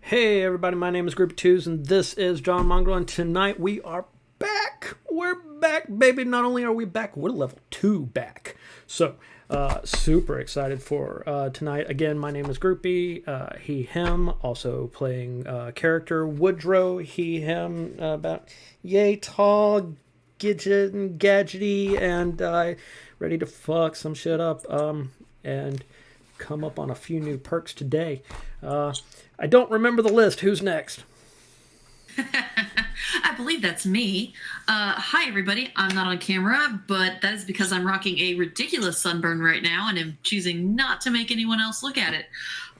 Hey everybody, my name is Group Twos, and this is John Mongrel, and tonight we are back. We're back, baby. Not only are we back, we're level 2 back. So, super excited for tonight. Again, my name is Groupie, he, him, also playing character Woodrow, he, him, about yay tall, gidget and gadgety, and ready to fuck some shit up, and come up on a few new perks today. I don't remember the list. Who's next? I believe that's me. Hi, everybody. I'm not on camera, but that is because I'm rocking a ridiculous sunburn right now and am choosing not to make anyone else look at it.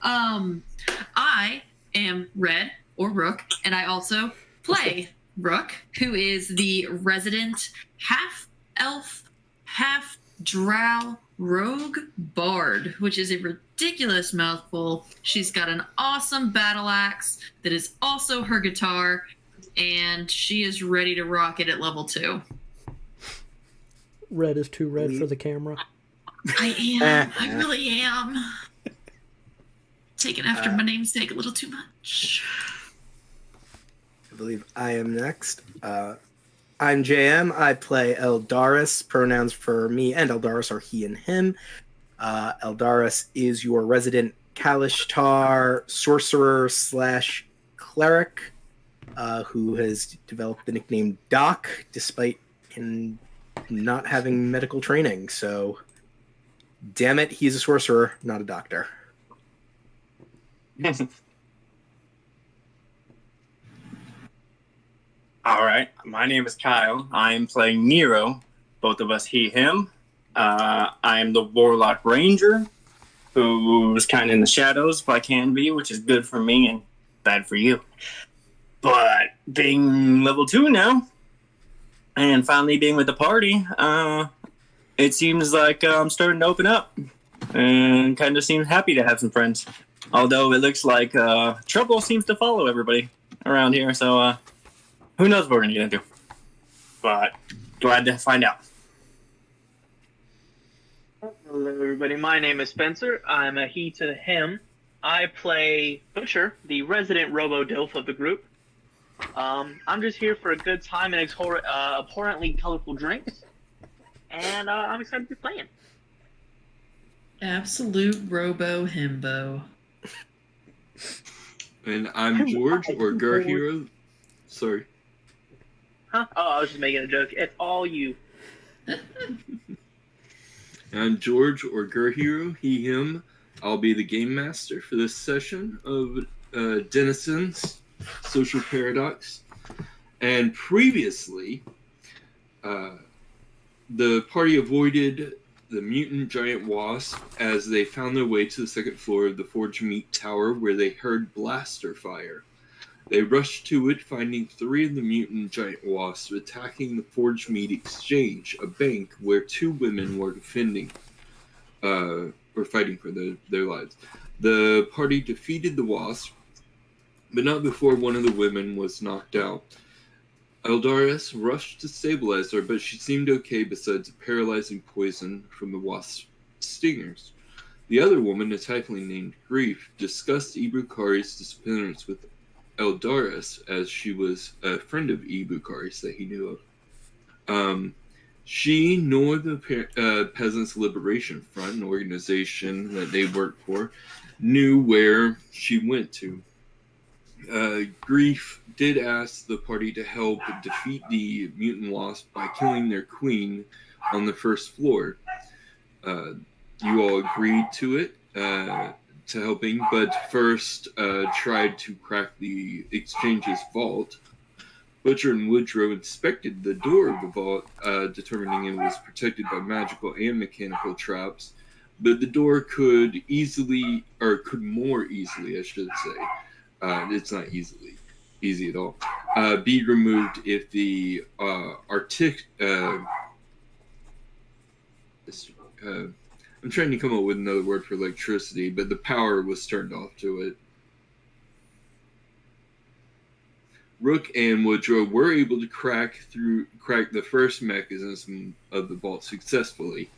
I am Red, or Rook, and I also play Rook, who is the resident half-elf, half-drow rogue bard, which is a ridiculous mouthful. She's got an awesome battle axe that is also her guitar, and she is ready to rock it at level 2. Red is too red for the camera. I am. I really am. Taking after my namesake a little too much. I believe I am next. I'm JM. I play Eldaris. Pronouns for me and Eldaris are he and him. Eldaris is your resident Kalishtar sorcerer / cleric, who has developed the nickname Doc despite him not having medical training. So, damn it, he's a sorcerer, not a doctor. All right, my name is Kyle. I am playing Nero, both of us he, him. I am the Warlock Ranger, who's kind of in the shadows if I can be, which is good for me and bad for you. But being level 2 now, and finally being with the party, it seems like I'm starting to open up, and kind of seems happy to have some friends. Although it looks like trouble seems to follow everybody around here, so who knows what we're going to get into. But glad to find out. Hello, everybody. My name is Spencer. I'm a he to him. I play Butcher, the resident robo-dilf of the group. I'm just here for a good time and abhorrently colorful drinks. And I'm excited to be playing. Absolute robo-himbo. And I'm George, or Gar Hero. Sorry. Huh? Oh, I was just making a joke. It's all you. I'm George, or Gur Hero, he, him. I'll be the game master for this session of Denizens, Social Paradox. And previously, the party avoided the mutant giant wasp as they found their way to the second floor of the Forge Meat Tower, where they heard blaster fire. They rushed to it, finding 3 of the mutant giant wasps attacking the Forge Meat Exchange, a bank where 2 women were fighting for their lives. The party defeated the wasp, but not before one of the women was knocked out. Eldaris rushed to stabilize her, but she seemed okay besides a paralyzing poison from the wasp's stingers. The other woman, a tiefling named Grief, discussed Ibukari's disappearance with Eldaris, as she was a friend of Ibukari's that he knew of. She nor the Peasants' Liberation Front, an organization that they worked for, knew where she went to. Grief did ask the party to help defeat the mutant wasp by killing their queen on the first floor. You all agreed to it, to helping, but first tried to crack the exchange's vault. Butcher and Woodrow inspected the door of the vault, determining it was protected by magical and mechanical traps, but the door could more easily, I should say, it's not easy at all, be removed if the I'm trying to come up with another word for electricity, but the power was turned off to it. Rook and Woodrow were able to crack the first mechanism of the vault successfully.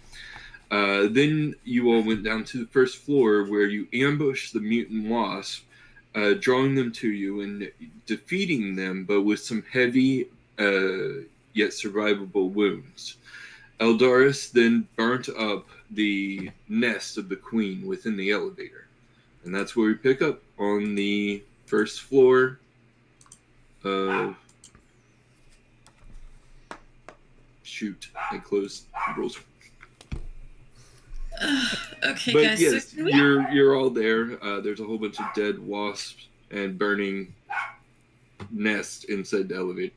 Then you all went down to the first floor where you ambushed the mutant wasp, drawing them to you and defeating them, but with some heavy yet survivable wounds. Eldaris then burnt up the nest of the queen within the elevator. And that's where we pick up on the first floor of... Shoot, I closed the rules. Okay, But guys. yes, So you're all there. There's a whole bunch of dead wasps and burning nests inside the elevator.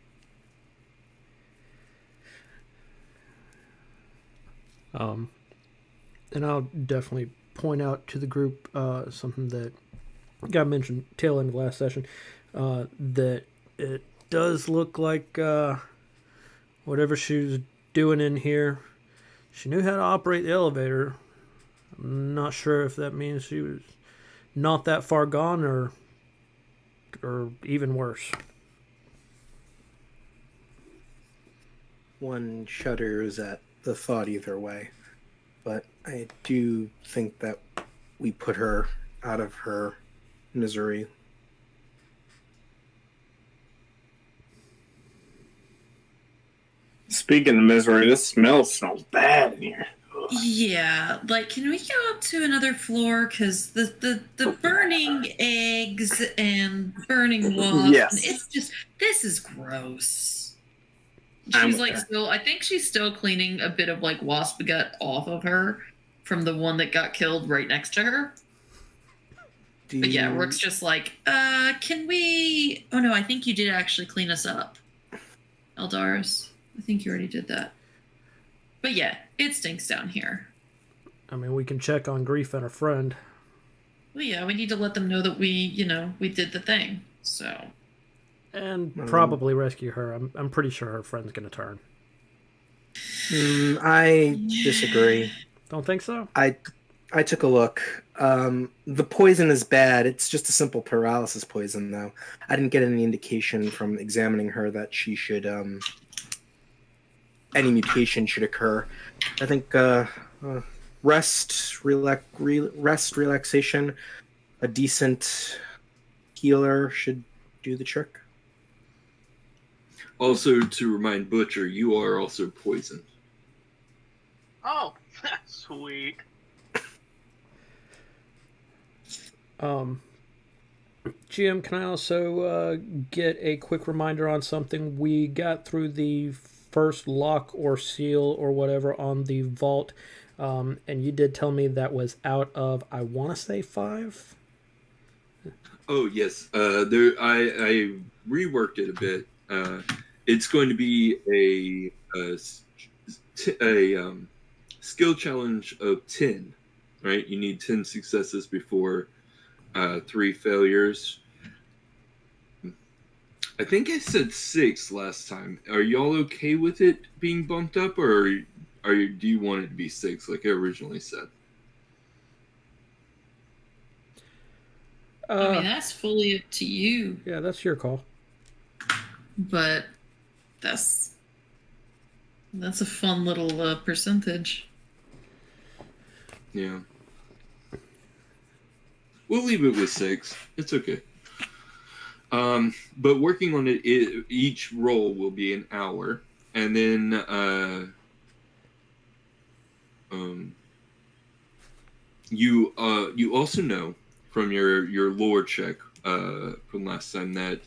And I'll definitely point out to the group something that got mentioned tail end of last session, that it does look like whatever she was doing in here, she knew how to operate the elevator. I'm not sure if that means she was not that far gone or even worse. One shudders at the thought either way, but I do think that we put her out of her misery. Speaking of misery, this smells bad in here. yeah, like, can we go up to another floor? Because the burning eggs and burning wasps, Yes. it's just, this is gross. I'm She's with like that. still, I think she's still cleaning a bit of like wasp gut off of her from the one that got killed right next to her. But yeah, Rook's just like, can we... Oh no, I think you did actually clean us up, Eldaris. I think you already did that. But yeah, it stinks down here. I mean, we can check on Grief and her friend. Well, yeah, we need to let them know that we did the thing. So... And probably rescue her. I'm pretty sure her friend's going to turn. I disagree. Don't think so? I took a look. The poison is bad. It's just a simple paralysis poison, though. I didn't get any indication from examining her that she should, any mutation should occur. I think relaxation, a decent healer should do the trick. Also, to remind Butcher, you are also poisoned. Oh, sweet. GM, can I also get a quick reminder on something? We got through the first lock or seal or whatever on the vault, and you did tell me that was out of, I want to say 5? Oh, yes. I reworked it a bit. It's going to be a skill challenge of 10, right? You need 10 successes before 3 failures. I think I said 6 last time. Are y'all okay with it being bumped up, or do you want it to be 6 like I originally said? I mean, that's fully up to you. Yeah, that's your call. But that's a fun little percentage. Yeah. We'll leave it with 6. It's okay. But working on it, each roll will be an hour, and then you also know from your lore check from last time that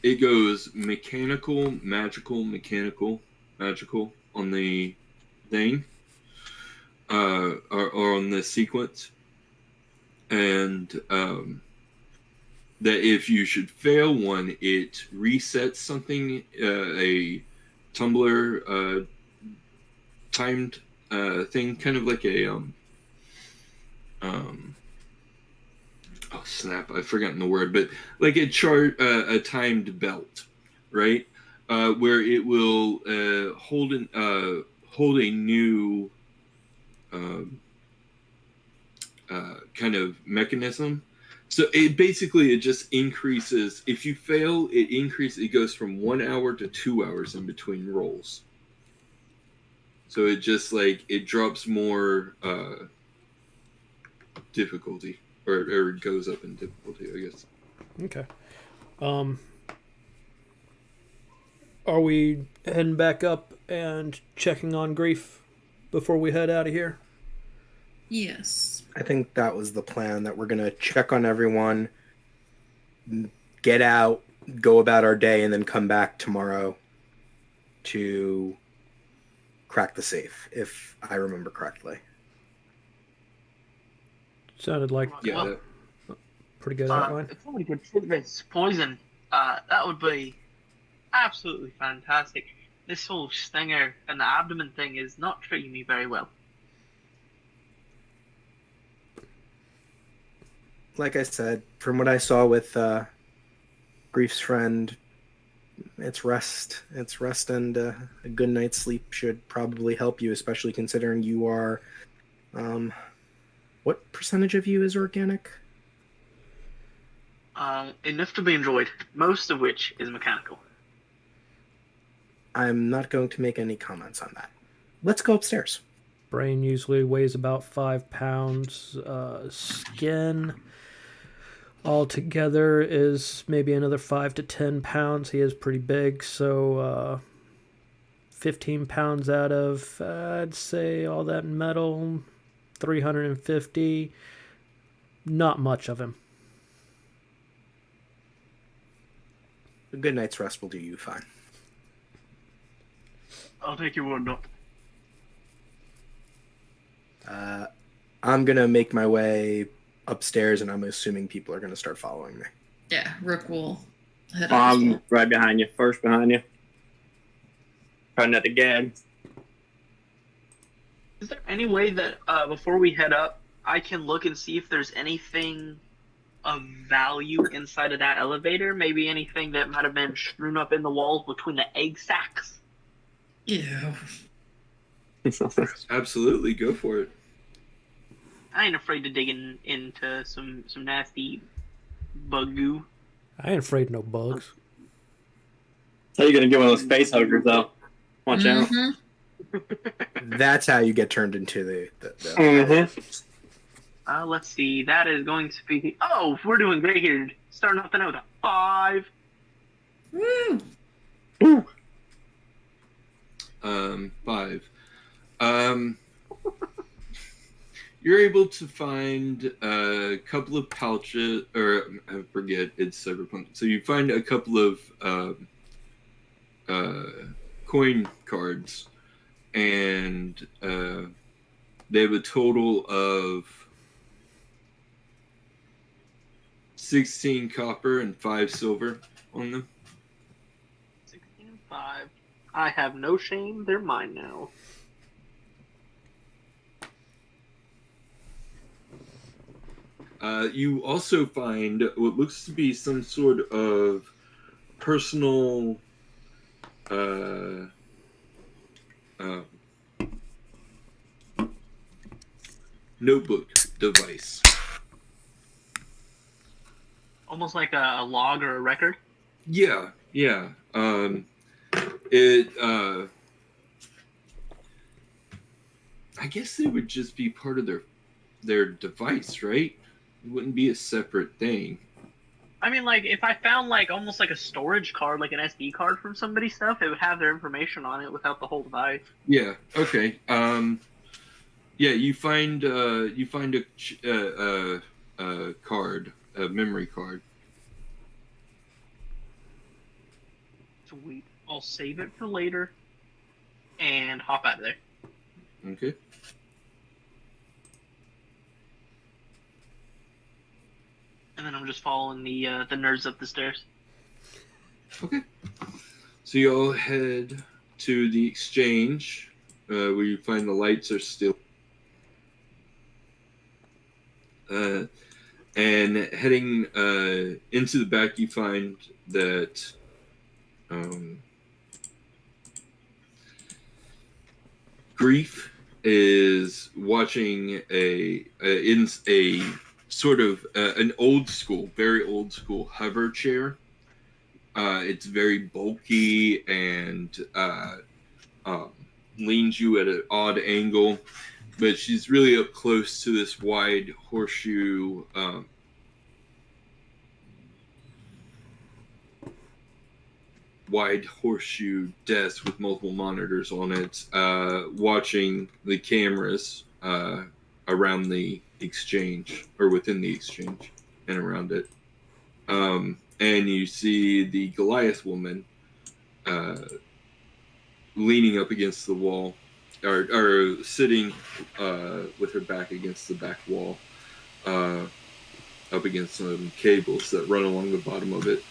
it goes mechanical, magical, mechanical, magical on the thing, or on the sequence, and that if you should fail one, it resets something, a tumbler timed thing, kind of like a oh snap, I've forgotten the word, but like a timed belt, right? Where it will hold a new kind of mechanism. So it just increases. If you fail, it goes from 1 hour to 2 hours in between rolls. So it just it drops more difficulty, or goes up in difficulty, I guess. Okay. Are we heading back up and checking on Grief before we head out of here? Yes. I think that was the plan, that we're going to check on everyone, get out, go about our day, and then come back tomorrow to crack the safe, if I remember correctly. Sounded like Yeah. pretty good outline. If somebody could treat this poison, that would be absolutely fantastic. This whole stinger and the abdomen thing is not treating me very well. Like I said, from what I saw with Grief's friend, it's rest. It's rest, and a good night's sleep should probably help you, especially considering you are... what percentage of you is organic? Enough to be enjoyed, most of which is mechanical. I'm not going to make any comments on that. Let's go upstairs. Brain usually weighs about 5 pounds. Skin altogether is maybe another 5 to 10 pounds. He is pretty big, so 15 pounds out of, I'd say, all that metal, 350. Not much of him. A good night's rest will do you fine. I'll take your word, Doc. I'm going to make my way upstairs, and I'm assuming people are going to start following me. Yeah, Rook will head up as well. Right behind you. First behind you. Try not to gag. Is there any way that before we head up, I can look and see if there's anything of value inside of that elevator? Maybe anything that might have been strewn up in the walls between the egg sacs? Ew. Absolutely, go for it. I ain't afraid to dig into some nasty bug goo. I ain't afraid of no bugs. How you gonna get one of those face huggers though? Watch out. That's how you get turned into the Mm-hmm. Let's see. That is going to be... Oh, we're doing great here. Starting off the note. 5. Woo! 5. You're able to find a couple of pouches, or I forget, it's Cyberpunk. So you find a couple of coin cards, and they have a total of 16 copper and 5 silver on them. 16 and 5. I have no shame. They're mine now. You also find what looks to be some sort of personal notebook device. Almost like a log or a record. Yeah. I guess it would just be part of their device, right? It wouldn't be a separate thing. I mean, like, if I found, like, almost like a storage card, like an SD card from somebody's stuff, it would have their information on it without the whole device. Yeah. Okay. Yeah. You find a card, a memory card. Sweet. I'll save it for later and hop out of there. Okay. And then I'm just following the nerds up the stairs. Okay. So you all head to the exchange, where you find the lights are still. And heading into the back, you find that Grief is watching in a sort of an very old school hover chair. It's very bulky and leans you at an odd angle. but she's really up close to this wide horseshoe desk with multiple monitors on it, watching the cameras around the exchange, or within the exchange and around it. And you see the Goliath woman leaning up against the wall, or sitting with her back against the back wall, up against some cables that run along the bottom of it.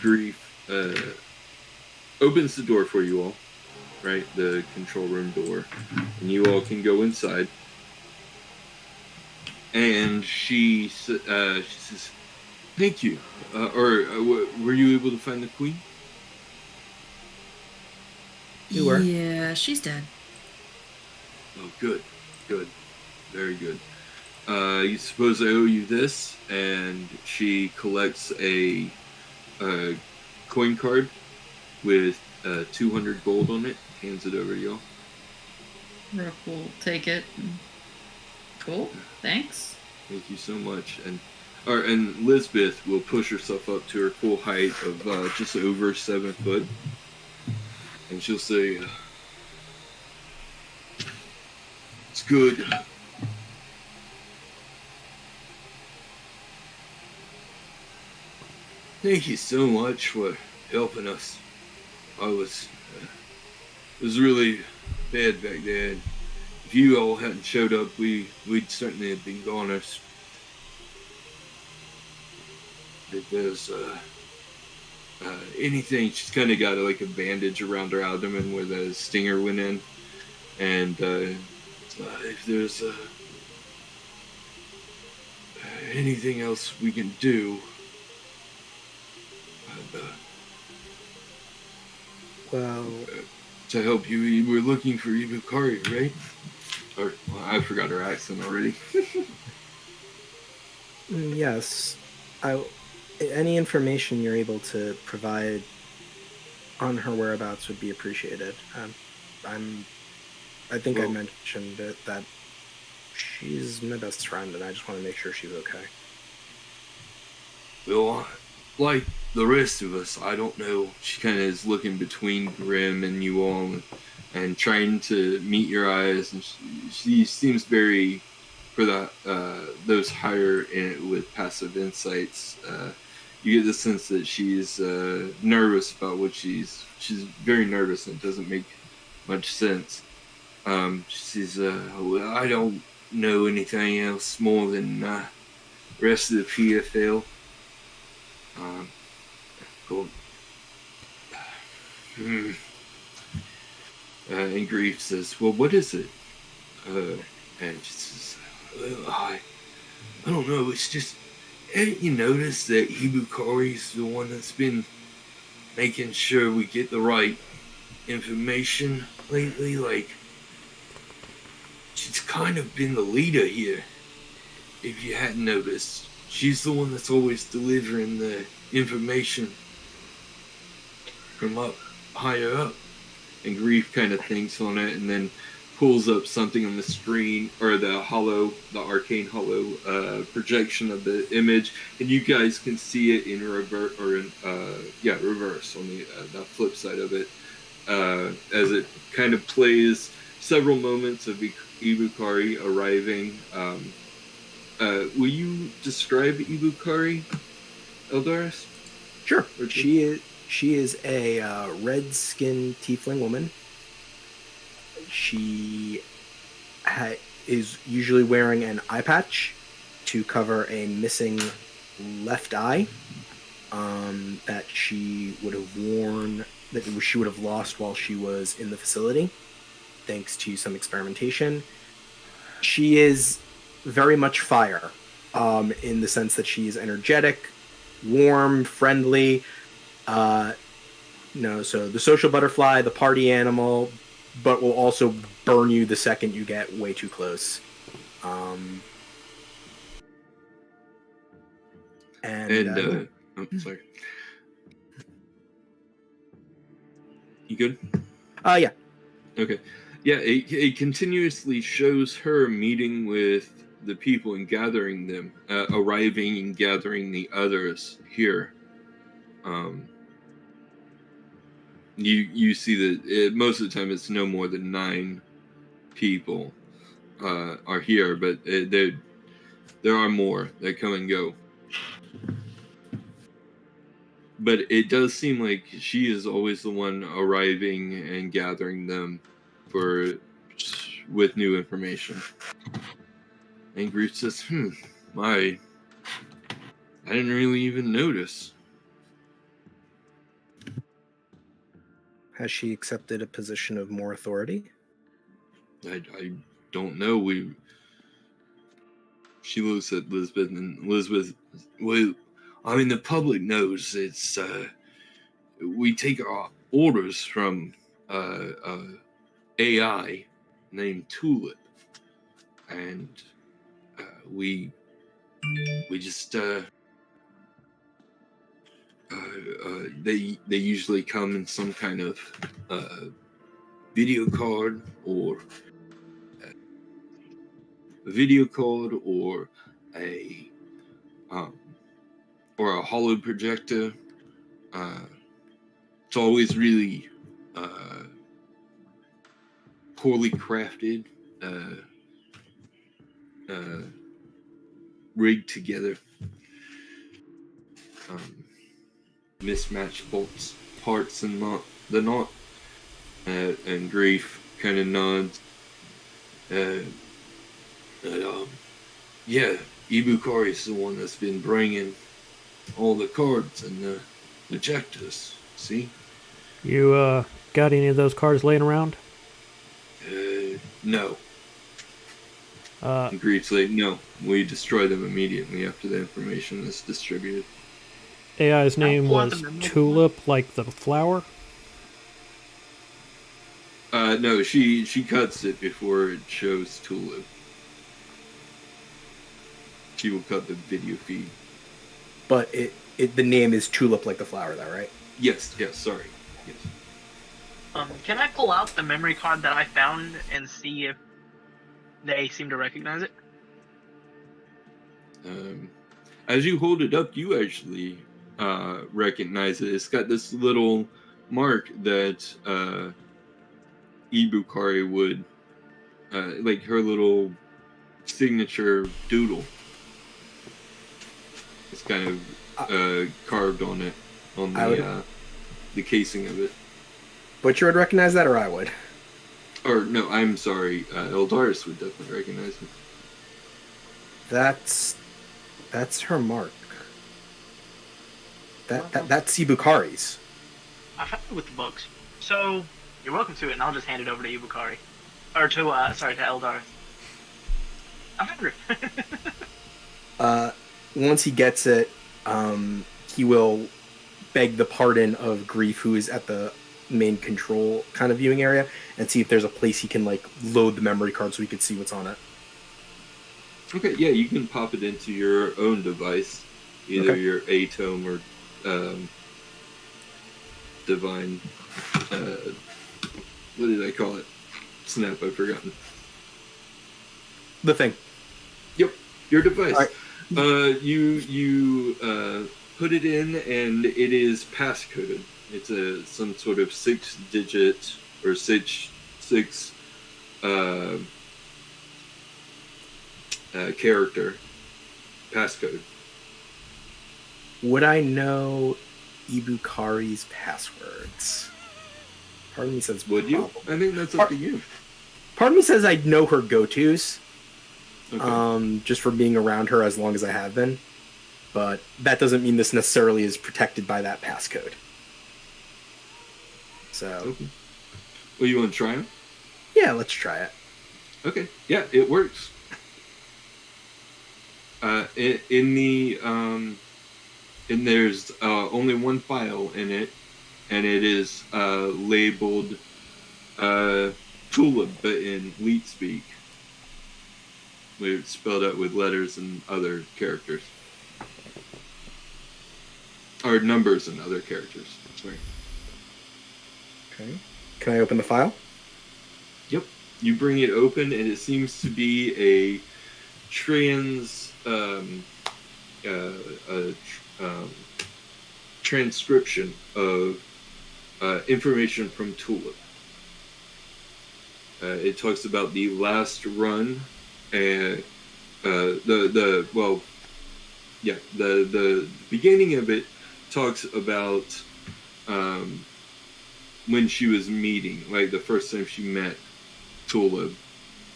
Grief opens the door for you all, right? The control room door, and you all can go inside. And she says, "Thank you." Were you able to find the queen? You were. Yeah, she's dead. Oh, good, very good. You suppose I owe you this? And she collects a coin card with 200 gold on it, hands it over to y'all. Rook will take it. Cool, thanks. Thank you so much. And Lisbeth will push herself up to her full height of just over 7 foot, and she'll say, "It's good. Thank you so much for helping us. It was really bad back then. If you all hadn't showed up, we'd certainly have been goners. If there's anything, she's kind of got like a bandage around her abdomen where the stinger went in, and if there's anything else we can do." Well, To help you were looking for Ibukari, right? Or, well, I forgot her accent already. yes. Any information you're able to provide on her whereabouts would be appreciated. I think I mentioned it, that she's my best friend, and I just want to make sure she's okay. Well, like the rest of us, I don't know. She kind of is looking between Grim and you all, and trying to meet your eyes, and she seems very, for those higher with passive insights, you get the sense that she's nervous about what she's very nervous, and it doesn't make much sense. She says, "Well, I don't know anything else more than the rest of the PFL. And Grief says, "Well, what is it?" And she says, "Well, I don't know. It's just, haven't you noticed that Ibukari's the one that's been making sure we get the right information lately? Like, she's kind of been the leader here, if you hadn't noticed. She's the one that's always delivering the information from up higher up." And Grief kind of thinks on it, and then pulls up something on the screen, or the arcane hollow projection of the image, and you guys can see it in reverse on the flip side of it, as it kind of plays several moments of Ibukari arriving. Will you describe Ibukari, Eldaris? Sure. She is a red-skinned tiefling woman. She is usually wearing an eye patch to cover a missing left eye that she would have lost while she was in the facility, thanks to some experimentation. She is very much fire, in the sense that she is energetic, warm, friendly. So the social butterfly, the party animal, but will also burn you the second you get way too close. I'm sorry. You good? Yeah. Okay. Yeah, it continuously shows her meeting with the people and gathering them, arriving and gathering the others here. You see that most of the time it's no more than 9 people are here, but there are more that come and go. But it does seem like she is always the one arriving and gathering them with new information. And Grief says, I didn't really even notice. Has she accepted a position of more authority? I don't know. She looks at Elizabeth, and Elizabeth, well, I mean, the public knows it's, we take our orders from AI named Tulip, and we just, they usually come in some kind of video card or a hollow projector. It's always really poorly crafted, rigged together, mismatched parts and the knot. And Grief kind of nods. Yeah, Ibukari is the one that's been bringing all the cards and the projectors. See? You got any of those cards laying around? No. Grief's like, no. We destroy them immediately after the information is distributed. AI's name was Tulip, like the flower? No, she cuts it before it shows Tulip. She will cut the video feed. But the name is Tulip like the flower, though, right? Yes, sorry. Yes. Can I pull out the memory card that I found and see if they seem to recognize it? As you hold it up, you actually recognize it. It's got this little mark that Ibukari would, like her little signature doodle. It's kind of carved on it, on the casing of it. Butcher would recognize that, or I would? Or, no, I'm sorry, Eldaris would definitely recognize it. That's her mark. That's Ibukari's. I found it with the books. So, you're welcome to it, and I'll just hand it over to Ibukari. Or to Eldarith. I found her. Once he gets it, he will beg the pardon of Grief, who is at the main control kind of viewing area, and see if there's a place he can load the memory card so he can see what's on it. Okay, yeah, you can pop it into your own device, either your Atome or Divine. What did I call it? Snap, I've forgotten. The thing. Yep, your device. All right. You put it in, and it is passcoded. It's some sort of 6-digit or six character passcode. Would I know Ibukari's passwords? Part of me says, would you? I think that's up to you. Part of me says I'd know her go-tos. Okay. Just for being around her as long as I have been. But that doesn't mean this necessarily is protected by that passcode. So. Okay. Well, you want to try them? Yeah, let's try it. Okay. Yeah, it works. And there's only one file in it, and it is labeled Tulip, but in Leet speak. It's spelled out with letters and other characters. Or numbers and other characters. Sorry. Okay. Can I open the file? Yep. You bring it open, and it seems to be a a transcription of information from Tulip. It talks about the last run, and the beginning of it talks about when she was meeting, like the first time she met Tulip,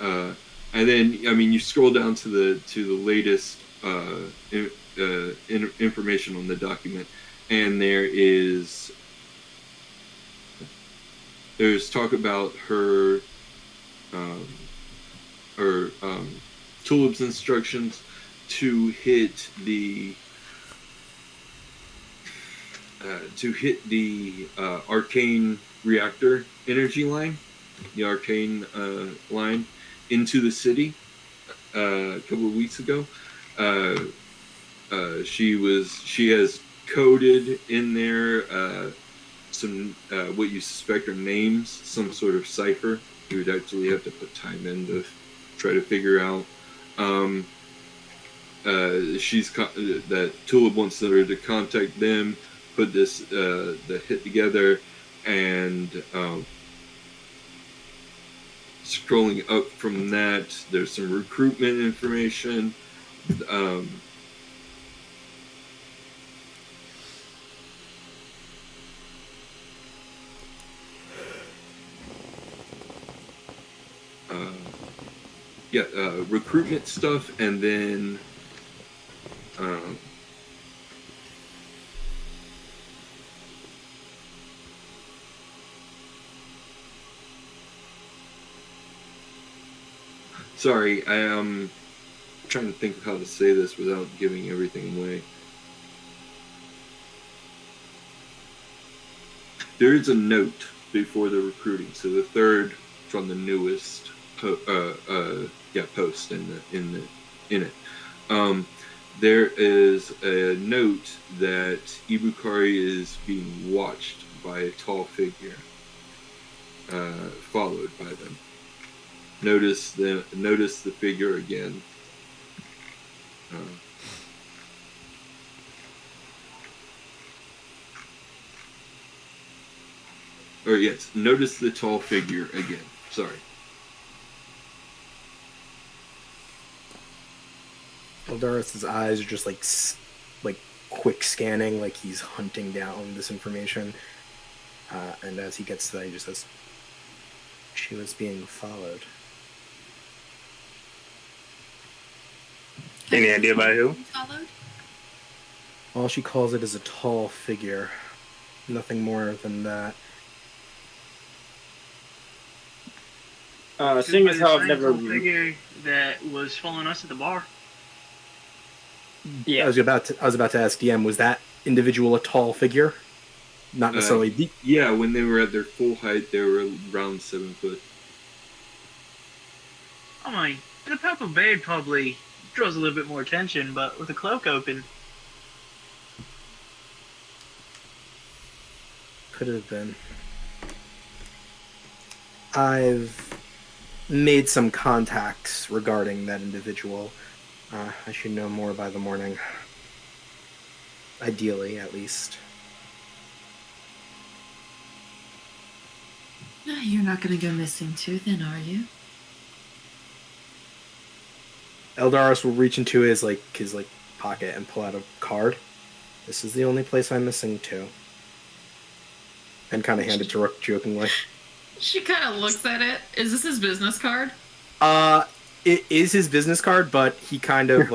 and then you scroll down to the latest information on the document, and there's talk about her Tulip's instructions to hit the arcane reactor energy line, the arcane line into the city a couple of weeks ago. She has coded in there some what you suspect are names, some sort of cipher. You would actually have to put time in to try to figure out. That Tulip wants her to contact them, put the hit together, and scrolling up from that, there's some recruitment information. Recruitment stuff, and then sorry, I am trying to think of how to say this without giving everything away. There is a note before the recruiting, so the third from the newest post in it. There is a note that Ibukari is being watched by a tall figure, followed by them. Notice the figure again. Notice the tall figure again. Sorry. Eldaris' eyes are just like quick scanning, like he's hunting down this information. And as he gets to that, he just says, "She was being followed." Any idea by who? Followed? All she calls it is a tall figure. Nothing more than that. Seeing as how I've never. Figure that was following us at the bar. Yeah. I was about to ask DM, was that individual a tall figure? Not necessarily. When they were at their full height, they were around 7 foot. I mean, the purple beard probably draws a little bit more attention, but with the cloak open, Could have been. I've made some contacts regarding that individual. I should know more by the morning. Ideally, at least. You're not going to go missing too, then, are you? Eldaris will reach into his pocket and pull out a card. This is the only place I'm missing to. And kind of hand it to Rook jokingly. She kind of looks at it. Is this his business card? It is his business card, but he kind of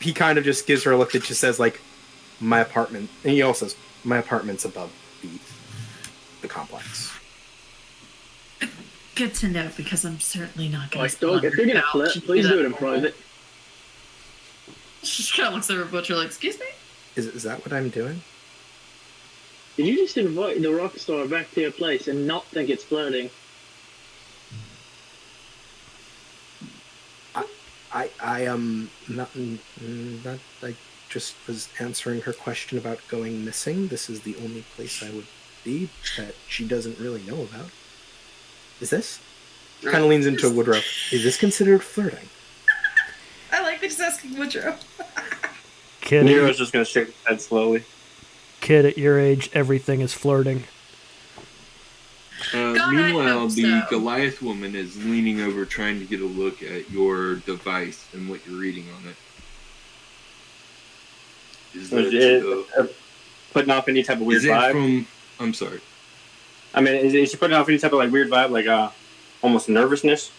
he kind of just gives her a look that just says my apartment, and he also says my apartment's above the complex. Good to know, because I'm certainly not going to. dog, if you're gonna flip, please do it in private. She just kind of looks at her butcher like, "Excuse me." Is that what I'm doing? Did you just invite the rock star back to your place and not think it's flirting? I am not. I just was answering her question about going missing. This is the only place I would be that she doesn't really know about. Is this? Kind of leans into Woodrow. Is this considered flirting? I like that he's asking Woodrow. Nero's just gonna shake his head slowly. Kid, at your age, everything is flirting. God, I Meanwhile, hope the so. Goliath woman is leaning over trying to get a look at your device and what you're reading on it. Is that, Putting off any type of weird is that vibe? from... I'm sorry. I mean, is she putting off any type of like weird vibe, like almost nervousness?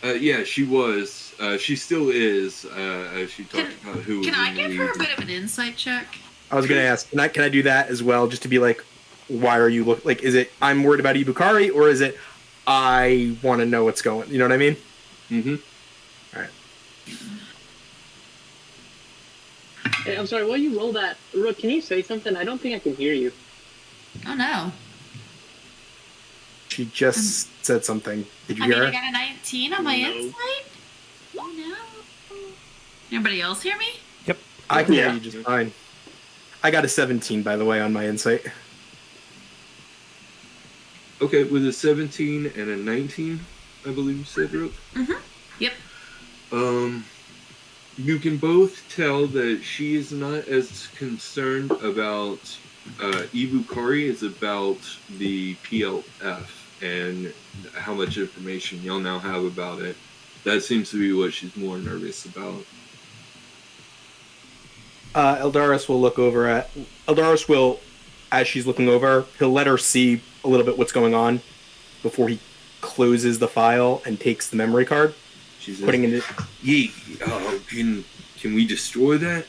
Yeah, she was. She still is, as she talked about who was Can I in the give her a lead. bit of an insight check? I was gonna ask, can I do that as well, just to be like, why are you like? Is it I'm worried about Ibukari, or is it I want to know what's going? You know what I mean? Mm-hmm. All right. Hey, I'm sorry, while you roll that, Rook, can you say something? I don't think I can hear you. Oh no. She just said something. Did you I hear mean, I her? got a 19 on my No. insight. Oh no. Anybody else hear me? I can hear Yeah. you just fine. I got a 17, by the way, on my insight. Okay, with a 17 and a 19, I believe you said, Rook? Mm-hmm. Yep. You can both tell that she is not as concerned about Ibukari as about the PLF and how much information y'all now have about it. That seems to be what she's more nervous about. Eldaris will look over at... Eldaris will, as she's looking over, he'll let her see a little bit what's going on before he closes the file and takes the memory card, She says, putting it... can we destroy that?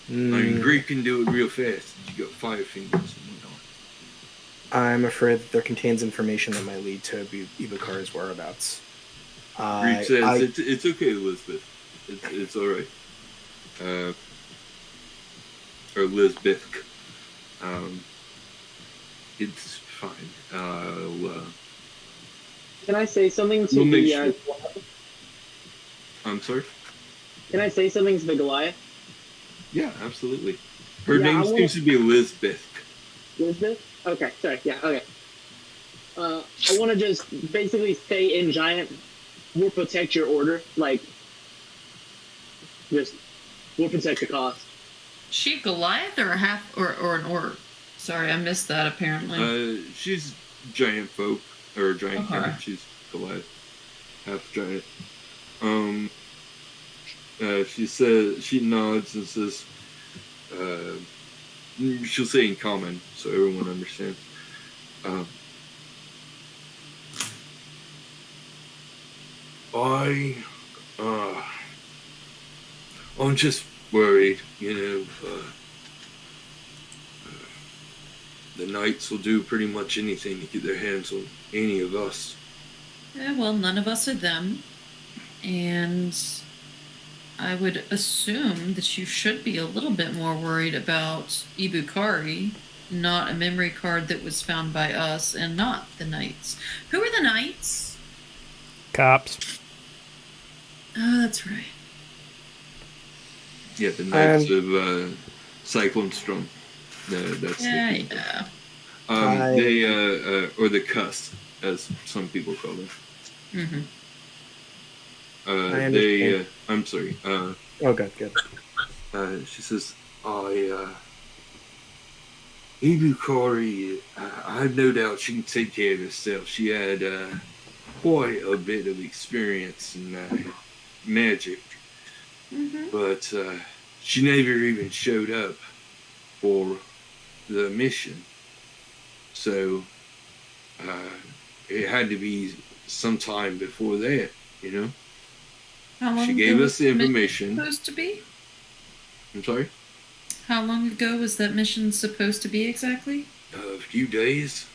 I mean, Mm, Greek can do it real fast. You got 5 fingers and whatnot. I'm afraid that there contains information that might lead to Ibukari's whereabouts. Greek says, it's okay, Elizabeth. It's all right. Or Elizabeth. It's fine. Can I say something to We'll make the sure. Goliath? I'm sorry? Can I say something to the Goliath? Yeah, absolutely. Her Yeah, name I wanna- seems to be Elizabeth. Elizabeth? Okay, sorry, yeah, okay. I want to just basically say in giant, we'll protect your order, like, just, we'll protect the cost. She Goliath or a half or an orc? Sorry, I missed that apparently. She's giant folk, or giant Okay. cat. She's Goliath. Half giant. She says, she nods and says, she'll say in common so everyone understands. I'm just worried, the knights will do pretty much anything to get their hands on any of us. Yeah, well, none of us are them. And I would assume that you should be a little bit more worried about Ibukari, not a memory card that was found by us, and not the knights. Who are the knights? Cops. Oh, that's right. Yeah, the knights of Cyclone Storm. That's Yeah, the people. yeah. They or the Cuss, as some people call them. Mm-hmm. I understand. I'm sorry. Oh, good. She says, Ibukari, I have no doubt she can take care of herself. She had quite a bit of experience in magic, but she never even showed up for the mission. So it had to be sometime before that, How long She ago gave was us the mission information. supposed to be? I'm sorry? How long ago was that mission supposed to be exactly? A few days.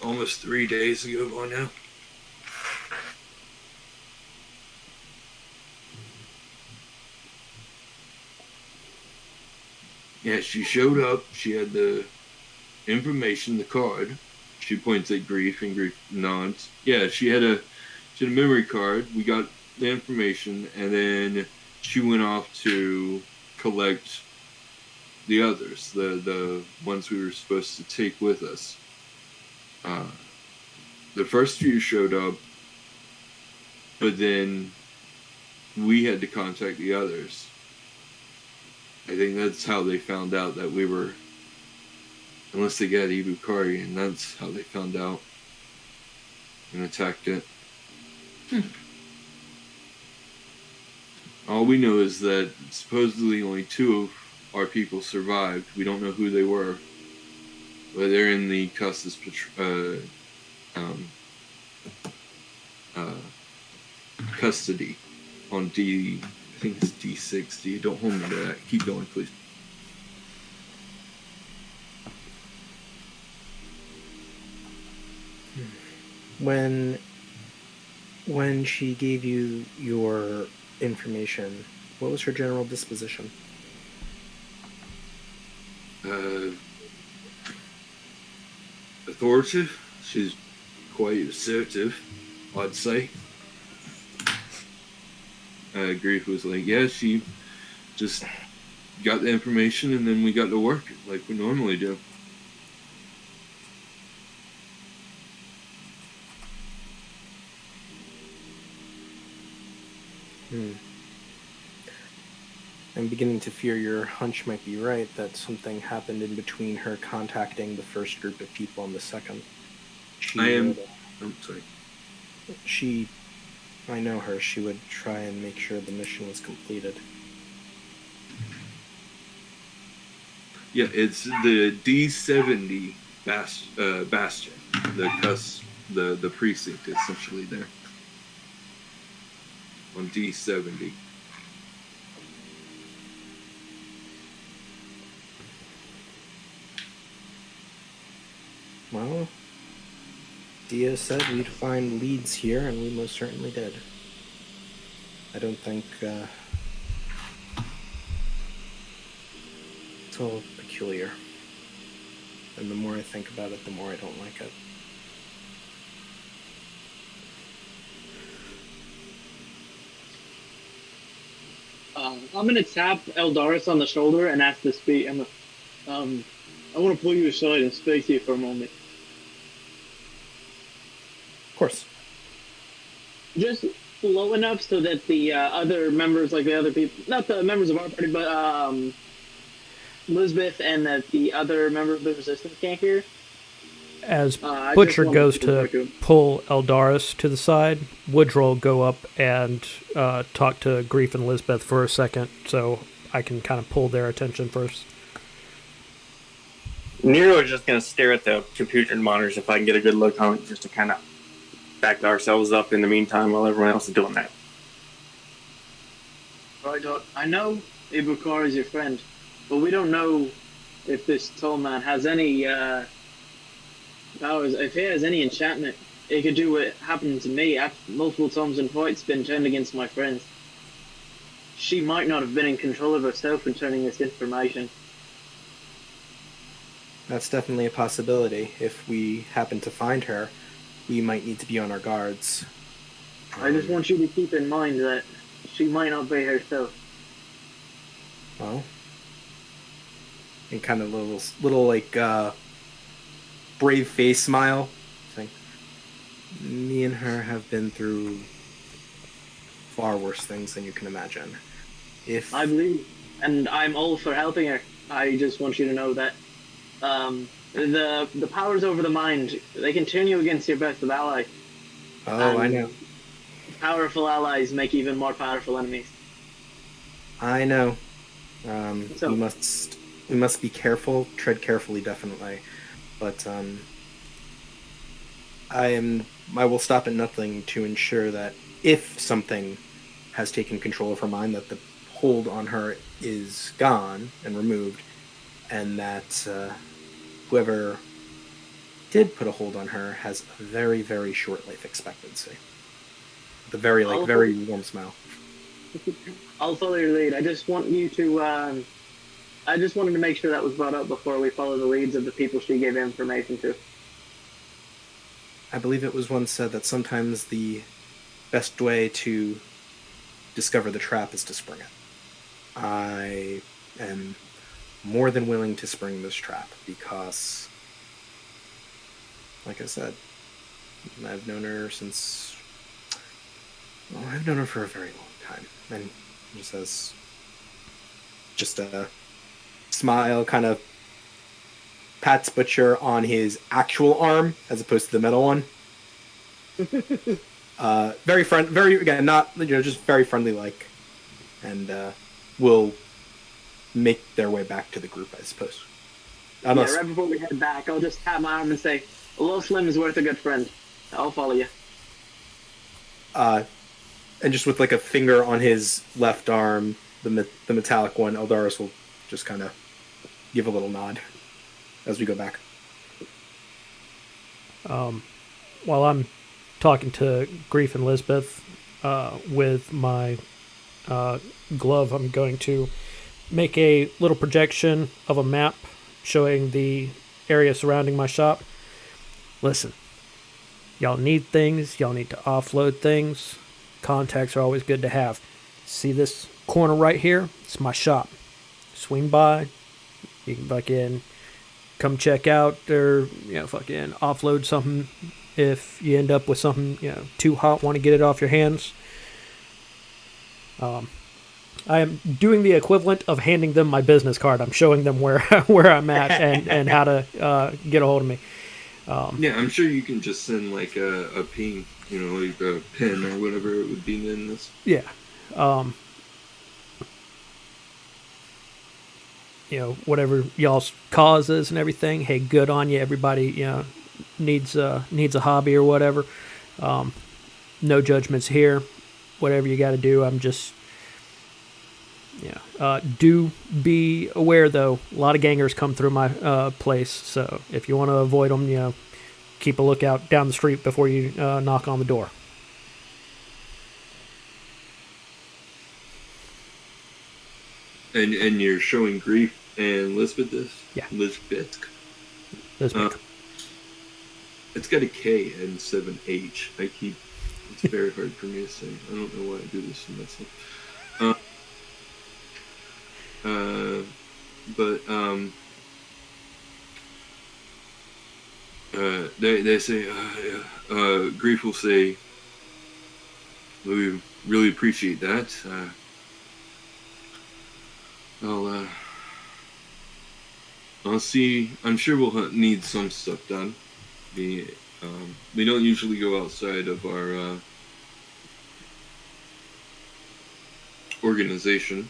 Almost 3 days ago by now. Yeah, she showed up. She had the information, the card. She points at Grief, and Grief nods. Yeah, she had a memory card. We got the information, and then she went off to collect the others, the ones we were supposed to take with us. The first few showed up, but then we had to contact the others. I think that's how they found out that we were, unless they got Ibukari, and that's how they found out and attacked it. All we know is that supposedly only 2 of our people survived. We don't know who they were, but they're in the Custis custody on D. I think it's D60. Don't hold me to that. Keep going, please. When she gave you your information, what was her general disposition? Authoritative. She's quite assertive, I'd say. Grief was like, yeah, she just got the information and then we got to work it like we normally do. I'm beginning to fear your hunch might be right, that something happened in between her contacting the first group of people and the second. I'm sorry. I know her. She would try and make sure the mission was completed. Yeah, it's the D70 bastion, the precinct essentially there on D70. Well, Dia said we'd find leads here, and we most certainly did. I don't think it's all peculiar. And the more I think about it, the more I don't like it. I'm gonna tap Eldaris on the shoulder and ask to speak. I want to pull you aside and speak to you for a moment. Of course. Just low enough so that the other members, like the other people, not the members of our party, but Elizabeth and the other member of the Resistance can't hear. As Butcher goes to pull Eldaris to the side, Woodrow will go up and talk to Grief and Elizabeth for a second, so I can kind of pull their attention first. Nero is just going to stare at the computer monitors if I can get a good look on it, just to kind of back ourselves up in the meantime while everyone else is doing that. Right, Doc. I know Ibukar is your friend, but we don't know if this tall man has any powers. If he has any enchantment, it could do what happened to me after multiple times in fights been turned against my friends. She might not have been in control of herself in turning this information. That's definitely a possibility. If we happen to find her, we might need to be on our guards. I just want you to keep in mind that she might not be herself. Well, and kind of little like brave face smile. Saying, me and her have been through far worse things than you can imagine. If I believe, and I'm all for helping her. I just want you to know that the powers over the mind, they can turn you against your best of allies. Oh, I know. Powerful allies make even more powerful enemies. I know. So, we must be careful, tread carefully, definitely. But I will stop at nothing to ensure that if something has taken control of her mind, that the hold on her is gone and removed, and that whoever did put a hold on her has a very, very short life expectancy. The very warm smile. I'll follow your lead. I just want you to. I just wanted to make sure that was brought up before we follow the leads of the people she gave information to. I believe it was once said that sometimes the best way to discover the trap is to spring it. I am more than willing to spring this trap because, like I said, I've known her since. Well, I've known her for a very long time, and he says, just a smile, kind of pats Butcher on his actual arm as opposed to the metal one. Very very again, not just very friendly like, and will make their way back to the group, I suppose. Unless, Yeah, right before we head back, I'll just tap my arm and say, "A little slim is worth a good friend." I'll follow you. And just with like a finger on his left arm, the metallic one, Eldaris will just kind of give a little nod as we go back. While I'm talking to Grief and Lisbeth with my glove, I'm going to make a little projection of a map showing the area surrounding my shop. Listen, y'all need things, y'all need to offload things. Contacts are always good to have. See this corner right here? It's my shop. Swing by. You can fucking come check out or, fucking offload something if you end up with something, too hot, want to get it off your hands. I am doing the equivalent of handing them my business card. I'm showing them where I'm at and how to get a hold of me. Yeah, I'm sure you can just send like a ping, like a pin or whatever it would be in this. Yeah. Whatever y'all's cause is and everything. Hey, good on you. Everybody, needs a hobby or whatever. No judgments here. Whatever you got to do. I'm just, do be aware though. A lot of gangers come through my place, so if you want to avoid them, keep a lookout down the street before you knock on the door. And you're showing Grief and Lisbeth this? Yeah. Lisbeth. Lisbeth. It's got a K instead of an H. It's very hard for me to say. I don't know why I do this to myself. They say, Grief will say, we really appreciate that. I'll see. I'm sure we'll need some stuff done. We don't usually go outside of our organization,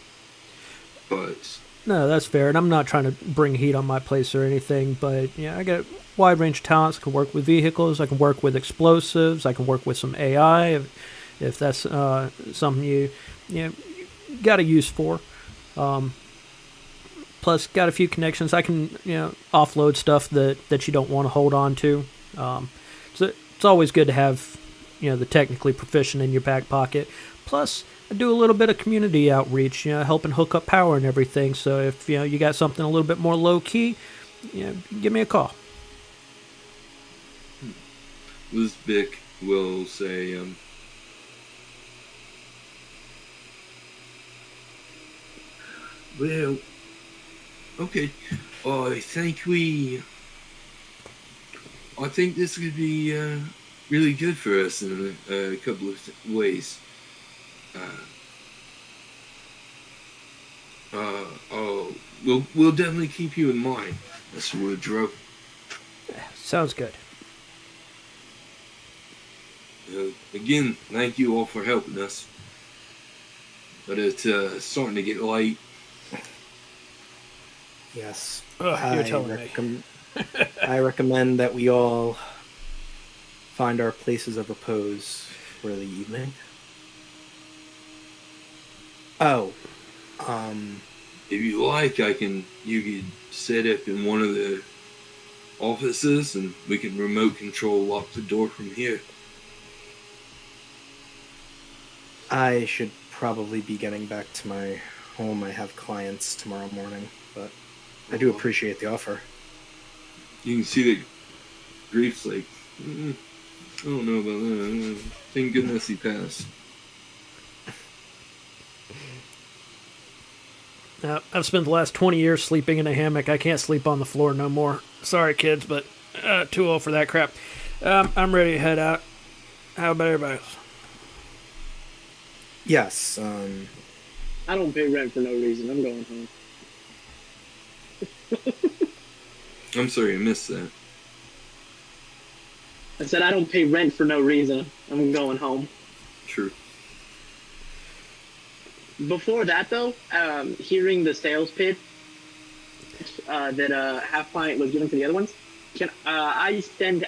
but No, that's fair, and I'm not trying to bring heat on my place or anything, but I got a wide range of talents. I can work with vehicles, I can work with explosives, I can work with some AI if that's something you got a use for. Plus, got a few connections. I can offload stuff that you don't want to hold on to. So it's always good to have the technically proficient in your back pocket. Plus, I do a little bit of community outreach, helping hook up power and everything. So if you got something a little bit more low key, give me a call. Lisbeth will say, well, okay. I think this could be really good for us in a couple of ways. We'll definitely keep you in mind, Mr. Woodrow. Sounds good. Again, thank you all for helping us. But it's starting to get late. Yes. You're telling me. I recommend that we all find our places of repose for the evening. Oh, if you like, you could set up in one of the offices, and we can remote control lock the door from here. I should probably be getting back to my home. I have clients tomorrow morning, but I do appreciate the offer. You can see that Grief's like, I don't know about that. Thank goodness he passed. I've spent the last 20 years sleeping in a hammock. I can't sleep on the floor no more. Sorry, kids, but too old for that crap. I'm ready to head out. How about everybody else? Yes. I don't pay rent for no reason. I'm going home. I'm sorry, I missed that. I said I don't pay rent for no reason. I'm going home. True. Before that, though, hearing the sales pitch that Half Pint was giving to the other ones, I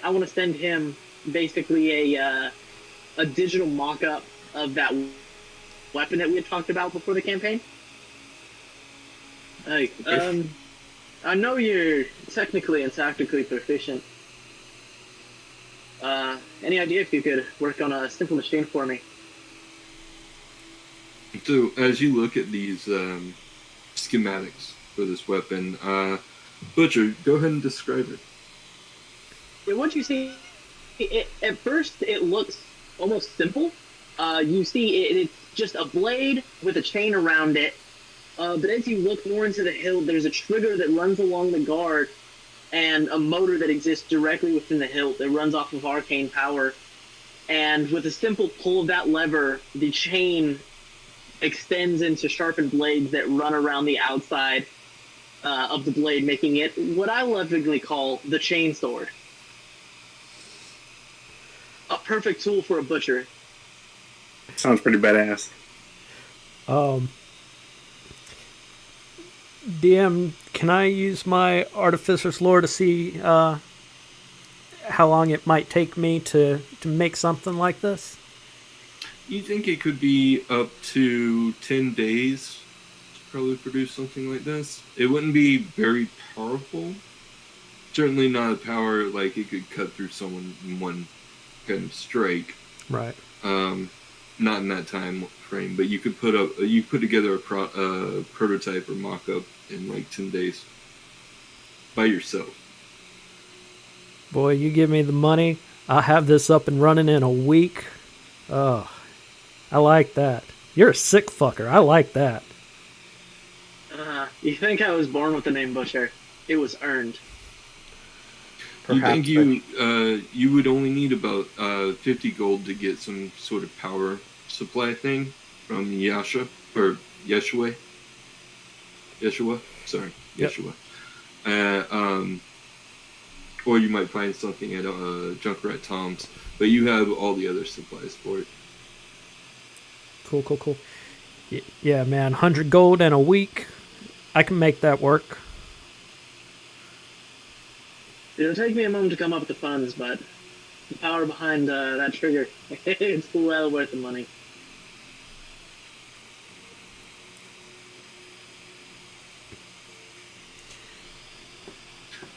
want to send him basically a digital mock-up of that weapon that we had talked about before the campaign. Like, I know you're technically and tactically proficient. Any idea if you could work on a simple machine for me? So, as you look at these schematics for this weapon, Butcher, go ahead and describe it. Yeah, once you see it, at first it looks almost simple. You see it's just a blade with a chain around it. But as you look more into the hilt, there's a trigger that runs along the guard and a motor that exists directly within the hilt that runs off of arcane power. And with a simple pull of that lever, the chain extends into sharpened blades that run around the outside of the blade, making it what I lovingly call the chain sword. A perfect tool for a butcher. Sounds pretty badass. DM, can I use my Artificer's Lore to see how long it might take me to make something like this? You think it could be up to 10 days to probably produce something like this? It wouldn't be very powerful. Certainly not a power like it could cut through someone in one kind of strike. Right. Not in that time frame, but you could put together a prototype or mock-up in like 10 days by yourself. Boy, you give me the money, I'll have this up and running in a week. Oh, I like that. You're a sick fucker. I like that. You think I was born with the name Butcher? It was earned. Perhaps, you think you would only need about 50 gold to get some sort of power supply thing from Yeshua? Sorry, yep. Yeshua. Or you might find something at Junkrat Tom's, but you have all the other supplies for it. Cool. Yeah, man, 100 gold in a week. I can make that work. It'll take me a moment to come up with the funds, but the power behind that trigger, it's well worth the money.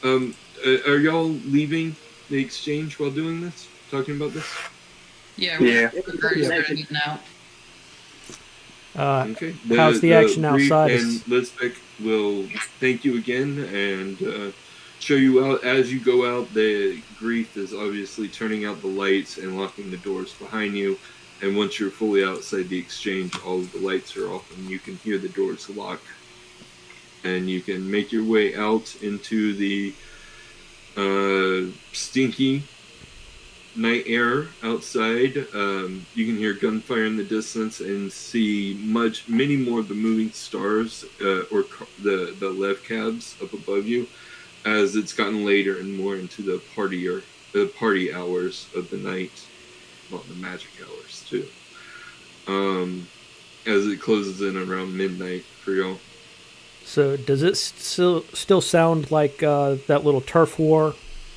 Are y'all leaving the exchange while doing this? Talking about this? Yeah. Yeah. Now. Okay. How's the action outside? And Lisbeck will thank you again and show you out. As you go out, the Grief is obviously turning out the lights and locking the doors behind you. And once you're fully outside the exchange, all of the lights are off and you can hear the doors lock. And you can make your way out into the stinky night air outside. You can hear gunfire in the distance and see many more of the moving stars or the lev cabs up above you as it's gotten later and more into the party hours of the night. Well, the magic hours too. As it closes in around midnight for y'all. So does it still sound like that little turf war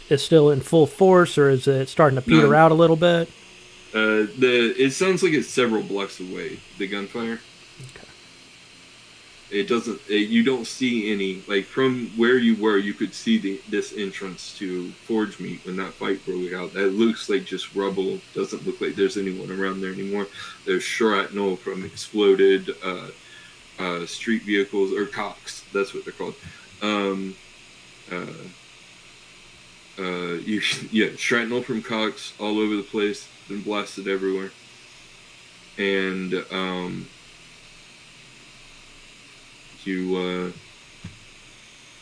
is still in full force, or is it starting to peter out a little bit? It sounds like it's several blocks away, the gunfire. Okay. It doesn't. You don't see any, like from where you were. You could see this entrance to Forge Meat when that fight broke out. That looks like just rubble. Doesn't look like there's anyone around there anymore. There's shrapnel from exploded street vehicles or cocks. That's what they're called. Shrapnel from cocks all over the place. Been blasted everywhere. And you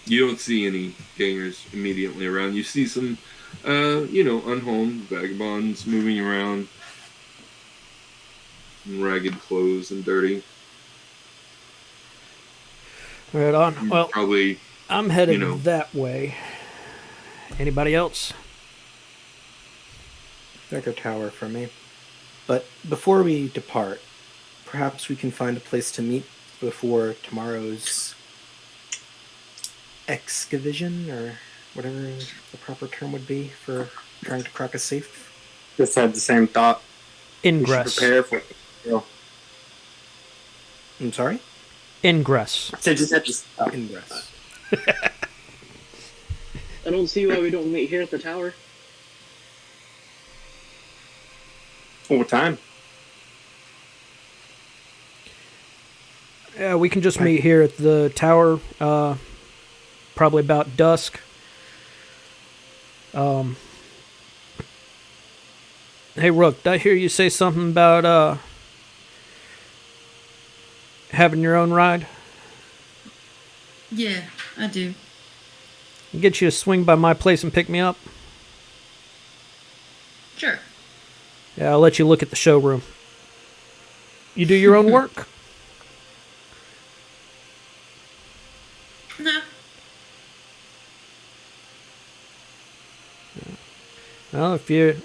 don't see any gangers immediately around. You see some, unhomed vagabonds moving around in ragged clothes and dirty. Right on. Well, Probably, I'm headed you know. that way. Anybody else? Decker Tower for me. But before we depart, perhaps we can find a place to meet before tomorrow's excavation, or whatever the proper term would be for trying to crack a safe. Just had the same thought. We should Ingress. prepare for it. I'm sorry? Ingress. So just had this. Ingress. I don't see why we don't meet here at the tower. What time? Yeah, we can just meet here at the tower, probably about dusk. Hey, Rook, did I hear you say something about having your own ride? Yeah, I do. Get you to swing by my place and pick me up? Sure. Yeah, I'll let you look at the showroom. You do your own work? No. Well, if you're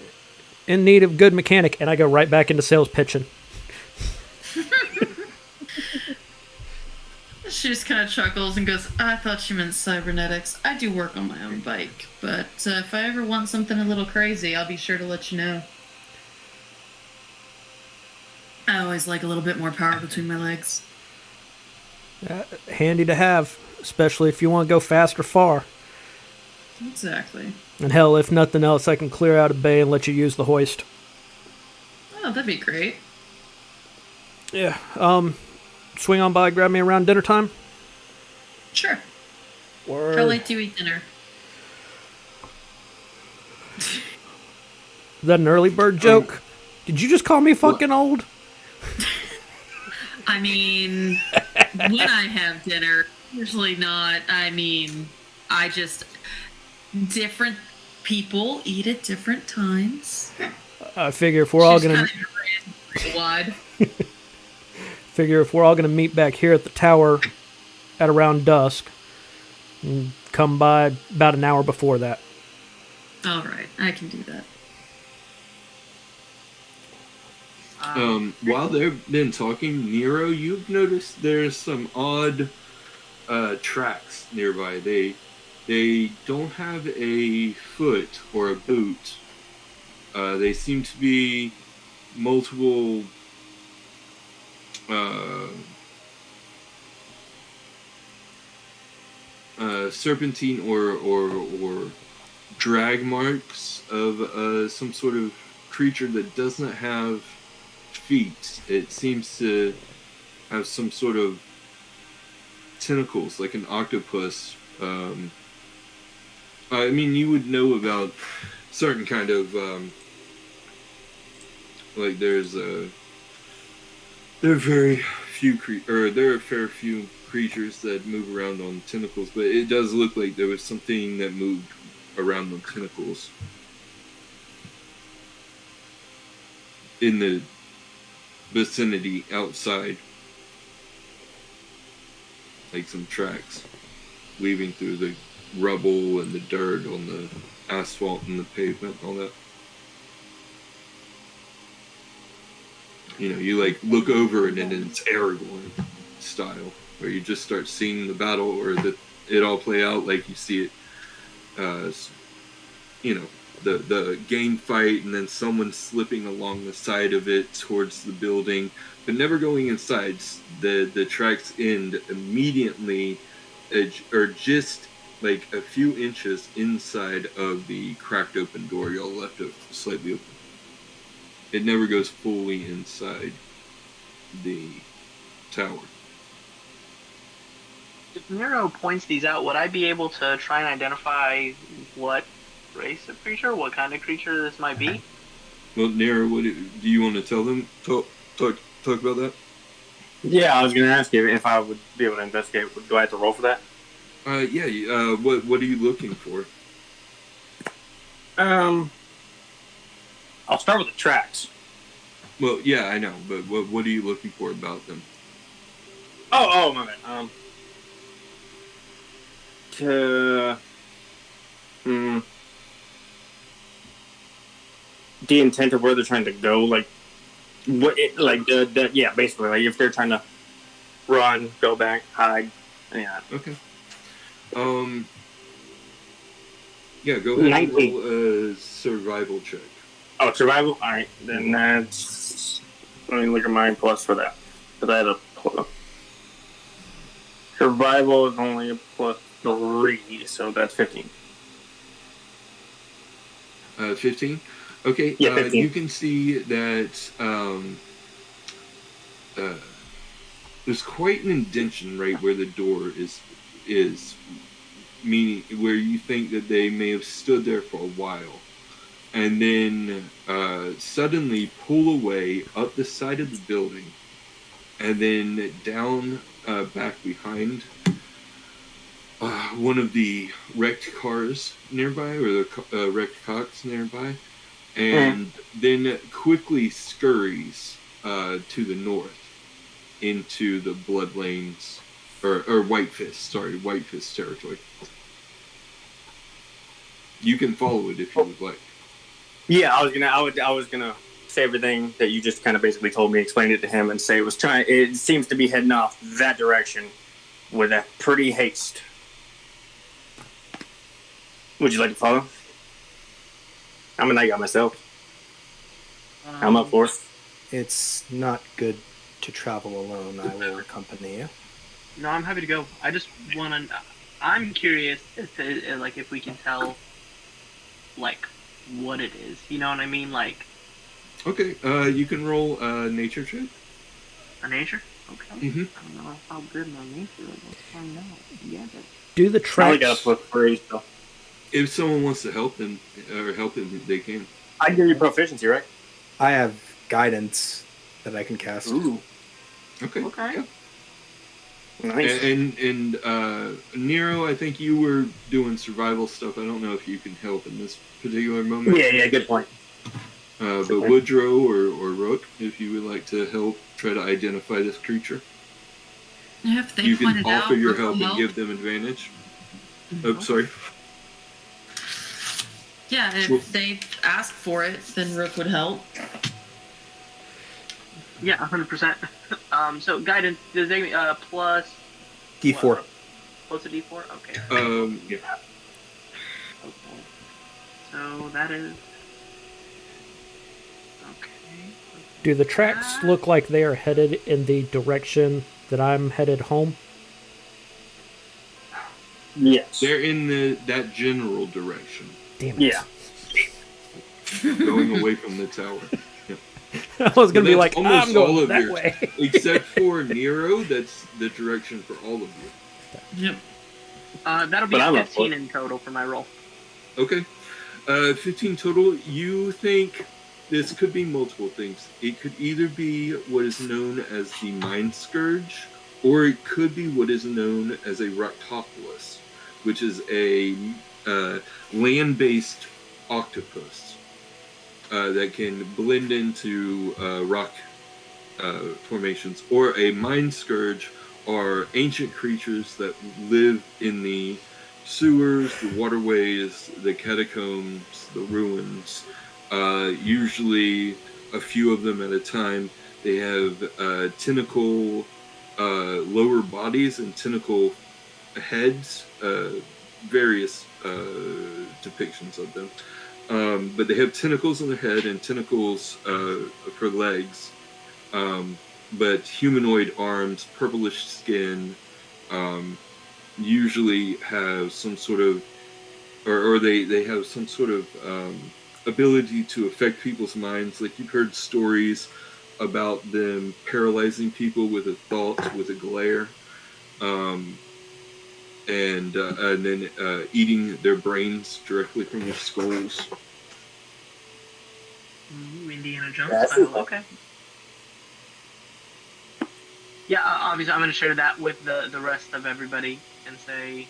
in need of good mechanic, and I go right back into sales pitching. She just kind of chuckles and goes, I thought you meant cybernetics. I do work on my own bike, but if I ever want something a little crazy, I'll be sure to let you know. I always like a little bit more power between my legs. Handy to have, especially if you want to go fast or far. Exactly. And hell, if nothing else, I can clear out a bay and let you use the hoist. Oh, that'd be great. Yeah, swing on by, grab me around dinner time. Sure. Word. How late do you eat dinner? Is that an early bird joke? Did you just call me fucking old? I mean, when I have dinner, usually not. I mean, different people eat at different times. I figure if we're all She's gonna kind of wide. meet back here at the tower at around dusk, and come by about an hour before that. All right, I can do that. While they've been talking, Nero, you've noticed there's some odd tracks nearby. They don't have a foot or a boot. They seem to be multiple serpentine or drag marks of some sort of creature that doesn't have feet. It seems to have some sort of tentacles, like an octopus. I mean, you would know about certain kind of like there are very few there are a fair few creatures that move around on tentacles, but it does look like there was something that moved around on tentacles in the vicinity outside, like some tracks weaving through the rubble and the dirt on the asphalt and the pavement and all that. You know, you like look over it and it's Aragorn style, where you just start seeing the battle or it all play out like you see it, the game fight, and then someone slipping along the side of it towards the building, but never going inside. The tracks end immediately, or just like a few inches inside of the cracked open door. Y'all left it slightly open. It never goes fully inside the tower. If Nero points these out, would I be able to try and identify what race of creature, what kind of creature this might be? Well, Nero, what do you want to tell them? Talk about that? Yeah, I was going to ask you if I would be able to investigate. Do I have to roll for that? Yeah. What are you looking for? I'll start with the tracks. Well, yeah, I know, but what are you looking for about them? Oh, my bad. To the intent of where they're trying to go, like what, yeah, basically, like if they're trying to run, go back, hide, yeah. Okay. Yeah, go ahead 19. and roll a survival check. Oh, survival. All right, then that's. Let me look at my plus for that. Because I had a plus. Survival is only a +3, so that's 15. 15? Okay, Yeah, 15. you can see that there's quite an indention right where the door is, meaning where you think that they may have stood there for a while. And then suddenly pull away up the side of the building, and then down back behind one of the wrecked cars nearby, or the wrecked cocks nearby, and then quickly scurries to the north into the Blood Lanes, or White Fist territory. You can follow it if you would like. Yeah, I was gonna say everything that you just kind of basically told me, explain it to him, and say it seems to be heading off that direction with a pretty haste. Would you like to follow? I'm a night guy myself. I'm up for it. It's not good to travel alone. I will accompany you. No, I'm happy to go. I just want to. I'm curious as to like if we can tell, like, what it is. You know what I mean? Like Okay, you can roll a nature check. a nature. Okay. Mm-hmm. I don't know how good my nature is. Let's find out. Yeah. Do the I only got tracks. a +3, so If someone wants to help them, they can. I give you proficiency, right? I have guidance that I can cast. Ooh, Okay. Okay. Yeah. nice. And Nero, I think you were doing survival stuff. I don't know if you can help in this particular moment. Yeah, good point. But Woodrow or Rook, if you would like to help try to identify this creature, If they you point can it out, offer your Rook will help and give them advantage. Oh, sorry. Yeah, if they ask for it, then Rook would help. Yeah, 100%. So guidance does they plus D4. what, plus a D4? Okay. Yeah. Okay. So that is okay. Do the tracks look like they are headed in the direction that I'm headed home? Yes. They're in that general direction, Damn it. Yeah. going away from the tower. I was going to be That's like, almost I'm going all of that your- way. Except for Nero, that's the direction for all of you. Yep. That'll be But I'm up 15 for it. in total for my roll. Okay. 15 total. You think this could be multiple things. It could either be what is known as the Mind Scourge, or it could be what is known as a Roctopolis, which is a land-based octopus that can blend into rock formations. Or a Mind Scourge are ancient creatures that live in the sewers, the waterways, the catacombs, the ruins. Usually a few of them at a time. They have tentacle lower bodies and tentacle heads, various depictions of them. But they have tentacles on their head and tentacles for legs. But humanoid arms, purplish skin, usually have some sort of, or they have some sort of ability to affect people's minds. Like you've heard stories about them paralyzing people with a thought, with a glare, and then eating their brains directly from their skulls. Ooh, Indiana Jones That's style. cool. Okay. Yeah, obviously I'm going to share that with the rest of everybody and say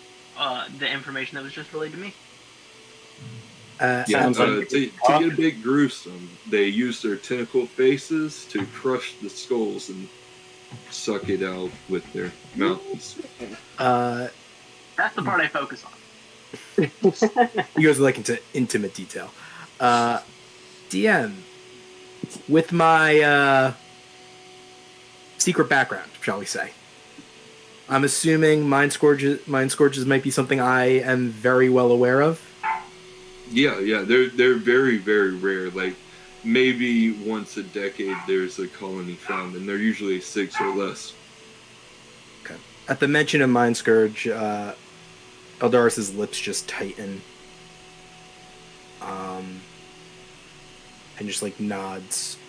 the information that was just relayed to me. Yeah, Sounds like to get a bit gruesome, they use their tentacle faces to crush the skulls and suck it out with their mouths. That's the part I focus on. You guys are like into intimate detail. DM, with my secret background, shall we say, I'm assuming mind scourges might be something I am very well aware of. Yeah, they're very, very rare. Like maybe once a decade there's a colony found, and they're usually 6 or less. Okay. At the mention of mind scourge, Eldaris's lips just tighten, and just like nods.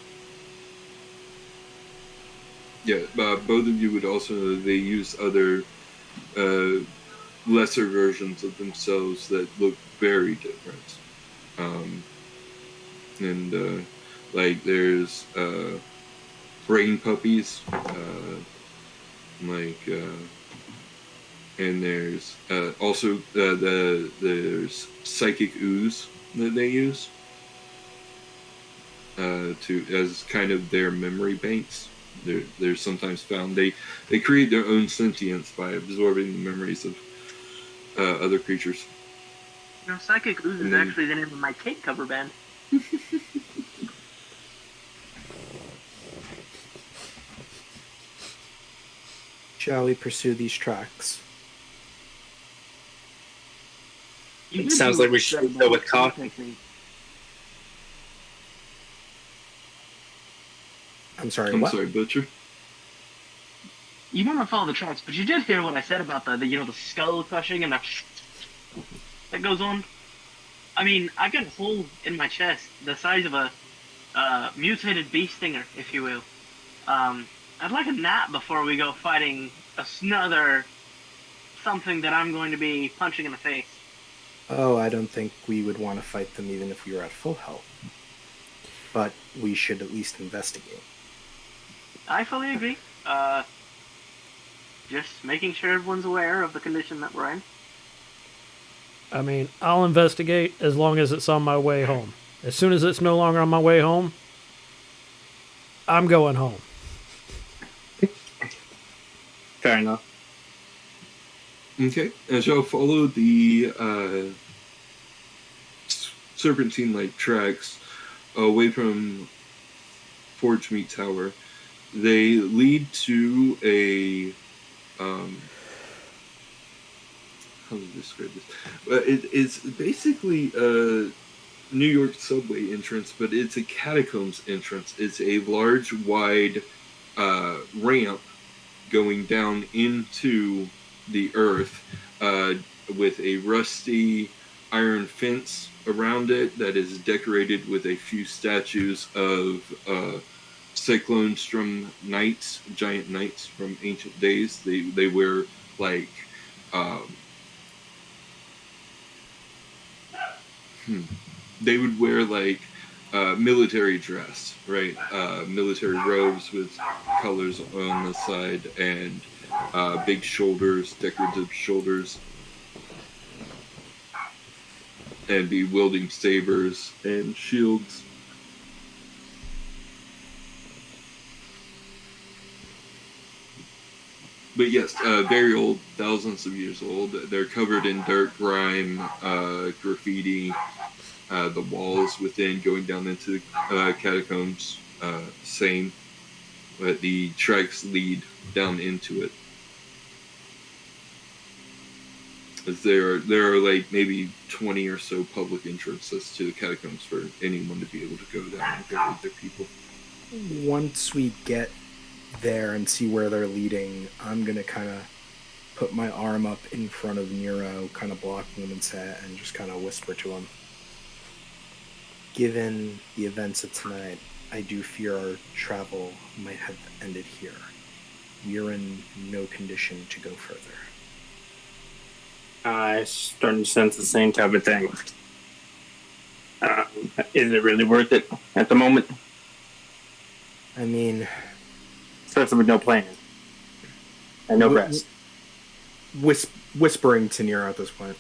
Yeah, both of you would also know they use other lesser versions of themselves that look very different. Like there's brain puppies, and there's also there's psychic ooze that they use as kind of their memory banks. They're sometimes found. They create their own sentience by absorbing the memories of other creatures. Psychic Ooze is actually the name of my cake cover band. Shall we pursue these tracks? It sounds like we should go with caution. I'm sorry, I'm what? sorry, Butcher. You might not follow the tracks, but you did hear what I said about the skull crushing and that goes on. I mean, I got a hole in my chest the size of a mutated bee stinger, if you will. I'd like a nap before we go fighting another something that I'm going to be punching in the face. Oh, I don't think we would want to fight them even if we were at full health. But we should at least investigate. I fully agree. Just making sure everyone's aware of the condition that we're in. I mean, I'll investigate as long as it's on my way home. As soon as it's no longer on my way home, I'm going home. Fair enough. Okay, as y'all follow the serpentine-like tracks away from Forge Meat Tower, they lead to a how do I describe this? It's basically a New York subway entrance, but it's a catacombs entrance. It's a large, wide ramp going down into the earth with a rusty iron fence around it that is decorated with a few statues of Cyclone Strum knights, giant knights from ancient days. They wear like they would wear like military dress, right? Military robes with colors on the side and big shoulders, decorative shoulders, and be wielding sabers and shields. But yes, very old, thousands of years old. They're covered in dirt, grime, graffiti. The walls within going down into the catacombs, same. But the tracks lead down into it. As there are like maybe 20 or so public entrances to the catacombs for anyone to be able to go down and go with their people. Once we get there and see where they're leading, I'm gonna kind of put my arm up in front of Nero, kind of blocking him and just kind of whisper to him. Given the events of tonight, I do fear our travel might have ended here. We're in no condition to go further. I starting to sense the same type of thing. Is it really worth it at the moment? I mean, Especially with no plan. And no Wh- breast. whispering to Nero at this point.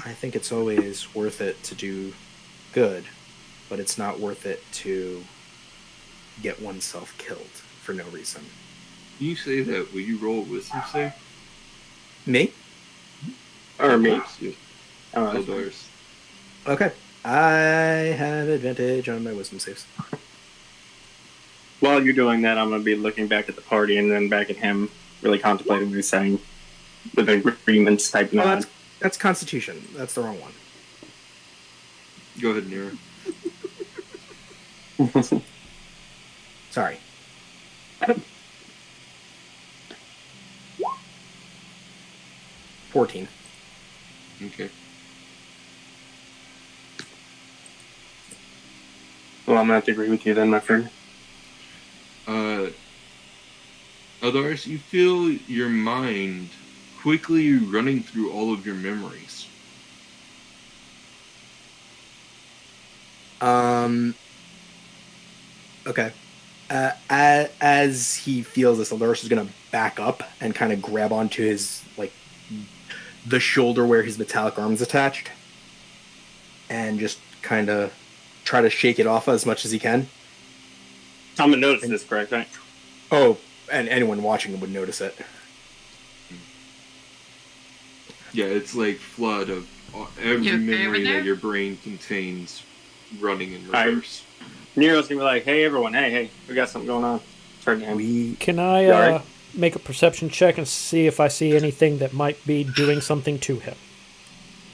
I think it's always worth it to do good, but it's not worth it to get oneself killed for no reason. You say that. Will you roll a wisdom save? Me? Or me. Yeah. Oh, that's fine. Eldars. Okay. I have advantage on my wisdom saves. While you're doing that, I'm going to be looking back at the party and then back at him, really contemplating what he's saying with agreements type Oh, nod. that's Constitution. That's the wrong one. Go ahead, Nero. Sorry. $14. Okay. Well, I'm going to have to agree with you then, my friend. Eldaris, you feel your mind quickly running through all of your memories. Okay. As he feels this, Eldaris is going to back up and kind of grab onto his, like, the shoulder where his metallic arm's attached. And just kind of try to shake it off as much as he can. I'm going to notice this, correct, right? Oh, and anyone watching would notice it. Yeah, it's like flood of every You okay memory over there? that your brain contains running in Alright. reverse. Nero's going to be like, hey, everyone, hey, we got something going on. Turn to him. Can I You alright? make a perception check and see if I see anything that might be doing something to him?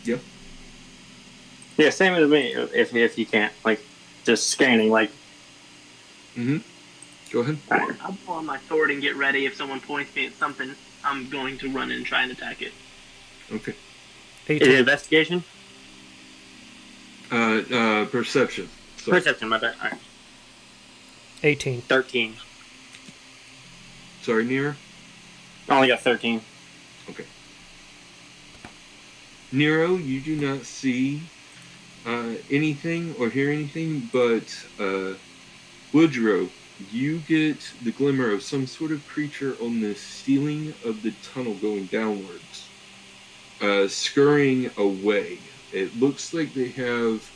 Yep. Yeah, same as me, if you can't. Like, just scanning, like, Mm-hmm. Go ahead. I'll pull on my sword and get ready. If someone points me at something, I'm going to run in and try and attack it. Okay. is it 18. investigation? Perception. Sorry. Perception, my bad. All right. 18. 13. Sorry, Nero? I only got 13. Okay. Nero, you do not see anything or hear anything, but Woodrow, you get the glimmer of some sort of creature on the ceiling of the tunnel going downwards, scurrying away. It looks like they have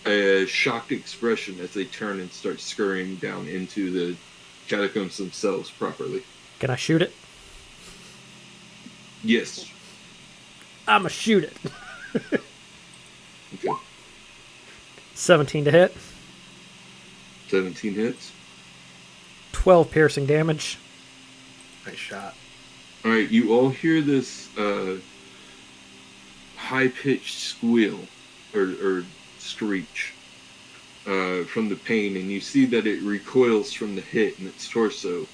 a shocked expression as they turn and start scurrying down into the catacombs themselves properly. Can I shoot it? Yes. I'ma shoot it. Okay. 17 to hit. 17 hits. 12 piercing damage. Nice shot. Alright, you all hear this high-pitched squeal or screech from the pain, and you see that it recoils from the hit in its torso,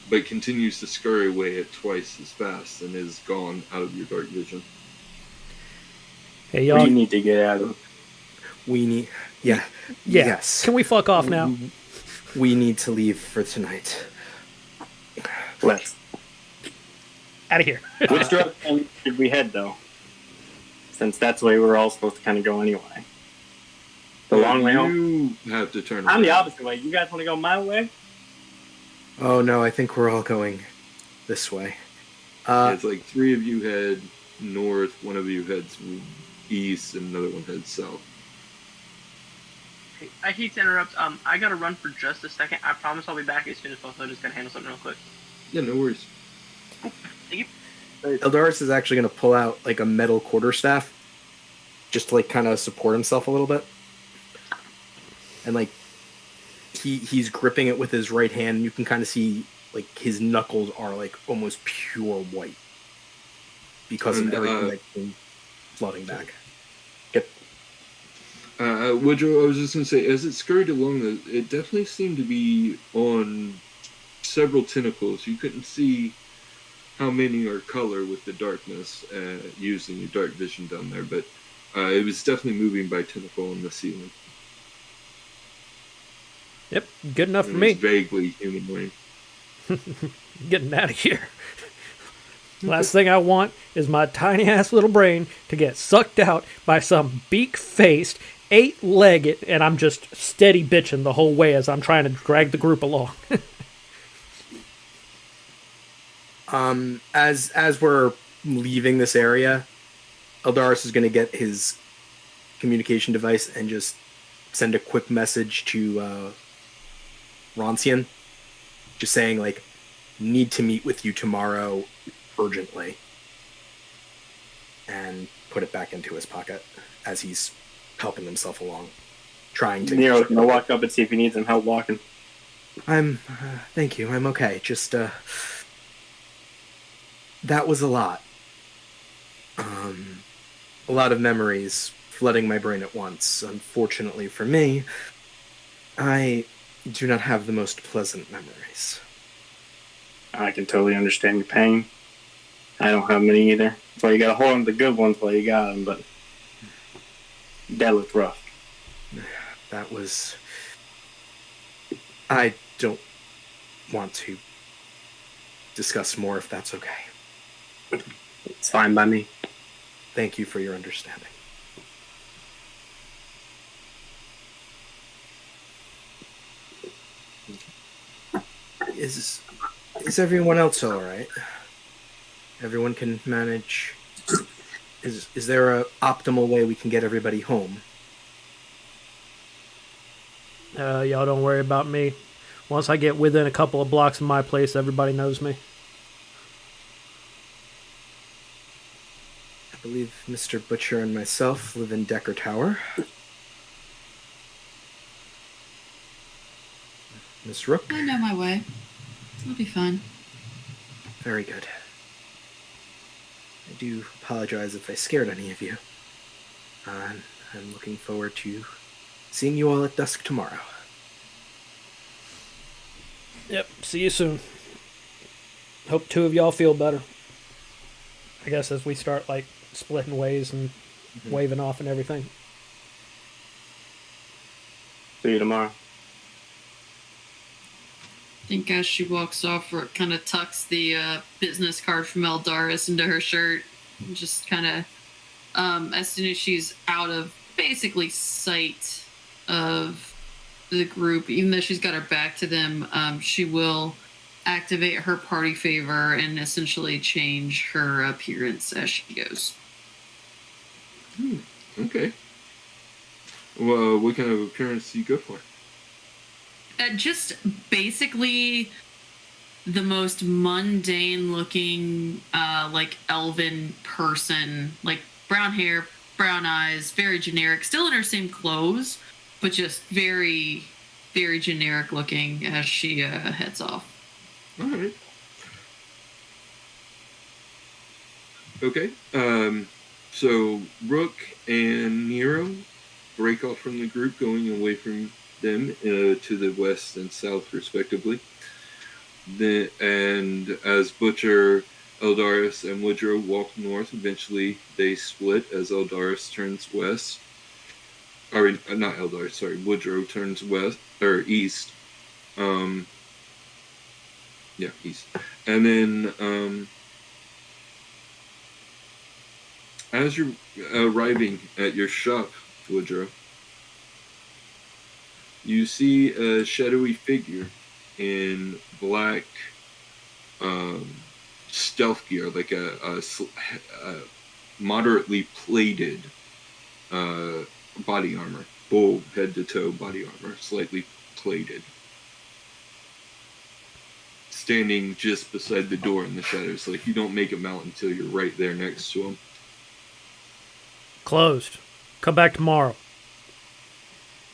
but continues to scurry away at twice as fast and is gone out of your dark vision. Hey, What y'all. do you need to get out of? We need... Yeah. Yeah. Yes. Can we fuck off now? We need to leave for tonight. Let's. Out of here. Which direction should we head, though? Since that's the way we're all supposed to kind of go anyway. The long way home? You have to turn I'm the around. opposite way. You guys want to go my way? Oh no, I think we're all going this way. It's like three of you head north, one of you heads east, and another one heads south. Hey, I hate to interrupt. I gotta run for just a second. I promise I'll be back as soon as possible. I'm just gonna handle something real quick. Yeah, no worries. Thank you. Eldaris is actually going to pull out like a metal quarterstaff, just to like kind of support himself a little bit, and like he's gripping it with his right hand. And you can kind of see like his knuckles are like almost pure white because of And, everything that's been flooding back. Woodrow, I was just going to say, as it scurried along, it definitely seemed to be on several tentacles. You couldn't see how many are color with the darkness using your dark vision down there, but it was definitely moving by tentacle on the ceiling. Yep. Good enough for It was me. vaguely humanoid. Getting out of here. Last thing I want is my tiny ass little brain to get sucked out by some beak-faced, 8-legged, and I'm just steady bitching the whole way as I'm trying to drag the group along. As we're leaving this area, Eldaris is going to get his communication device and just send a quick message to Roncian, just saying, like, need to meet with you tomorrow urgently, and put it back into his pocket as he's helping himself along, trying to... Nero's gonna walk up and see if he needs some help walking. Thank you, I'm okay. Just, that was a lot. A lot of memories flooding my brain at once. Unfortunately for me, I do not have the most pleasant memories. I can totally understand your pain. I don't have many either. So you gotta hold on to the good ones while you got them, but that looked rough. That was... I don't want to discuss more if that's okay. It's fine by me. Thank you for your understanding. Is everyone else all right? Everyone can manage. Is there a optimal way we can get everybody home? Y'all don't worry about me. Once I get within a couple of blocks of my place, everybody knows me. I believe Mr. Butcher and myself live in Decker Tower. Miss Rook? I know my way. I'll be fine. Very good. I do apologize if I scared any of you. I'm looking forward to seeing you all at dusk tomorrow. Yep, see you soon. Hope two of y'all feel better. I guess as we start, like, splitting ways and waving off and everything. See you tomorrow. I think as she walks off, Rook kind of tucks the business card from Eldaris into her shirt. And just kind of, as soon as she's out of basically sight of the group, even though she's got her back to them, she will activate her party favor and essentially change her appearance as she goes. Okay. Well, what kind of appearance do you go for? Just basically the most mundane looking, like elven person, like brown hair, brown eyes, very generic, still in her same clothes, but just very, very generic looking as she heads off. All right. Okay. So Rook and Nero break off from the group, going away from them to the west and south, respectively. And as Butcher, Eldaris, and Woodrow walk north, eventually they split as Eldaris turns west. Or not Eldaris, sorry, Woodrow turns west or east. Yeah, east. And then as you're arriving at your shop, Woodrow, you see a shadowy figure in black stealth gear, like a moderately plated body armor, full head to toe body armor, slightly plated, standing just beside the door in the shadows. Like, you don't make him out until you're right there next to him. Closed. Come back tomorrow.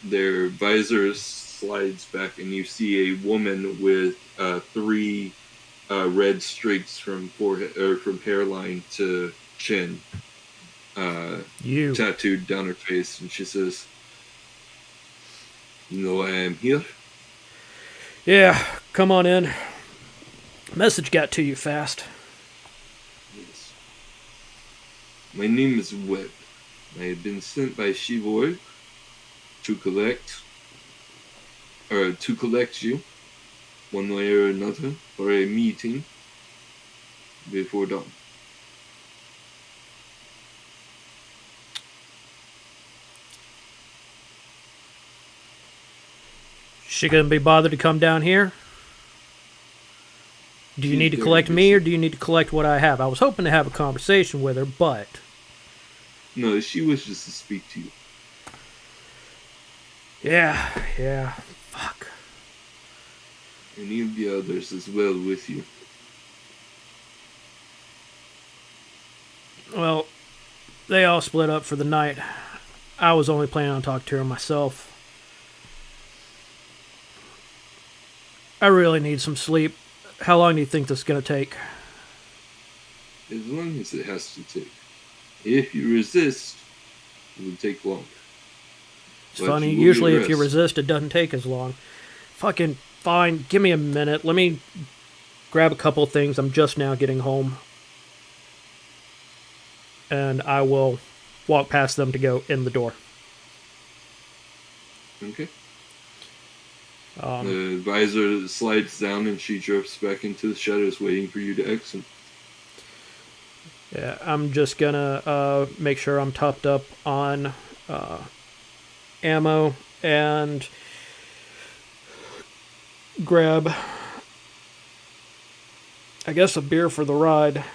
Their visor slides back, and you see a woman with 3 red streaks from forehead or from hairline to chin, tattooed down her face, and she says, "You know why I'm here?" Yeah, come on in. Message got to you fast. Yes. My name is Webb. I have been sent by Shivor to collect you, one way or another, for a meeting before dawn. She gonna be bothered to come down here? Do you need to collect me, or do you need to collect what I have? I was hoping to have a conversation with her, but... No, she wishes to speak to you. Yeah. Fuck. Any of the others as well with you. Well, they all split up for the night. I was only planning on talking to her myself. I really need some sleep. How long do you think this is going to take? As long as it has to take. If you resist, it will take longer. It's funny, usually if you resist, it doesn't take as long. Fucking fine, give me a minute. Let me grab a couple of things. I'm just now getting home. And I will walk past them to go in the door. Okay. The visor slides down and she drifts back into the shadows waiting for you to exit. Yeah, I'm just gonna make sure I'm topped up on ammo and grab, I guess, a beer for the ride.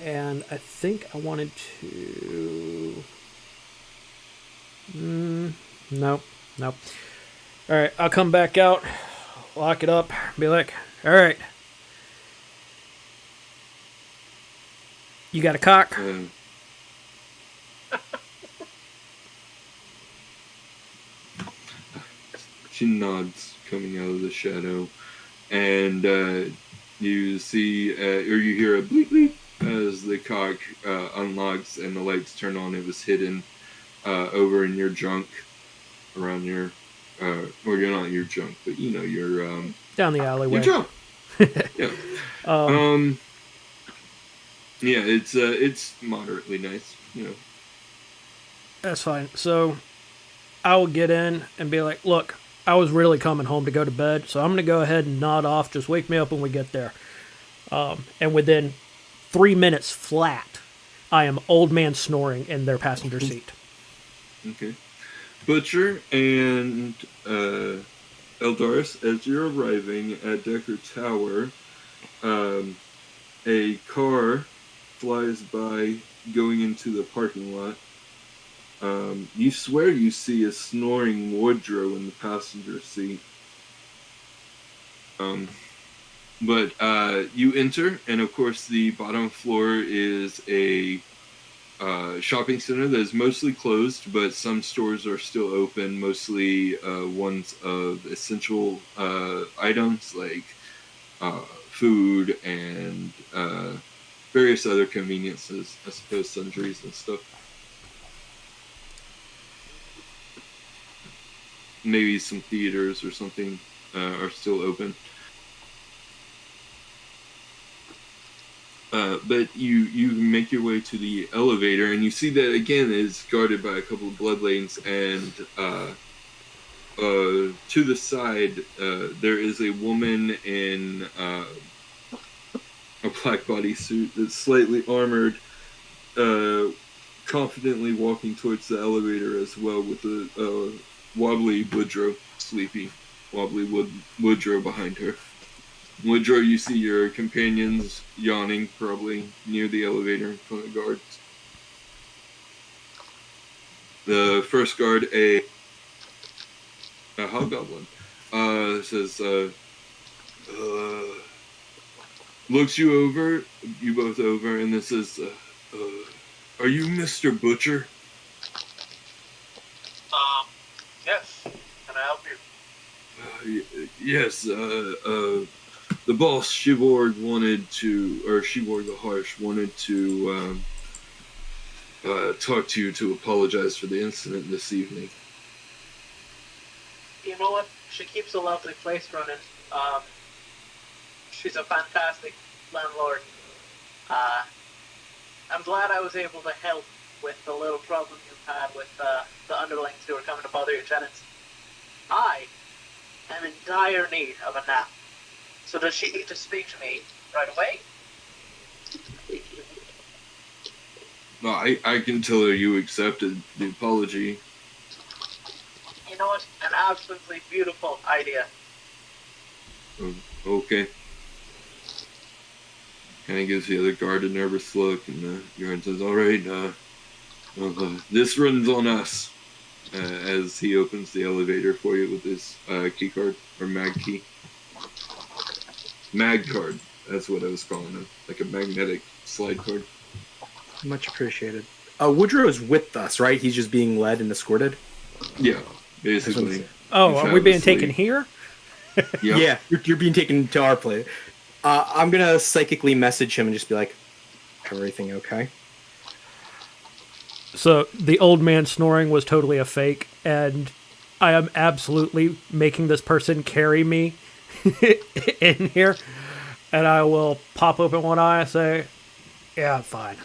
And I think I wanted to... Nope. Alright, I'll come back out, lock it up, be like, alright. You got a cock? She nods, coming out of the shadow, and you see, or you hear a bleep bleep as the cock unlocks and the lights turn on. It was hidden over in your junk, around your, or you're not your junk, but you know, your down the alleyway. Your junk. Yeah. Yeah, it's moderately nice, you know. That's fine. So I will get in and be like, look, I was really coming home to go to bed, so I'm going to go ahead and nod off. Just wake me up when we get there. And within 3 minutes flat, I am old man snoring in their passenger seat. Okay. Butcher and Eldaris, as you're arriving at Decker Tower, a car flies by going into the parking lot. You swear you see a snoring Woodrow in the passenger seat. But you enter, and of course the bottom floor is a shopping center that is mostly closed, but some stores are still open, mostly ones of essential items like food and various other conveniences, I suppose, sundries and stuff. Maybe some theaters or something are still open. But you make your way to the elevator, and you see that again is guarded by a couple of bloodlanes, and to the side there is a woman in a black bodysuit that's slightly armored, confidently walking towards the elevator as well, with the wobbly Woodrow, sleepy wobbly Woodrow behind her. Woodrow, you see your companions yawning, probably near the elevator in front of guards. The first guard, a hobgoblin, says, looks you both over, and then says, are you Mr. Butcher? Yes. Can I help you? Yes, the boss, Shiborg the Harsh, wanted to talk to you to apologize for the incident this evening. You know what? She keeps a lovely place running. She's a fantastic landlord. I'm glad I was able to help with the little problem you had with the underlings who were coming to bother your tenants. I am in dire need of a nap. So does she need to speak to me right away? No, I can tell her you accepted the apology. You know what? And absolutely beautiful idea. Okay. Kind of gives the other guard a nervous look, and the guard says, "All right, this runs on us." As he opens the elevator for you with his key card or mag key. Mag card. That's what I was calling it, like a magnetic slide card. Much appreciated. Woodrow is with us, right? He's just being led and escorted. Yeah, basically. Oh, are we being taken here? Yep. Yeah, you're being taken to our place. I'm gonna psychically message him and just be like, "Everything okay?" So the old man snoring was totally a fake, and I am absolutely making this person carry me in here. And I will pop open one eye and say, "Yeah, I'm fine.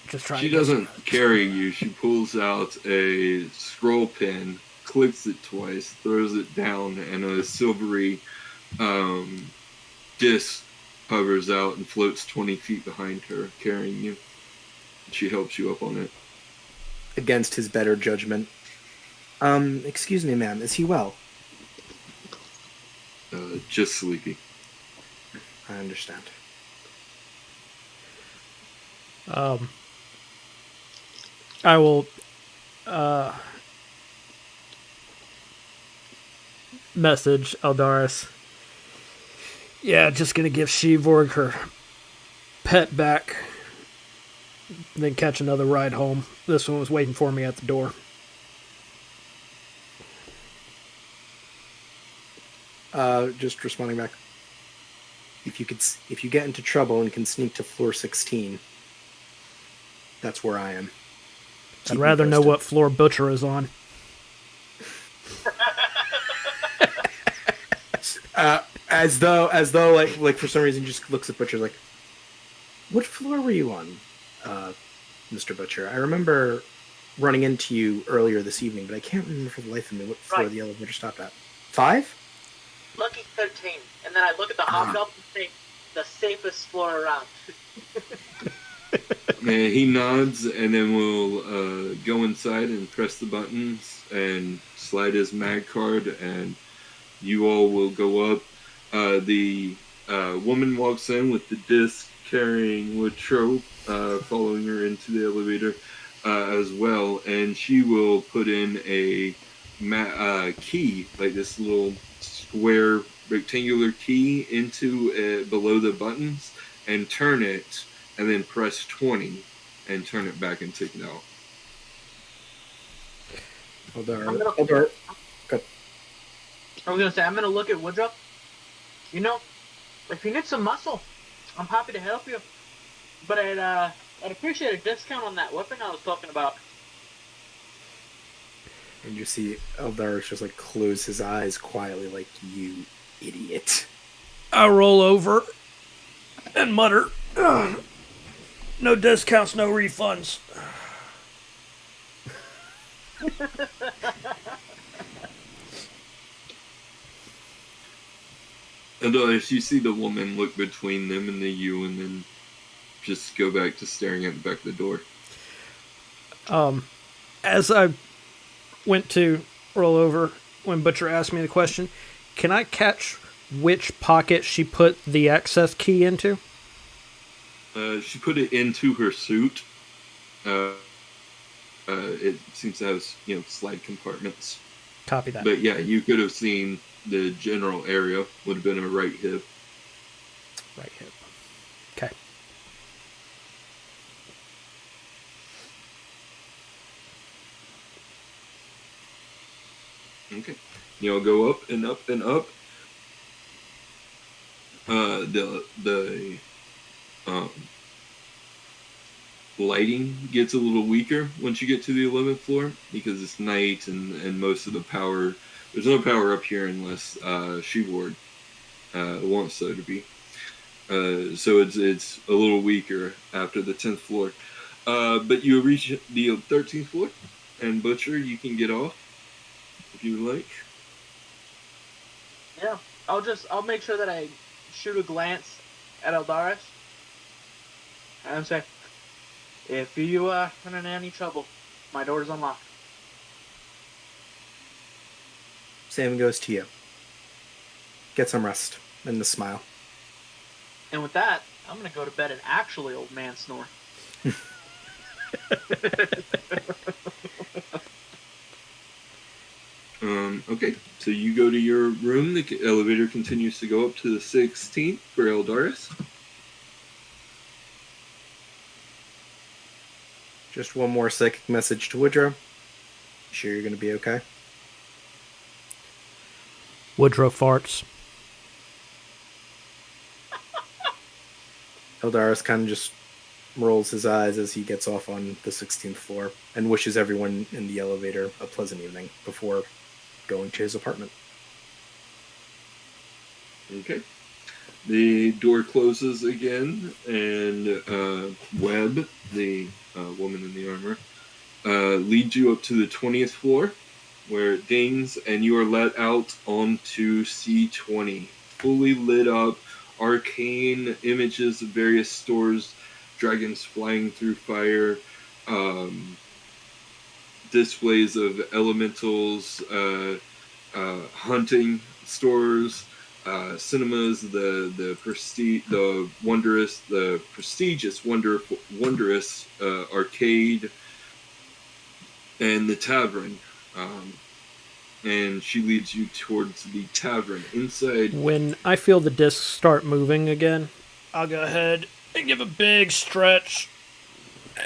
Just trying." She doesn't carry you. She pulls out a scroll pin, clicks it twice, throws it down, and a silvery disc hovers out and floats 20 feet behind her, carrying you. She helps you up on it. Against his better judgment. Excuse me, ma'am. Is he well? Just sleepy. I understand. I will message Eldaris. Yeah, just gonna give Shevorg her pet back, then catch another ride home. This one was waiting for me at the door. Just responding back. If you get into trouble and can sneak to floor 16, that's where I am. I'd rather know what floor Butcher is on. As though like for some reason just looks at Butcher like, what floor were you on, Mr. Butcher? I remember running into you earlier this evening, but I can't remember for the life of me what floor the elevator stopped at. 5? Lucky 13. And then I look at the hobgoblin and say, the safest floor around. He nods, and then we'll go inside and press the buttons and slide his mag card, and you all will go up. The woman walks in with the disc carrying Woodrow, following her into the elevator as well, and she will put in a key, like this little square rectangular key into below the buttons, and turn it, and then press 20 and turn it back and take it out. I was gonna say, I'm gonna look at Woodruff. You know, if you need some muscle, I'm happy to help you. But I'd appreciate a discount on that weapon I was talking about. And you see Eldaris just like close his eyes quietly, like, you idiot. I roll over and mutter, "Ugh, no discounts, no refunds." And if you see the woman look between them and you, and then just go back to staring at the back of the door. As I went to roll over, when Butcher asked me the question, can I catch which pocket she put the access key into? She put it into her suit. It seems to have, slide compartments. Copy that. But yeah, you could have seen the general area. Would have been a right hip. Right hip. Okay. Okay. You'll go up and up and up. The lighting gets a little weaker once you get to the 11th floor because it's night and most of the power. There's no power up here unless Shevorg wants so to be. So it's a little weaker after the 10th floor. But you reach the 13th floor, and Butcher, you can get off if you would like. Yeah, I'll make sure that I shoot a glance at Eldaris and say, if you run into any trouble, my door's unlocked. same goes to you. Get some rest. And the smile. And with that, I'm gonna go to bed and actually old man snore. Okay, so you go to your room. The elevator continues to go up to the 16th for Eldaris. Just one more psychic message to Woodrow. You sure you're going to be okay? Woodrow farts. Eldaris kind of just rolls his eyes as he gets off on the 16th floor and wishes everyone in the elevator a pleasant evening before going to his apartment. Okay. The door closes again, and Webb, the woman in the armor, leads you up to the 20th floor, where it dings, and you are let out onto C20. Fully lit up, arcane images of various stores, dragons flying through fire, displays of elementals, hunting stores, cinemas, the prestigious, wondrous arcade, and the tavern. And she leads you towards the tavern. Inside, When I feel the discs start moving again, I'll go ahead and give a big stretch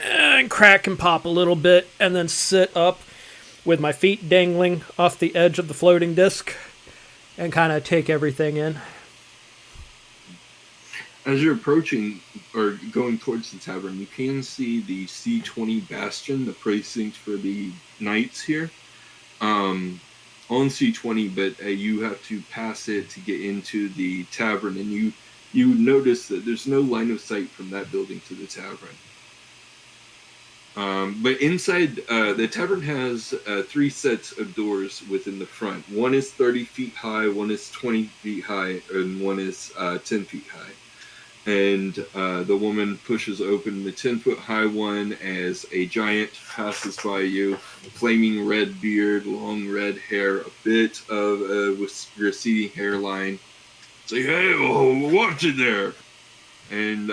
and crack and pop a little bit, and then sit up with my feet dangling off the edge of the floating disc and kind of take everything in. as you're approaching or going towards the tavern, you can see the C20 Bastion, the precinct for the knights here, on C20, but you have to pass it to get into the tavern, and you notice that there's no line of sight from that building to the tavern. But inside, the tavern has 3 sets of doors within the front. One is 30 feet high, one is 20 feet high, and one is 10 feet high. And the woman pushes open the 10-foot high one as a giant passes by you. Flaming red beard, long red hair, a bit of a receding hairline. Say, hey, watch it there! And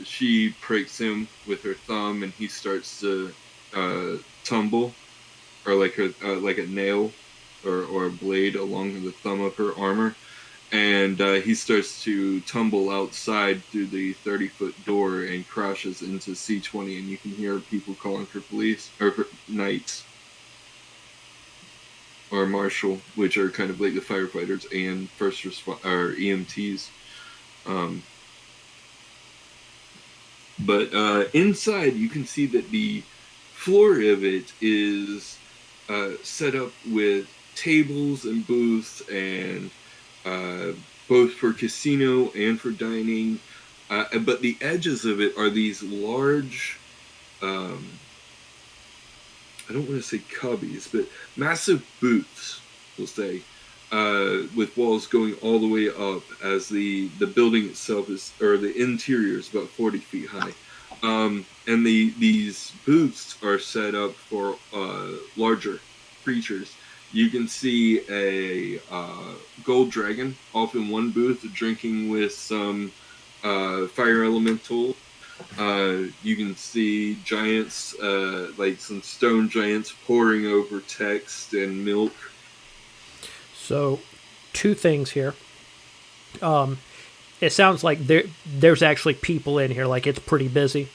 she pricks him with her thumb, and he starts to tumble, or like a nail or a blade along the thumb of her armor. And he starts to tumble outside through the 30-foot door and crashes into C20, and you can hear people calling for police, or for knights, or marshal, which are kind of like the firefighters and or EMTs. But inside, you can see that the floor of it is set up with tables and booths, and both for casino and for dining. But the edges of it are these large, I don't want to say cubbies, but massive booths, we'll say, with walls going all the way up, as the building itself is, or the interior is about 40 feet high. And these booths are set up for larger creatures. You can see a gold dragon off in one booth drinking with some fire elemental. You can see giants, like some stone giants, pouring over text and milk. So, 2 things here. It sounds like there's actually people in here, like it's pretty busy.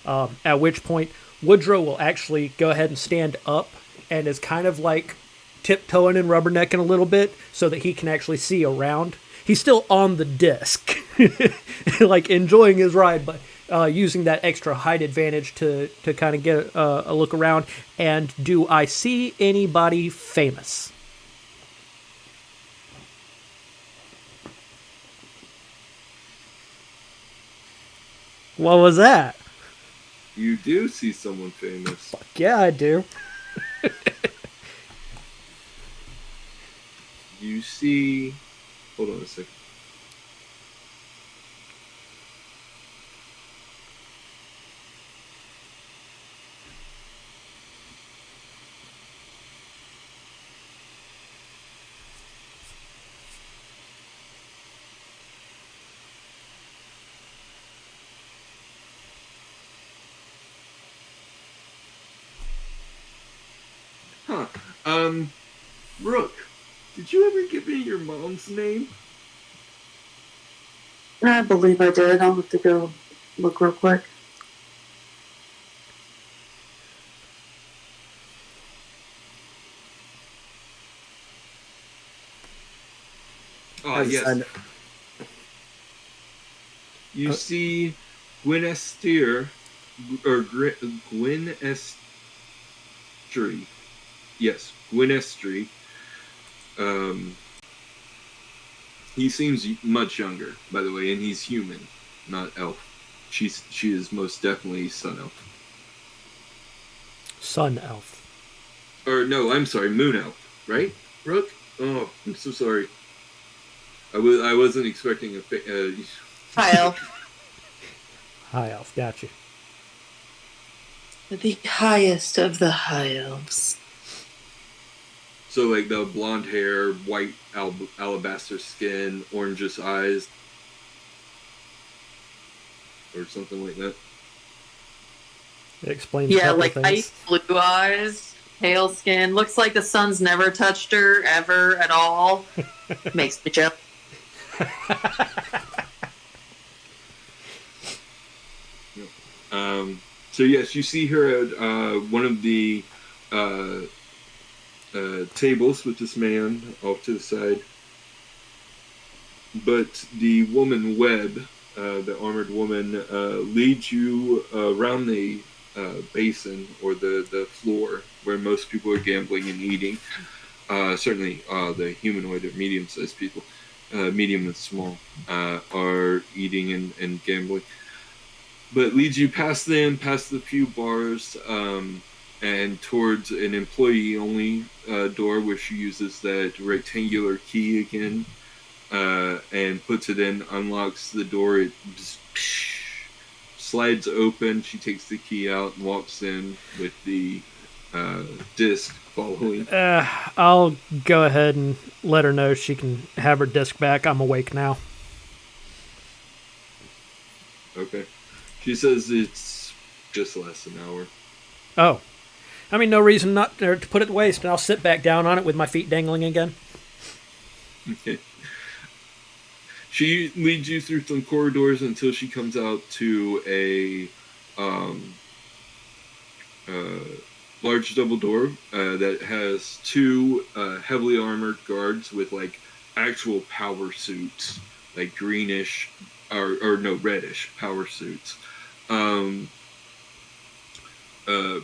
At which point, Woodrow will actually go ahead and stand up, and is kind of like tiptoeing and rubbernecking a little bit so that he can actually see around. He's still on the disc, like enjoying his ride, but using that extra height advantage to kind of get a look around. And do I see anybody famous? What was that? You do see someone famous. Fuck yeah, I do. You see... Hold on a second. Huh. Rook, did you ever give me your mom's name? I believe I did. I'll have to go look real quick. Oh, As a yes. side- You see Gwen Esther, or Gwen Estrie. Yes, Gwen Estrie. He seems much younger, by the way, and he's human, not elf. She is most definitely sun elf. Sun elf. Or no, I'm sorry, moon elf, right? Rook? Oh, I'm so sorry. I wasn't expecting a Hi, Elf. High elf. Got you. The highest of the high elves. So like the blonde hair, white alabaster skin, orangish eyes, or something like that. It explains a Yeah, couple like things. ice blue eyes, pale skin. Looks like the sun's never touched her ever at all. Makes me jealous. So yes, you see her at one of the tables with this man off to the side. But the woman Webb, the armored woman, leads you around the basin or the floor where most people are gambling and eating. Certainly, the humanoid or medium-sized people, medium and small, are eating and gambling. But leads you past them, past the few bars, and towards an employee-only door where she uses that rectangular key again, and puts it in, unlocks the door. It just slides open. She takes the key out and walks in with the disc following. I'll go ahead and let her know she can have her disc back. I'm awake now. Okay. She says it's just less an hour. Oh. I mean, no reason not to put it to waste, and I'll sit back down on it with my feet dangling again. Okay. She leads you through some corridors until she comes out to a large double door that has two heavily armored guards with like actual power suits, like greenish or no, reddish power suits.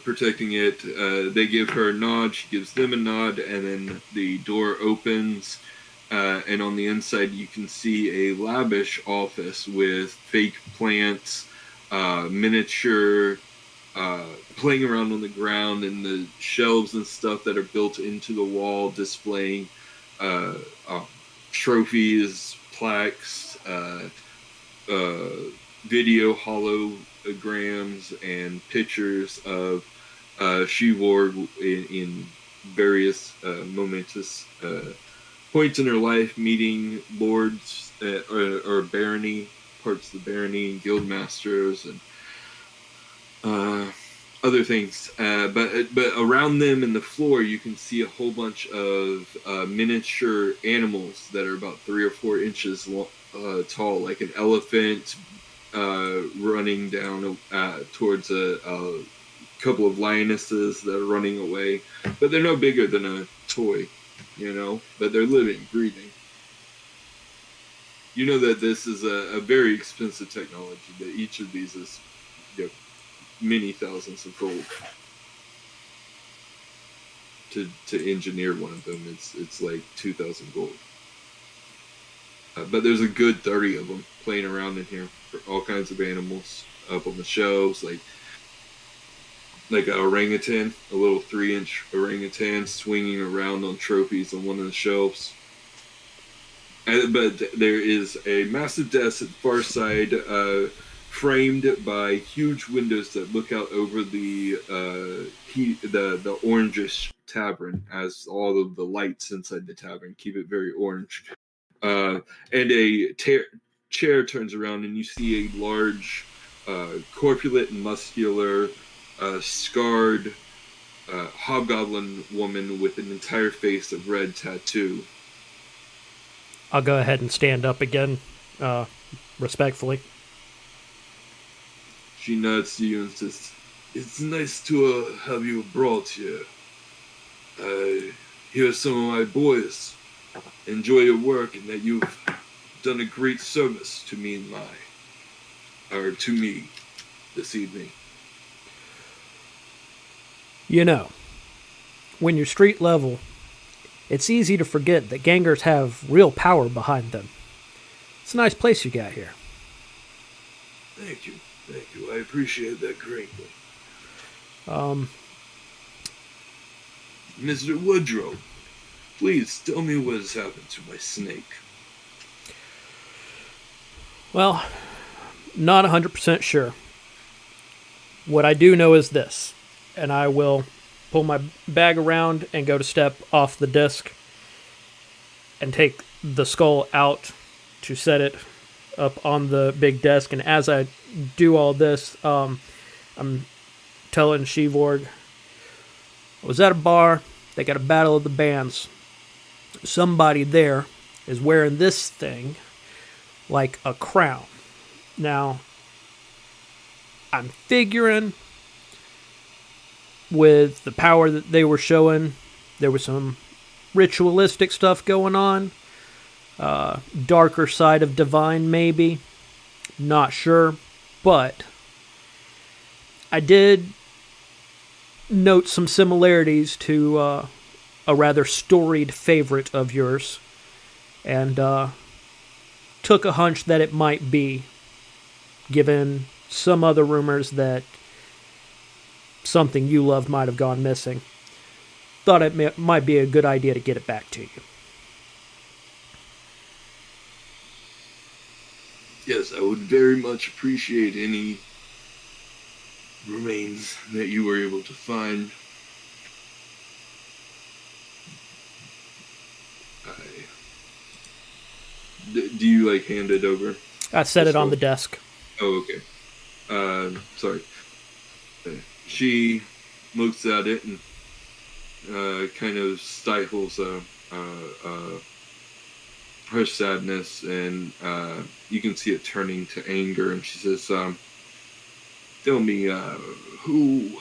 Protecting it. They give her a nod, she gives them a nod, and then the door opens, and on the inside you can see a lavish office with fake plants, miniature, playing around on the ground, and the shelves and stuff that are built into the wall displaying trophies, plaques, video holograms, and pictures of Shevorg in various momentous points in her life, meeting lords or barony, parts of the barony, guild masters, and other things. But around them in the floor, you can see a whole bunch of miniature animals that are about 3 or 4 inches tall, like an elephant running down towards a couple of lionesses that are running away. But they're no bigger than a toy, but they're living, breathing. You know that this is a very expensive technology, that each of these is many thousands of gold. To engineer one of them, it's like 2,000 gold. But there's a good 30 of them playing around in here for all kinds of animals up on the shelves, like an orangutan, a little 3-inch orangutan swinging around on trophies on one of the shelves. But there is a massive desk at the far side, framed by huge windows that look out over the orangish tavern, as all of the lights inside the tavern keep it very orange. And a chair turns around, and you see a large, corpulent and muscular, scarred hobgoblin woman with an entire face of red tattoo. I'll go ahead and stand up again, respectfully. She nods to you and says, "It's nice to have you brought here. I hear some of my boys enjoy your work and that you've done a great service to me to me this evening." You know, when you're street level, it's easy to forget that gangers have real power behind them. It's a nice place you got here. Thank you. I appreciate that greatly. Mr. Woodrow, please tell me what has happened to my snake. Well, not 100% sure. What I do know is this, and I will pull my bag around and go to step off the disc and take the skull out to set it up on the big desk. And as I do all this, I'm telling Shevorg, I was at a bar, they got a battle of the bands. Somebody there is wearing this thing like a crown. Now, I'm figuring with the power that they were showing, there was some ritualistic stuff going on. Darker side of divine, maybe. Not sure. But I did note some similarities to a rather storied favorite of yours. And took a hunch that it might be, given some other rumors that something you loved might have gone missing. Thought it might be a good idea to get it back to you. Yes, I would very much appreciate any remains that you were able to find. Do you, hand it over? I set it on the desk. Oh, okay. Sorry. She looks at it and kind of stifles her sadness, and you can see it turning to anger, and she says, "Tell me, who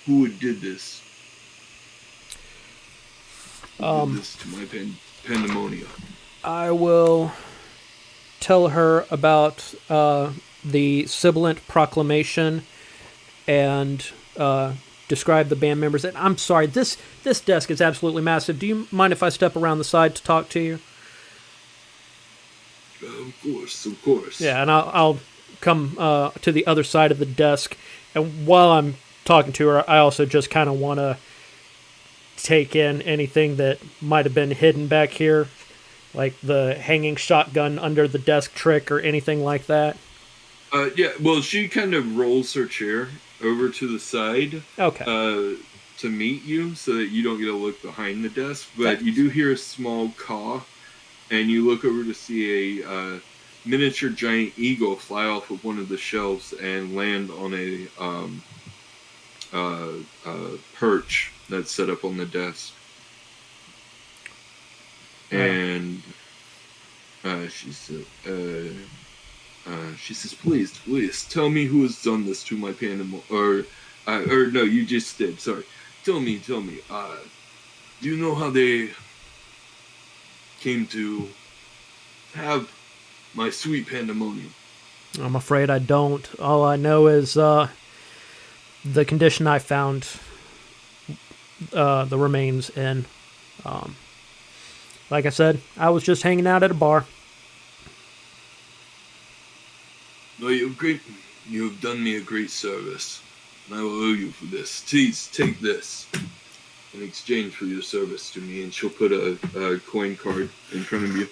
did this? Who did this to my pandemonium?" I will tell her about the sibilant proclamation and describe the band members. And I'm sorry, this desk is absolutely massive. Do you mind if I step around the side to talk to you? Of course. Yeah, and I'll come to the other side of the desk. And while I'm talking to her, I also just kind of want to take in anything that might have been hidden back here, like the hanging shotgun under the desk trick or anything like that. Yeah, well, she kind of rolls her chair over to the side. Okay. To meet you, so that you don't get a look behind the desk. But you do hear a small caw, and you look over to see a miniature giant eagle fly off of one of the shelves and land on a perch that's set up on the desk. And she says, please, tell me who has done this to my pandemonium. Or no, you just did. Sorry. Tell me. Do you know how they came to have my sweet pandemonium? I'm afraid I don't. All I know is the condition I found the remains in. Like I said, I was just hanging out at a bar. No, you have done me a great service, and I will owe you for this. Please, take this in exchange for your service to me, and she'll put a coin card in front of you.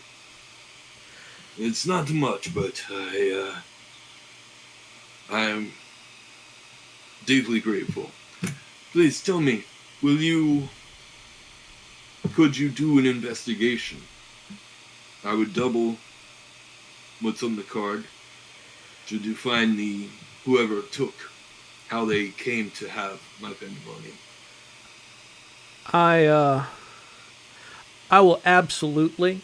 It's not much, but I am deeply grateful. Please tell me, could you do an investigation? I would double what's on the card. Should you find whoever took how they came to have my pandemonium. I will absolutely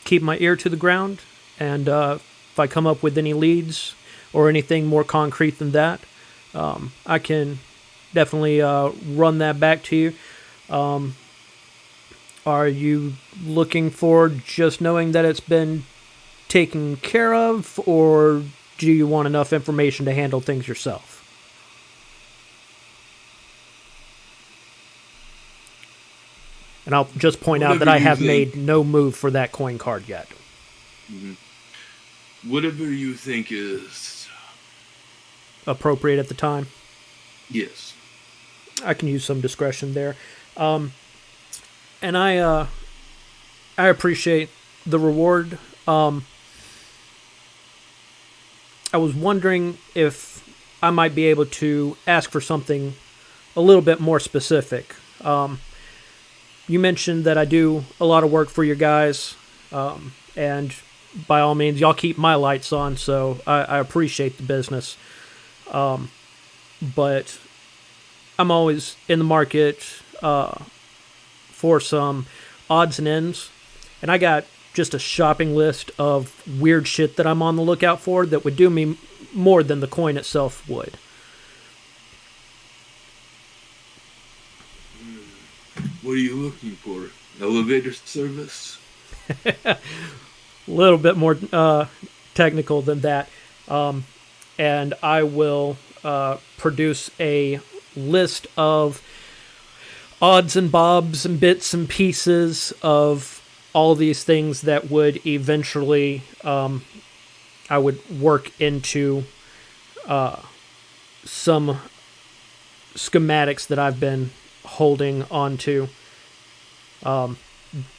keep my ear to the ground, and if I come up with any leads or anything more concrete than that, I can definitely run that back to you. Are you looking for just knowing that it's been taken care of, or do you want enough information to handle things yourself? And I'll just point out that I have made no move for that coin card yet. Mm-hmm. Whatever you think is appropriate at the time. Yes. I can use some discretion there. And I appreciate the reward. I was wondering if I might be able to ask for something a little bit more specific. You mentioned that I do a lot of work for your guys, and by all means, y'all keep my lights on, so I appreciate the business. But I'm always in the market for some odds and ends, and I got just a shopping list of weird shit that I'm on the lookout for that would do me more than the coin itself would. What are you looking for? Elevator service? A little bit more technical than that. And I will produce a list of odds and bobs and bits and pieces of all these things that would eventually I would work into some schematics that I've been holding onto.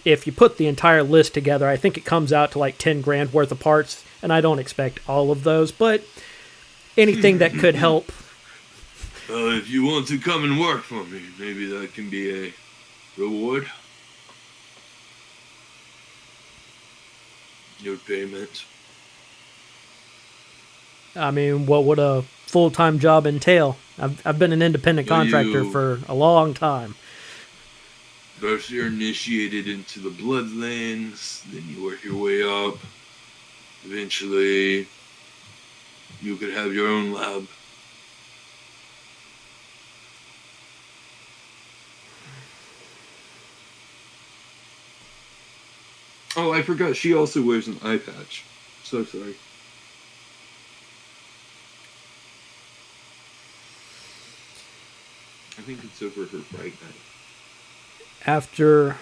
If you put the entire list together, I think it comes out to like 10 grand worth of parts, and I don't expect all of those, but anything that could help. If you want to come and work for me, maybe that can be a reward. Your payment. I mean, what would a full-time job entail? I've been an independent contractor for a long time. First you're initiated into the Bloodlands, then you work your way up. Eventually, you could have your own lab. Oh, I forgot, she also wears an eye patch. So sorry. I think it's over her right eye. After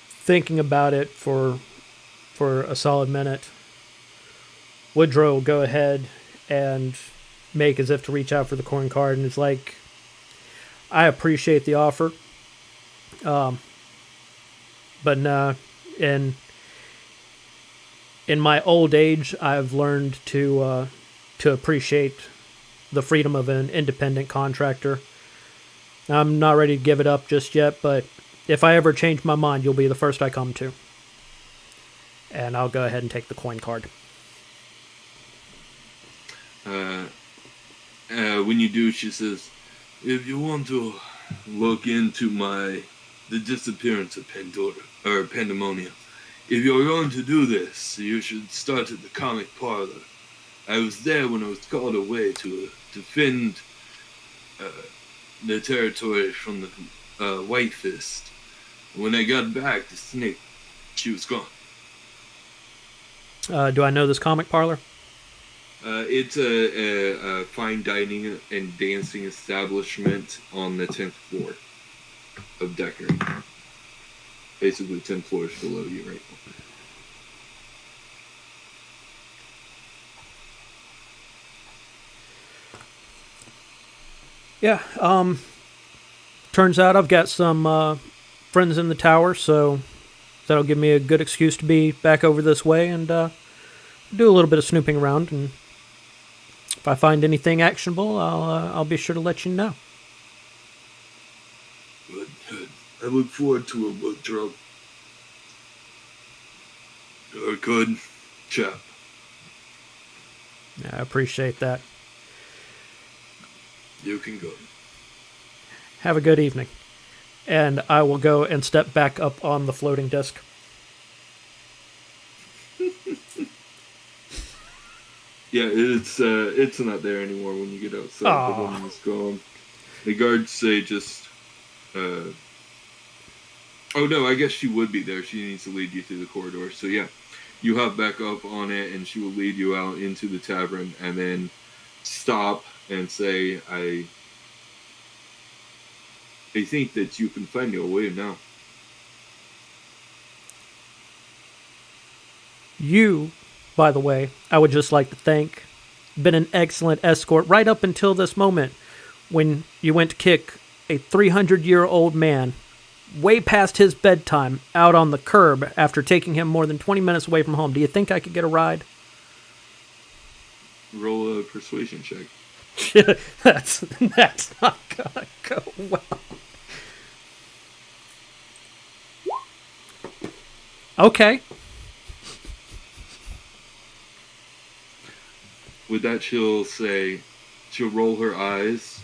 thinking about it for a solid minute, Woodrow will go ahead and make as if to reach out for the coin card, and it's like, I appreciate the offer, but nah, in my old age, I've learned to appreciate the freedom of an independent contractor. I'm not ready to give it up just yet, but if I ever change my mind, you'll be the first I come to. And I'll go ahead and take the coin card. When you do, she says, if you want to look into the disappearance of Pandemonium, if you're going to do this, you should start at the comic parlor. I was there when I was called away to defend the territory from the White Fist. When I got back, the snake, she was gone. Do I know this comic parlor? It's a fine dining and dancing establishment on the 10th floor of Decker. Basically 10 floors below you right now. Yeah, turns out I've got some friends in the tower, so that'll give me a good excuse to be back over this way and do a little bit of snooping around, and if I find anything actionable, I'll be sure to let you know. Good. I look forward to it, Woodrow. You're a good chap. Yeah, I appreciate that. You can go. Have a good evening. And I will go and step back up on the floating disc. Yeah, it's not there anymore when you get outside. Aw. The woman is gone. The guards say just, oh no, I guess she would be there. She needs to lead you through the corridor. So yeah, you hop back up on it, and she will lead you out into the tavern, and then stop and say, I think that you can find your way now. You, by the way, I would just like to thank. Been an excellent escort right up until this moment when you went to kick a 300-year-old man way past his bedtime out on the curb after taking him more than 20 minutes away from home. Do you think I could get a ride? Roll a persuasion check. that's not gonna go well. Okay. With that, she'll roll her eyes,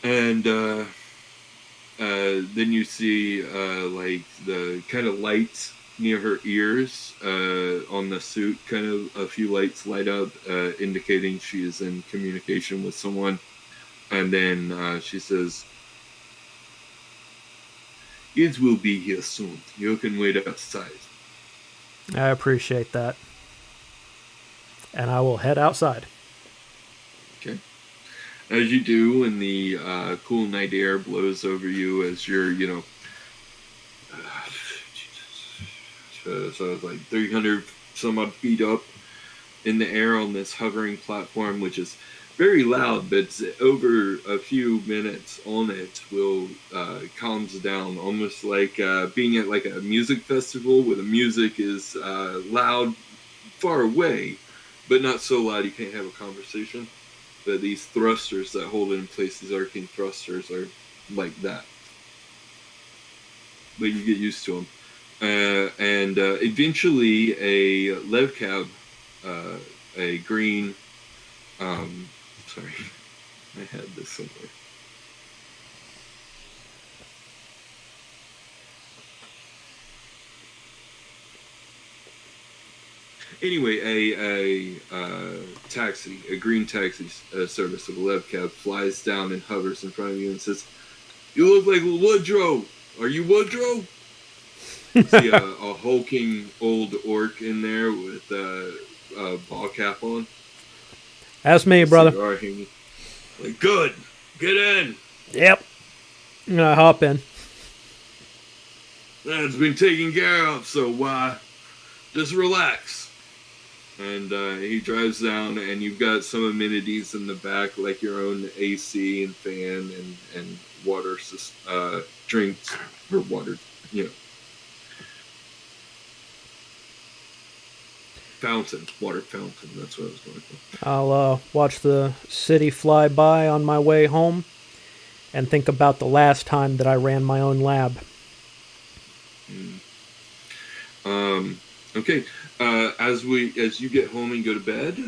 and then you see like the kind of lights near her ears on the suit. Kind of a few lights light up, indicating she is in communication with someone. And then she says, "It will be here soon. You can wait outside." I appreciate that. And I will head outside. Okay. As you do, and the cool night air blows over you as you're, so it's like 300 some odd feet up in the air on this hovering platform, which is very loud, but over a few minutes on it will calms down, almost like being at like a music festival where the music is loud far away, but not so loud you can't have a conversation. But these thrusters that hold it in place, these arcane thrusters, are like that. But you get used to them. And eventually a lev cab, a green, sorry, I had this somewhere. Anyway, a taxi, a green taxi service of a lev cab flies down and hovers in front of you and says, "You look like Woodrow. Are you Woodrow?" You see a hulking old orc in there with a ball cap on. That's me, brother. Cigar hanging. Like, good. Get in. Yep. I'm gonna hop in. That's been taken care of, so just relax. And he drives down, and you've got some amenities in the back, like your own AC and fan and water drinks, or water, water fountain. That's what I was going for. I'll watch the city fly by on my way home and think about the last time that I ran my own lab. Okay. As you get home and go to bed,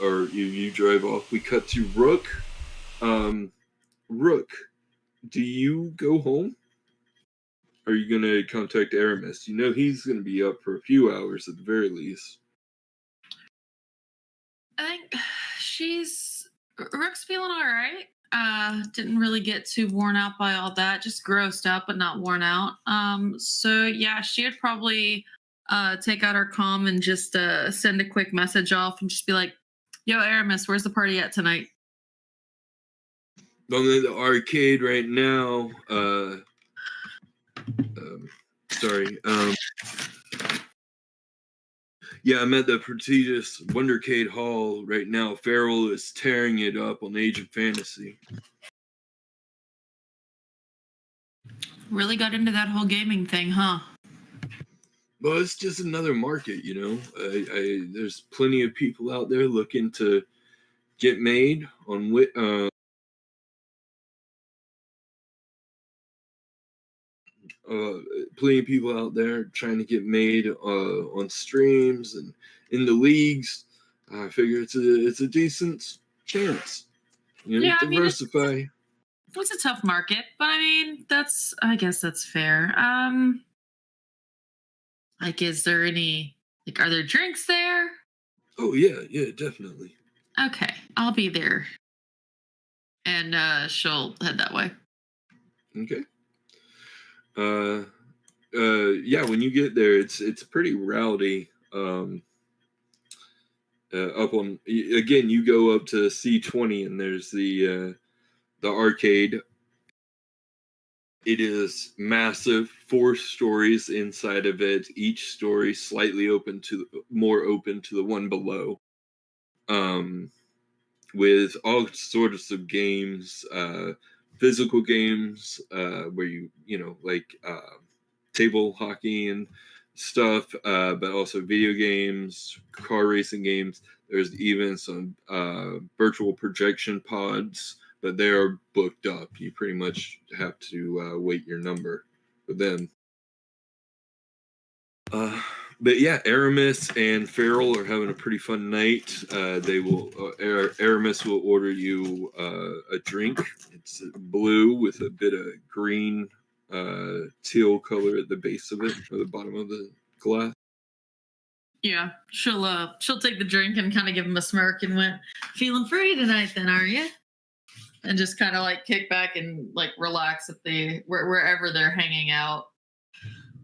or you drive off, we cut to Rook. Rook, do you go home? Or are you going to contact Aramis? You know he's going to be up for a few hours at the very least. I think Rook's feeling all right. Didn't really get too worn out by all that, just grossed out but not worn out. So yeah, she would probably take out her comm and just send a quick message off and just be like, "Yo, Aramis, where's the party at tonight?" I'm in the arcade right now. Sorry. Yeah, I'm at the prestigious Wondercade Hall right now. Farrell is tearing it up on Age of Fantasy. Really got into that whole gaming thing, huh? Well, it's just another market, there's plenty of people out there looking to get made on plenty of people out there trying to get made on streams and in the leagues. I figure it's a decent chance. Yeah, I mean, diversify. it's a tough market, but I mean, I guess that's fair. Like, is there any, like, are there drinks there? Oh yeah, definitely. Okay, I'll be there. And she'll head that way. Okay. Yeah, when you get there, it's pretty rowdy. Up on again, you go up to C20, and there's the arcade. It is massive, 4 stories inside of it. Each story slightly more open to the one below. With all sorts of games, physical games, where like table hockey and stuff, but also video games, car racing games. There's even some virtual projection pods, but they are booked up. You pretty much have to wait your number for them. But yeah, Aramis and Farrell are having a pretty fun night. They will Aramis will order you a drink. It's blue with a bit of green teal color at the base of it, or the bottom of the glass. Yeah, she'll take the drink and kind of give him a smirk and went, "Feeling free tonight, then, are you?" And just kind of like kick back and like relax at wherever they're hanging out.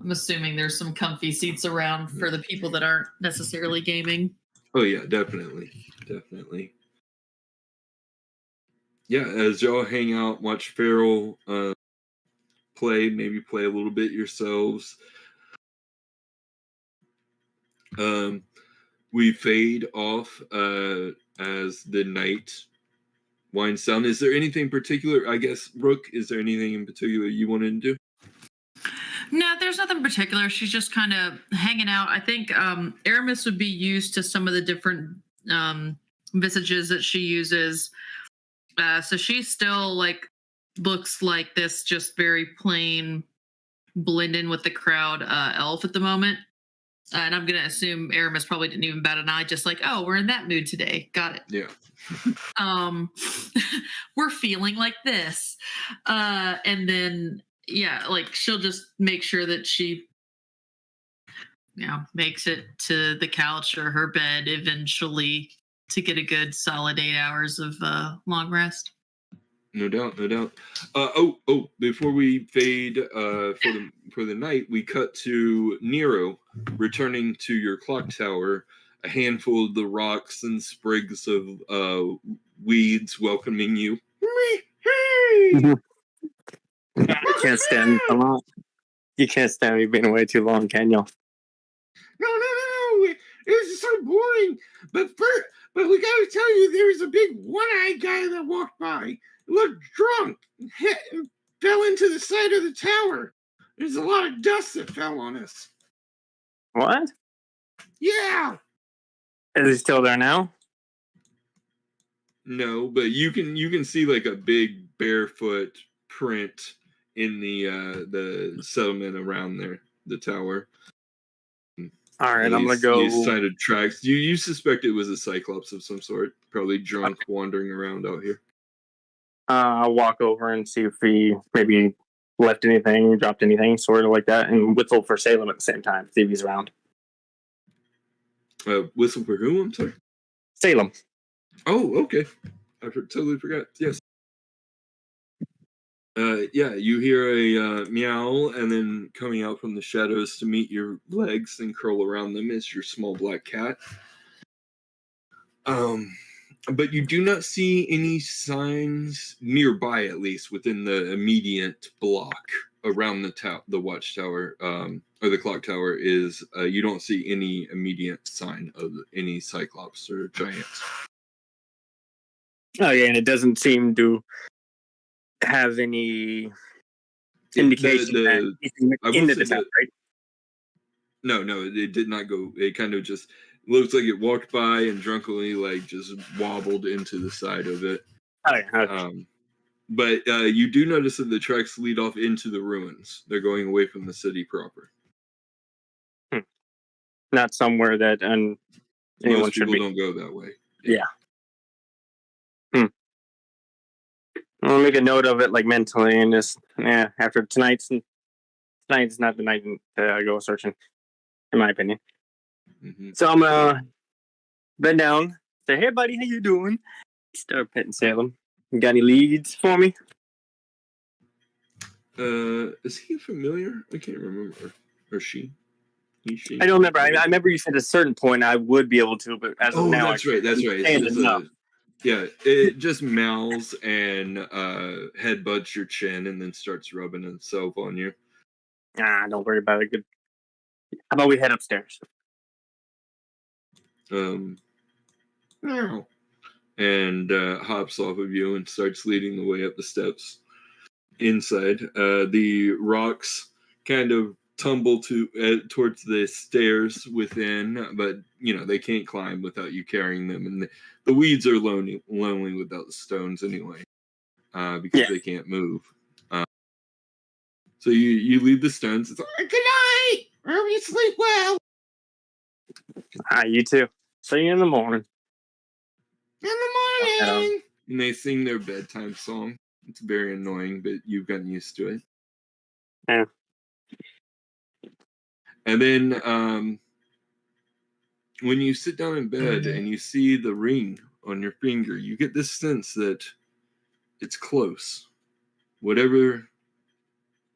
I'm assuming there's some comfy seats around for the people that aren't necessarily gaming. Oh yeah, definitely. Yeah, as y'all hang out, watch Farrell play, maybe play a little bit yourselves. We fade off as the night winds down. Is there anything particular? I guess, Brooke, is there anything in particular you wanted to do? No, there's nothing particular. She's just kind of hanging out. I think Aramis would be used to some of the different visages that she uses. So she still like looks like this, just very plain, blend in with the crowd elf at the moment. And I'm gonna assume Aramis probably didn't even bat an eye, just like, oh, we're in that mood today. Got it. Yeah. We're feeling like this. And then yeah, like she'll just make sure that she makes it to the couch or her bed eventually to get a good solid 8 hours of long rest. No doubt. Before we fade for the night, we cut to Nero returning to your clock tower, a handful of the rocks and sprigs of weeds welcoming you. You can't stand a lot. You can't stand me being away too long, can you? No. It was just so boring. But we gotta tell you, there was a big one-eyed guy that walked by. He looked drunk and fell into the side of the tower. There's a lot of dust that fell on us. What? Yeah. Is he still there now? No, but you can see like a big barefoot print in the settlement around there, the tower. All right, I'm gonna go. These sided tracks. You suspect it was a cyclops of some sort, probably drunk, wandering around out here. I'll walk over and see if he maybe left anything, dropped anything, sort of like that, and whistle for Salem at the same time. See if he's around. Whistle for who? I'm sorry. Salem. Oh, okay. I totally forgot. Yes. Yeah, you hear a meow, and then coming out from the shadows to meet your legs and curl around them is your small black cat. But you do not see any signs nearby, at least within the immediate block around the watchtower, or the clock tower. Is you don't see any immediate sign of any cyclops or giants. Oh yeah, and it doesn't seem to have any indication that he's into the town, right? No, it did not go. It kind of just looks like it walked by and drunkenly like just wobbled into the side of it. Oh, yeah. But you do notice that the tracks lead off into the ruins. They're going away from the city proper. Not somewhere that anyone Most should people be. don't go that way. Yeah. I'll make a note of it, like mentally, and just after tonight's not the night to go searching, in my opinion. Mm-hmm. So I'm gonna bend down, say, "Hey, buddy, how you doing?" Start petting Salem. You got any leads for me? Is he familiar? I can't remember. Or she? He, she? I don't remember. I remember you said at a certain point I would be able to, but as of now, That's right. That's right. It's It's just it just mouths and headbutts your chin and then starts rubbing itself on you. Don't worry about it. Good. How about we head upstairs? Meow. And hops off of you and starts leading the way up the steps. Inside, the rocks kind of tumble towards the stairs within, but they can't climb without you carrying them, and the weeds are lonely without the stones anyway, because they can't move. So you leave the stones. It's like, good night. Hope you sleep well. You too. See you in the morning. In the morning. And they sing their bedtime song. It's very annoying, but you've gotten used to it. Yeah. And then when you sit down in bed and you see the ring on your finger, you get this sense that it's close. Whatever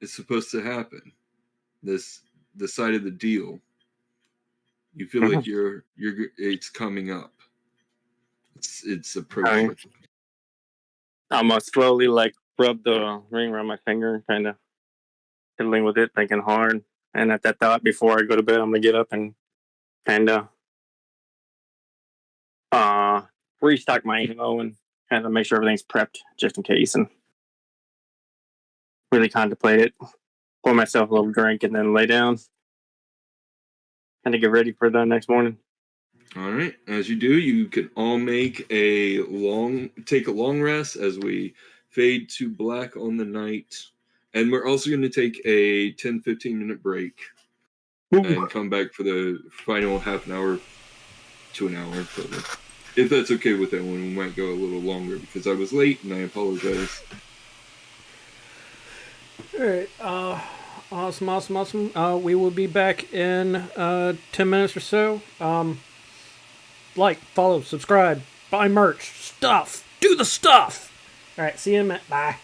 is supposed to happen, the side of the deal, you feel like it's coming up. It's approaching. I'm gonna slowly rub the ring around my finger, kind of fiddling with it, thinking hard. And at that thought, before I go to bed, I'm gonna get up and kind of restock my ammo and kind of make sure everything's prepped just in case, and really contemplate it. Pour myself a little drink and then lay down. Kind of get ready for the next morning. All right. As you do, you can all take a long rest as we fade to black on the night. And we're also going to take a 10-15 minute break and come back for the final half an hour to an hour. If that's okay with everyone, we might go a little longer because I was late and I apologize. All right. Awesome. We will be back in 10 minutes or so. Like, follow, subscribe, buy merch, stuff. Do the stuff. All right. See you in a minute. Bye.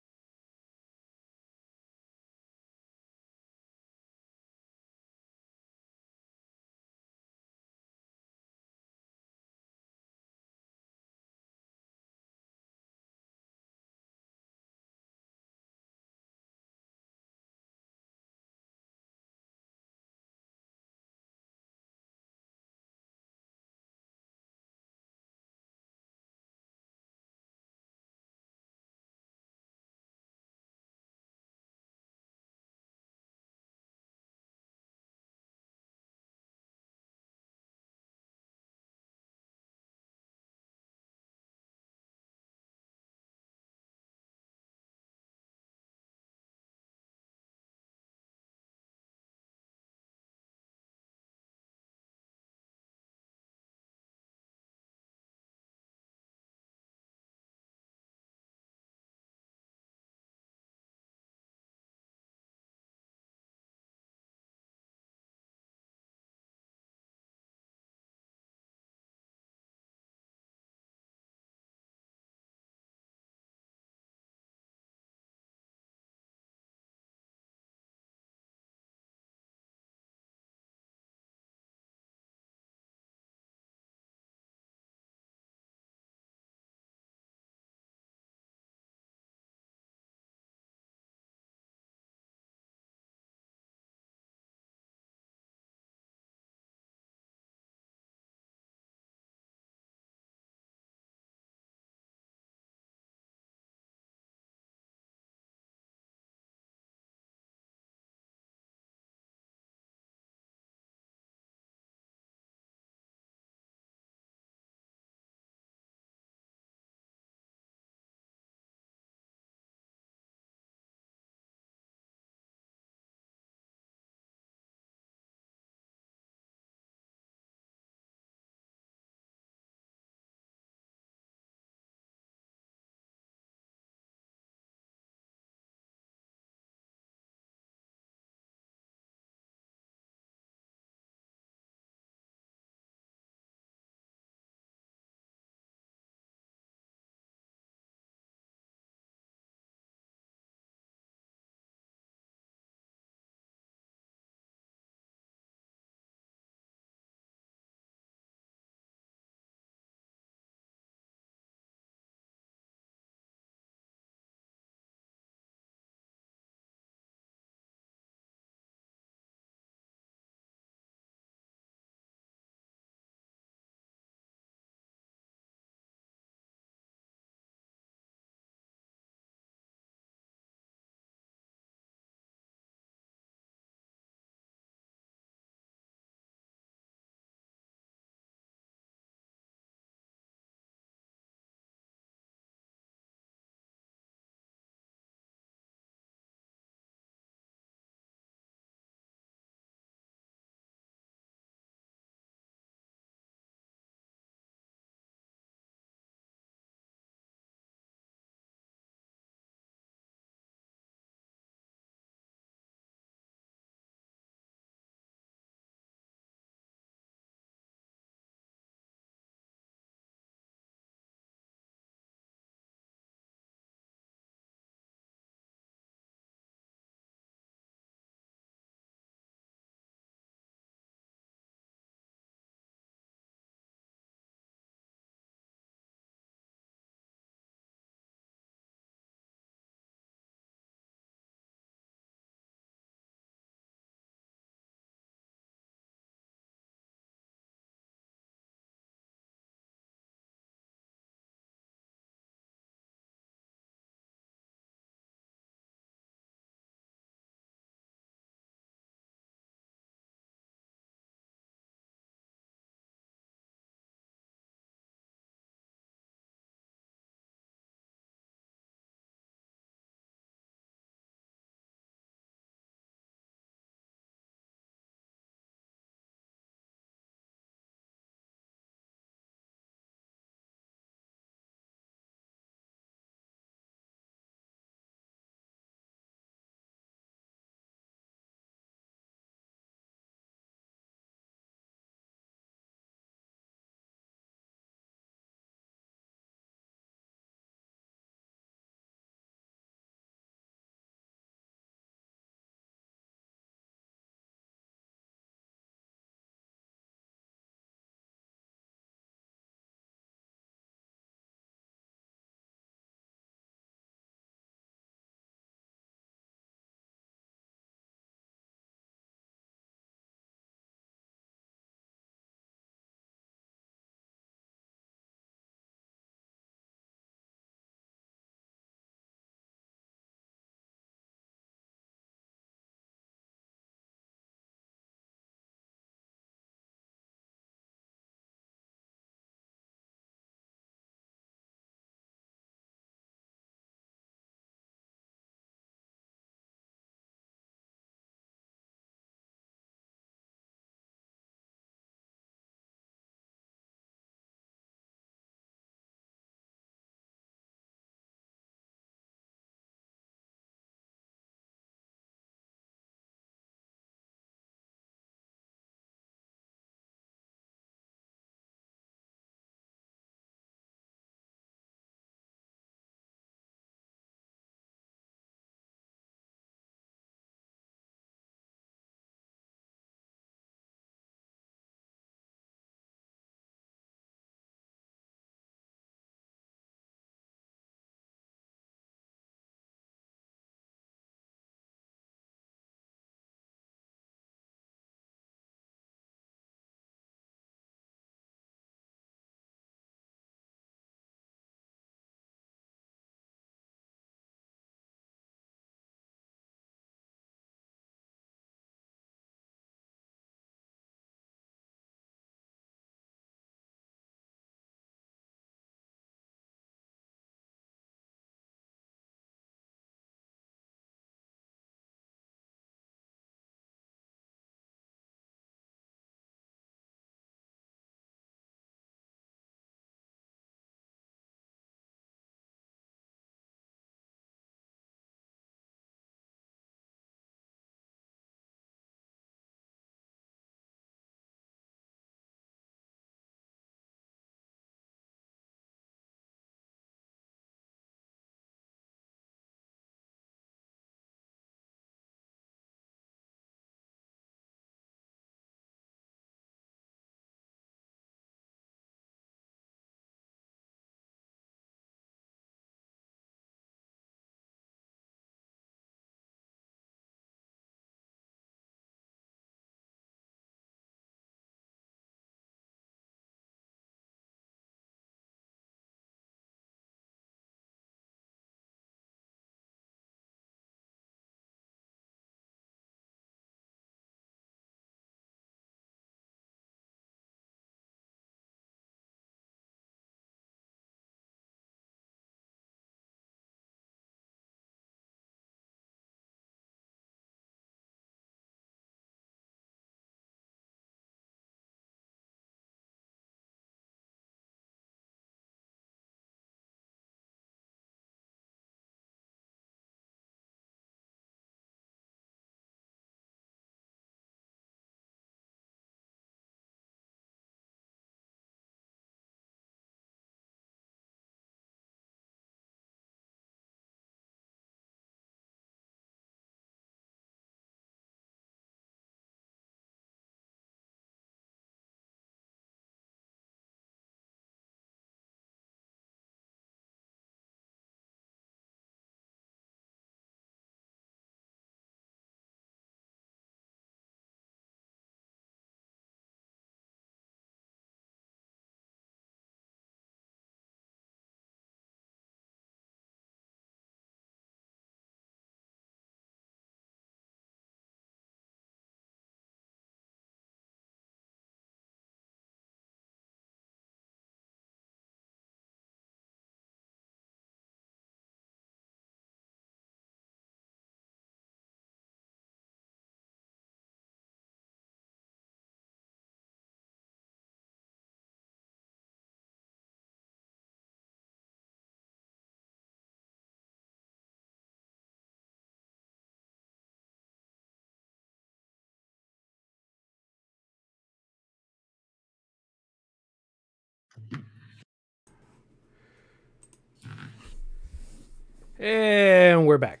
And we're back.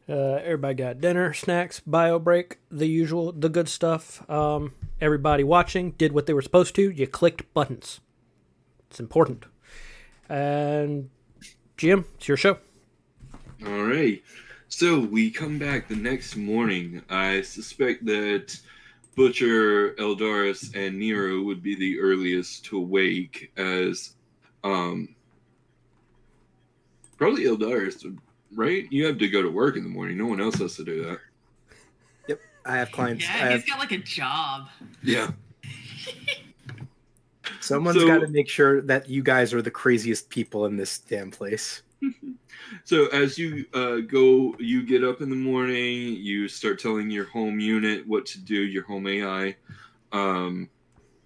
Everybody got dinner, snacks, bio break, the usual, the good stuff. Everybody watching did what they were supposed to. You clicked buttons. It's important. And Jim, it's your show. All right. So we come back the next morning. I suspect that Butcher, Eldaris, and Nero would be the earliest to awake, as probably Eldaris, right? You have to go to work in the morning. No one else has to do that. Yep, I have clients. Yeah, he's got like a job. Yeah. Someone's got to make sure that you guys are the craziest people in this damn place. So as you you get up in the morning, you start telling your home unit what to do, your home AI,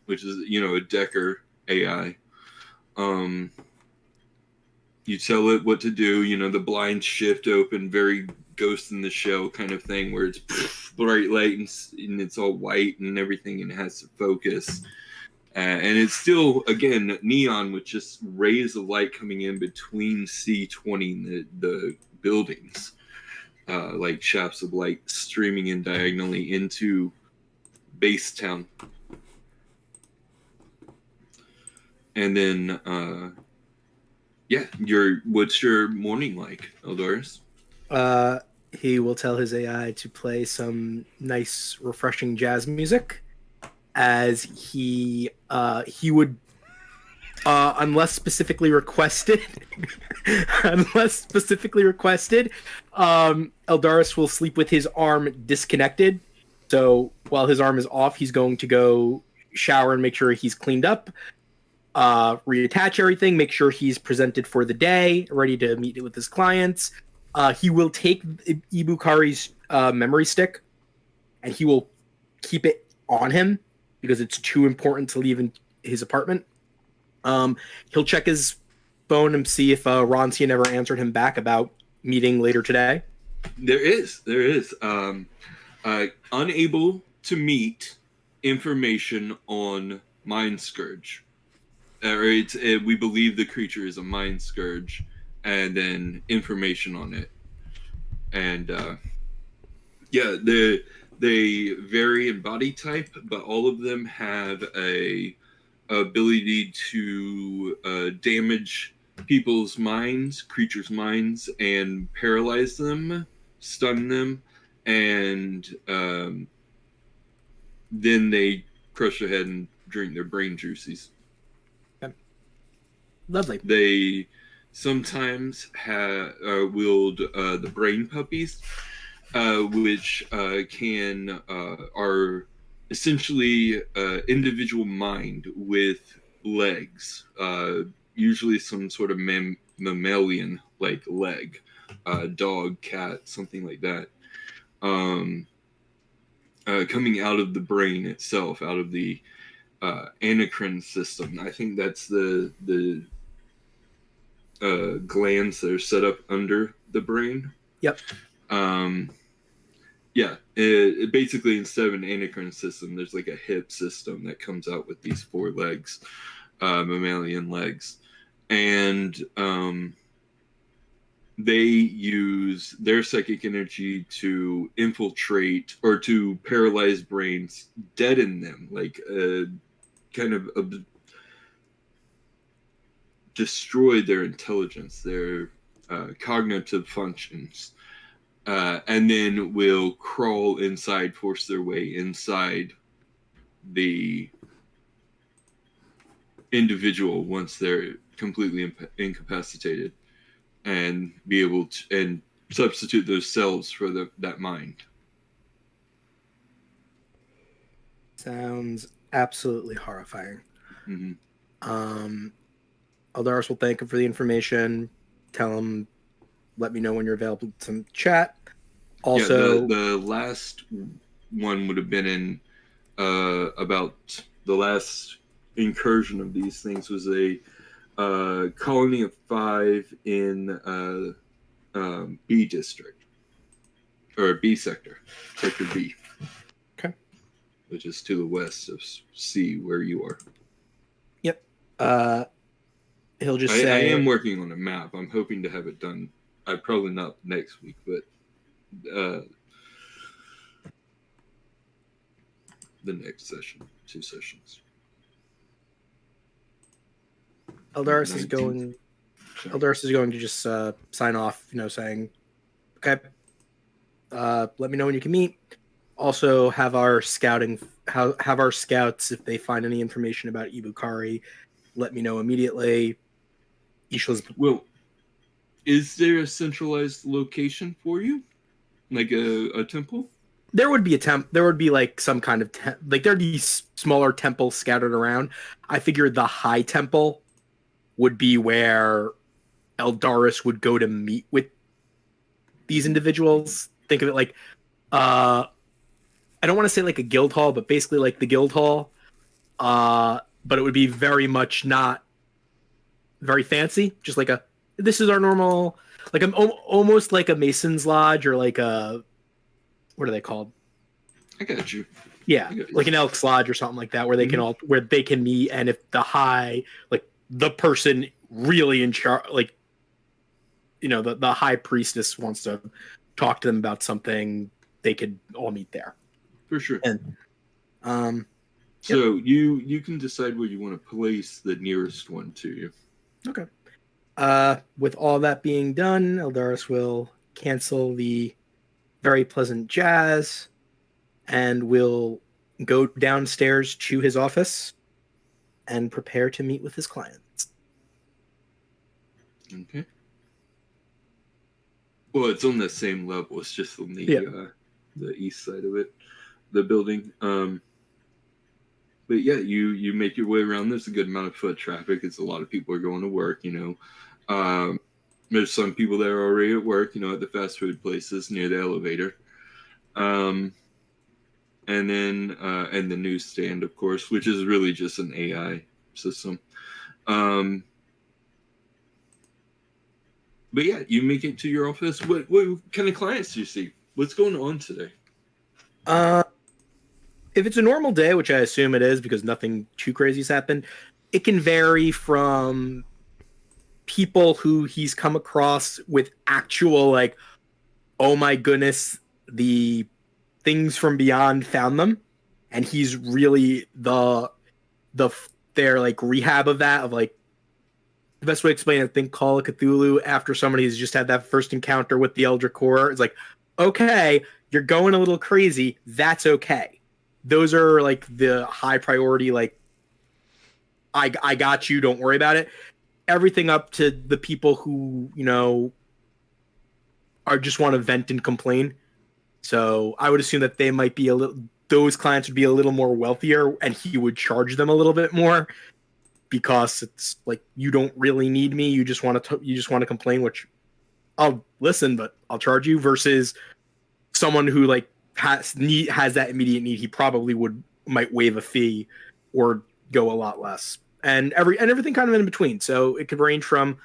which is, a Decker AI. You tell it what to do, the blinds shift open, very Ghost in the Shell kind of thing, where it's bright light and it's all white and everything, and it has to focus. And it's still, again, neon with just rays of light coming in between C20 and the buildings, like shafts of light streaming in diagonally into Base Town. And then, what's your morning like, Eldaris? He will tell his AI to play some nice, refreshing jazz music, as he would, unless specifically requested, Eldaris will sleep with his arm disconnected. So while his arm is off, he's going to go shower and make sure he's cleaned up, reattach everything, make sure he's presented for the day, ready to meet with his clients. He will take Ibukari's memory stick, and he will keep it on him because it's too important to leave in his apartment. He'll check his phone and see if Ronsian ever answered him back about meeting later today. There is. Unable to meet information on Mind Scourge. We believe the creature is a Mind Scourge, and then information on it. And they vary in body type, but all of them have a ability to damage people's minds, creatures' minds, and paralyze them, stun them, and then they crush their head and drink their brain juices. Okay. Lovely. They sometimes wield the brain puppies, which are essentially individual mind with legs, usually some sort of mammalian like leg, dog, cat, something like that, coming out of the brain itself, out of the endocrine system. I think that's the glands that are set up under the brain. Yep. It basically, instead of an endocrine system, there's like a hip system that comes out with these 4 legs, mammalian legs. And they use their psychic energy to infiltrate or to paralyze brains, deaden them, like kind of destroy their intelligence, their cognitive functions. And then will crawl inside, force their way inside the individual once they're completely incapacitated, and be able to and substitute those cells for that mind. Sounds absolutely horrifying. Mm-hmm. Eldaris will thank him for the information. Tell him, let me know when you're available to chat. Also, the last one would have been in about the last incursion of these things was a colony of 5 in B district, or B sector, sector B. Okay. which is to the west of C, where you are. Yep. He'll just I say, am working on a map. I'm hoping to have it done. Probably not next week, but the next session, 2 sessions. Eldaris is 19th. going. Sorry. Eldaris is going to just sign off, saying, "Okay, let me know when you can meet. Also, have our have our scouts, if they find any information about Ibukari, let me know immediately." Ishla's Well, is there a centralized location for you, like a temple? There would be there would be like some kind of like there'd be smaller temples scattered around. I figured the high temple would be where Eldaris would go to meet with these individuals. Think of it like I don't want to say like a guild hall, but basically like the guild hall. But it would be very much not very fancy, just like this is our normal, like almost like a Mason's Lodge or like a, what are they called? I got you. Yeah, like an Elks Lodge or something like that, where they can where they can meet, and if the the person really in charge, like the high priestess wants to talk to them about something, they could all meet there. For sure. And so you can decide where you want to place the nearest one to you. Okay. With all that being done, Eldaris will cancel the very pleasant jazz and will go downstairs to his office and prepare to meet with his clients. Okay. Well, it's on the same level. It's just on the east side of it, the building. But yeah, you make your way around. There's a good amount of foot traffic. It's a lot of people are going to work. There's some people that are already at work. At the fast food places near the elevator. And then and the newsstand, of course, which is really just an AI system. But yeah, you make it to your office. What kind of clients do you see? What's going on today? If it's a normal day, which I assume it is because nothing too crazy has happened, it can vary from people who he's come across with actual like, oh my goodness, the things from beyond found them, and he's really their like rehab of that, of like, the best way to explain it, I think Call of Cthulhu, after somebody has just had that first encounter with the Eldritch Core, it's like, okay, you're going a little crazy, that's okay. Those are like the high priority, like, I got you, don't worry about it. Everything up to the people who, are just want to vent and complain. So I would assume that they might be those clients would be a little more wealthier, and he would charge them a little bit more because it's like, you don't really need me. You just want to complain, which I'll listen, but I'll charge you, versus someone who like has that immediate need. He probably might waive a fee or go a lot less, and everything kind of in between. So it could range from,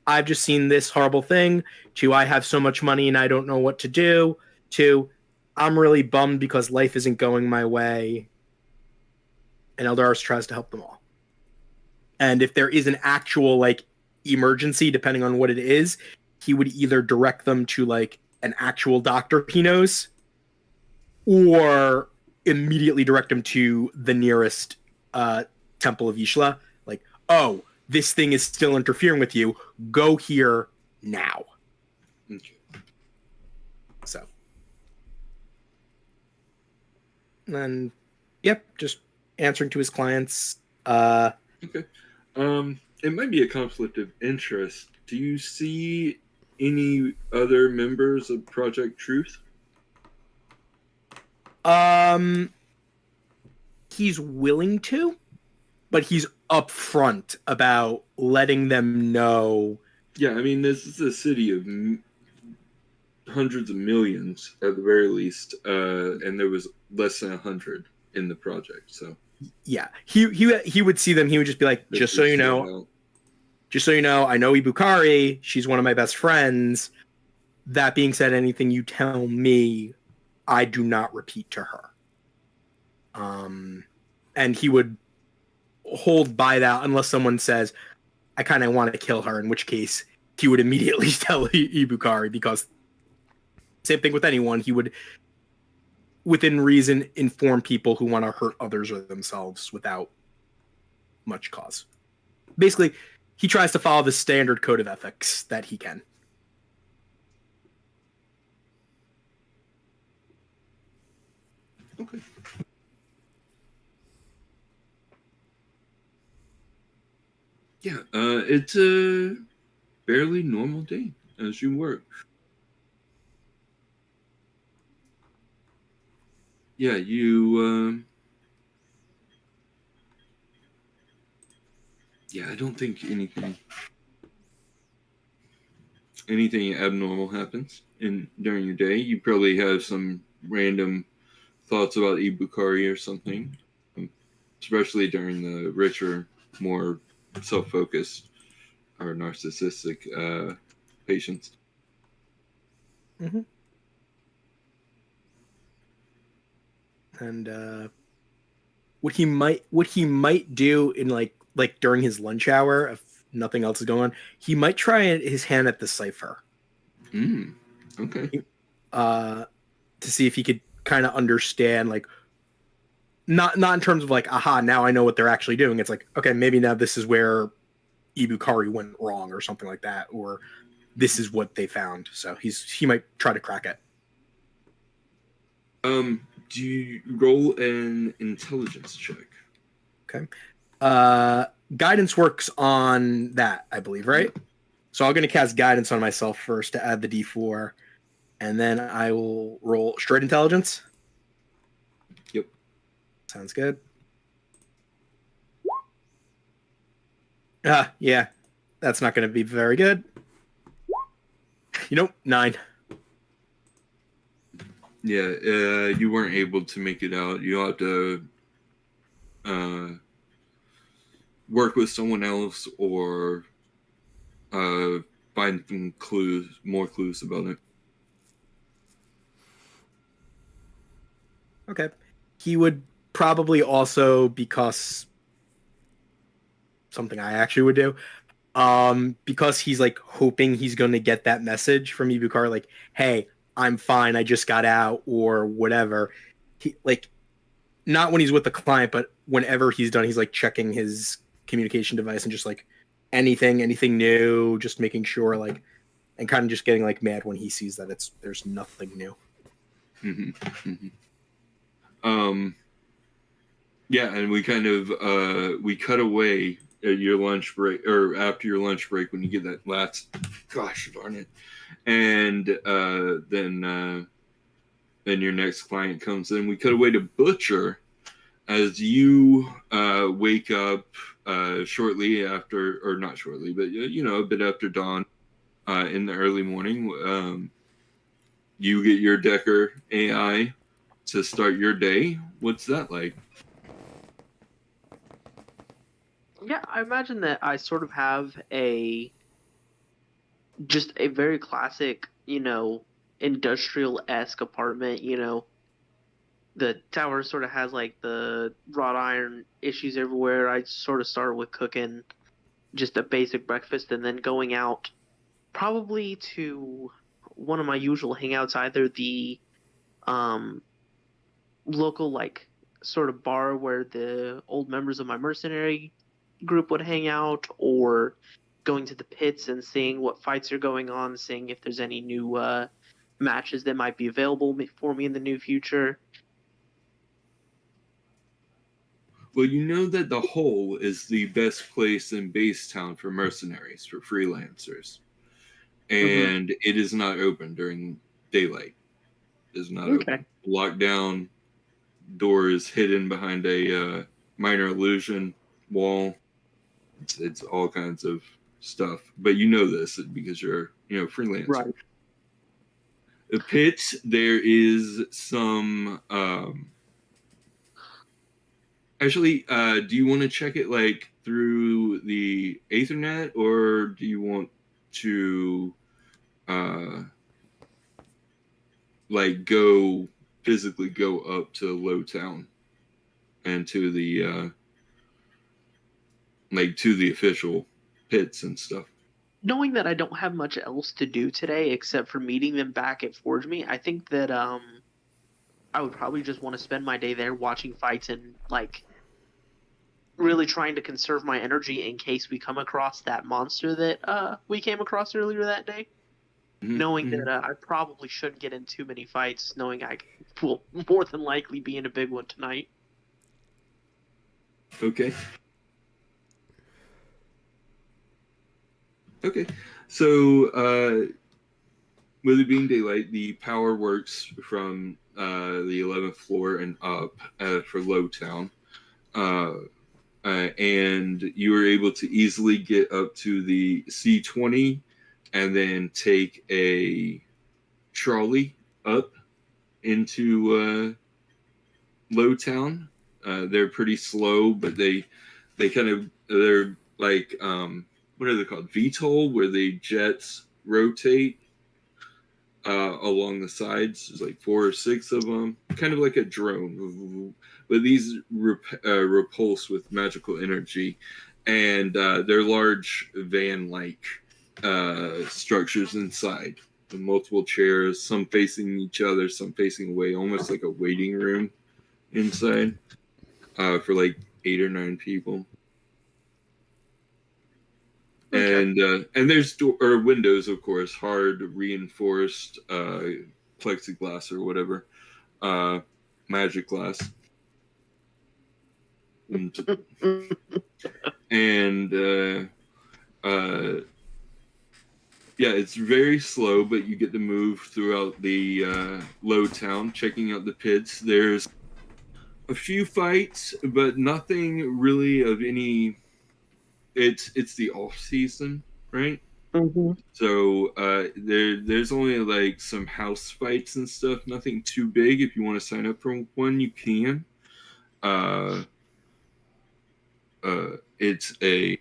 I've just seen this horrible thing, to I have so much money and I don't know what to do, to I'm really bummed because life isn't going my way, and Eldaris tries to help them all. And if there is an actual like emergency, depending on what it is, he would either direct them to like an actual doctor he knows, or immediately direct them to the nearest Temple of Ishla. Like, oh, this thing is still interfering with you. Go here now. Okay. So, and then, yep, just answering to his clients. Okay. It might be a conflict of interest. Do you see any other members of Project Truth? He's willing to, but he's upfront about letting them know. Yeah, I mean, this is a city of hundreds of millions at the very least, and there was less than 100 in the project. So yeah, he would see them. He would just be like, just so you know, I know Ibukari. She's one of my best friends. That being said, anything you tell me, I do not repeat to her. And he would hold by that unless someone says, I kind of want to kill her, in which case he would immediately tell Ibukari, because same thing with anyone, he would, within reason, inform people who want to hurt others or themselves without much cause. Basically, he tries to follow the standard code of ethics that he can. Okay. Yeah, it's a fairly normal day as you work. Yeah, yeah, I don't think anything abnormal happens during your day. You probably have some random thoughts about Ibukari or something, especially during the richer, more self-focused or narcissistic patients. Mm-hmm. And what he might do in like during his lunch hour, if nothing else is going on, he might try his hand at the cipher. Okay. To see if he could kind of understand, like, not in terms of like, aha, now I know what they're actually doing. It's like, okay, maybe now this is where Ibukari went wrong or something like that, or this is what they found. So he might try to crack it. Do you roll an intelligence check? Okay. Guidance works on that, I believe, right? Yeah. So I'm going to cast guidance on myself first to add the D4, and then I will roll straight intelligence. Yep. Sounds good. Yeah, that's not going to be very good. 9. Yeah, you weren't able to make it out. You'll have to work with someone else or find some more clues about it. Okay. He would probably also, because something I actually would do, because he's like hoping he's going to get that message from Ibukar, like, hey, I'm fine, I just got out, or whatever. He, like, not when he's with the client, but whenever he's done, he's like checking his communication device and just like anything new, just making sure, like, and kind of just getting like mad when he sees that there's nothing new. Mm-hmm. Mm-hmm. Yeah, and we kind of we cut away at your lunch break, or after your lunch break, when you get that last, gosh darn it, and then your next client comes in. We cut away to Butcher as you wake up shortly after, or not shortly, but a bit after dawn in the early morning. You get your Decker AI to start your day. What's that like? Yeah, I imagine that I sort of have just a very classic, industrial-esque apartment. The tower sort of has like the wrought iron issues everywhere. I sort of start with cooking just a basic breakfast and then going out probably to one of my usual hangouts, either the local like sort of bar where the old members of my mercenary group would hang out, or going to the pits and seeing what fights are going on, seeing if there's any new matches that might be available for me in the near future. Well, you know that the Hole is the best place in base town for mercenaries, for freelancers. And it is not open during daylight. It is not open. Locked down, door is hidden behind a minor illusion wall. It's all kinds of stuff. But you know this because you're freelancer. Right. The pits, there is some actually, do you want to check it like through the Ethernet, or do you want to like physically go up to Low Town? and to the to the official pits and stuff. Knowing that I don't have much else to do today except for meeting them back at Forge Me, I think that I would probably just want to spend my day there watching fights and like really trying to conserve my energy in case we come across that monster that we came across earlier that day. Mhm, Knowing mhm. that I probably shouldn't get in too many fights, knowing I will more than likely be in a big one tonight. Okay. Okay. So, with it being daylight, the power works from the 11th floor and up for Lowtown. And you were able to easily get up to the C20 and then take a trolley up into Lowtown. They're pretty slow, but they're like what are they called? VTOL, where the jets rotate along the sides. There's like 4 or 6 of them, kind of like a drone. But these repulse with magical energy, and they're large van-like structures inside. With multiple chairs, some facing each other, some facing away, almost like a waiting room inside for like 8 or 9 people. Okay. And there's windows, of course, hard reinforced plexiglass or whatever, magic glass. And yeah, it's very slow, but you get to move throughout the low town, checking out the pits. There's a few fights, but nothing really of any. It's the off season, right? Mm-hmm. So there's only like some house fights and stuff. Nothing too big. If you want to sign up for one, you can. It's a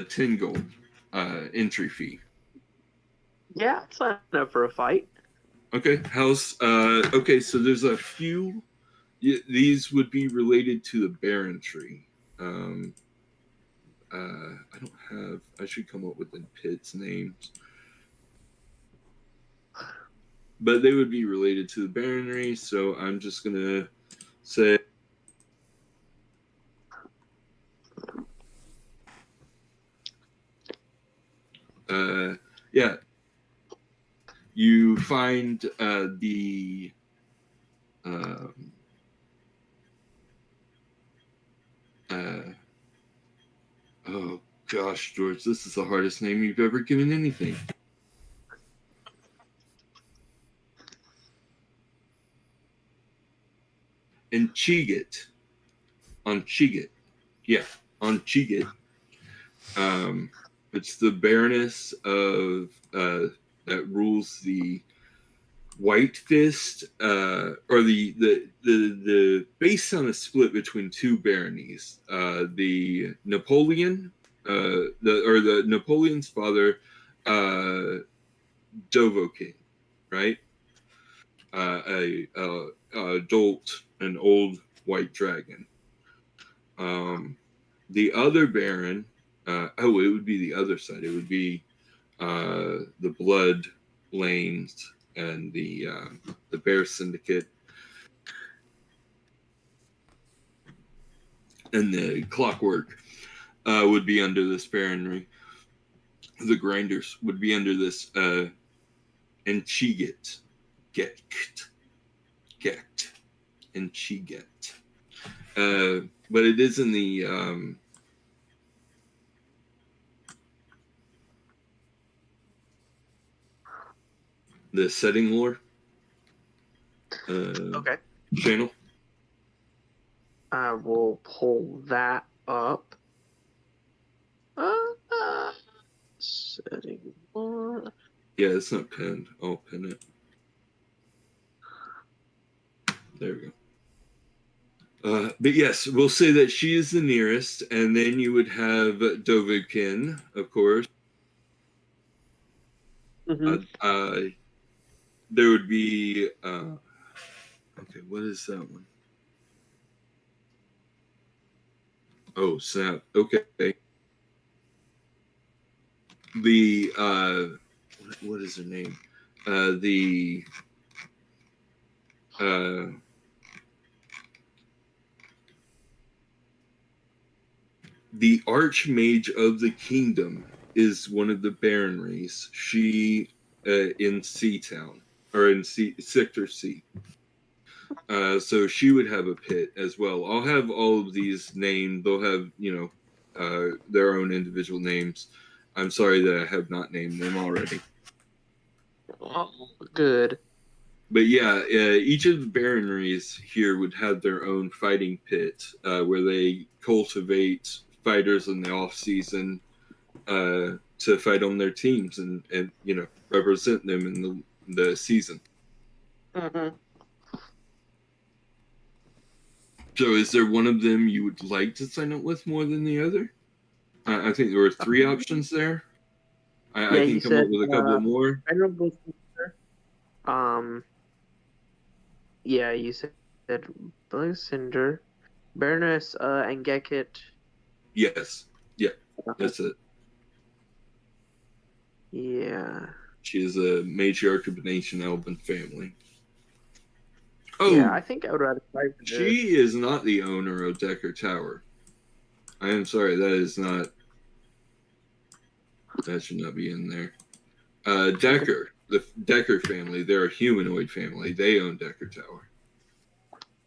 10 gold entry fee. Yeah, sign up for a fight. Okay, house. Okay, so there's a few. These would be related to the Baron tree. I don't have. I should come up with the pits names, but they would be related to the Baronry. So I'm just gonna say. Yeah. You find the oh gosh, George, this is the hardest name you've ever given anything. And Chigit. On Chigit. Yeah, on Chigit. It's the Baroness of that rules the White Fist, or the base town is split between 2 baronies. The Napoleon, the Napoleon's father, Dovahkiin, right? An old white dragon. The other baron, it would be the other side. It would be the Blood Lanes and the Bear Syndicate and the Clockwork would be under this baronry. The Grinders would be under this and Chigit, Get, and Chigit. But it is in the setting lore Okay. channel. I will pull that up. Setting one. Yeah, it's not pinned. I'll pin it. There we go. But yes, we'll say that she is the nearest, and then you would have Dovahkiin, of course. Mm-hmm. there would be okay, what is that one? Oh snap. Okay. The what is her name? The the Archmage of the Kingdom is one of the Baronries. She in Seatown or in Sector C. So she would have a pit as well. I'll have all of these named. They'll have, their own individual names. I'm sorry that I have not named them already. Oh, good. But yeah, each of the baronries here would have their own fighting pit where they cultivate fighters in the off season to fight on their teams and represent them in the season. Mm-hmm. So is there one of them you would like to sign up with more than the other? I think there were 3 options there. I can come up with a couple more. Venerable Cinder. Yeah, you said Blue Cinder, Baroness and Gekit. Yes. Yeah, that's it. Yeah. She is a matriarch of an ancient elven family. Oh, yeah, I think I would rather fight for this. She is not the owner of Decker Tower. I am sorry, that should not be in there. Decker, the Decker family, they're a humanoid family. They own Decker Tower.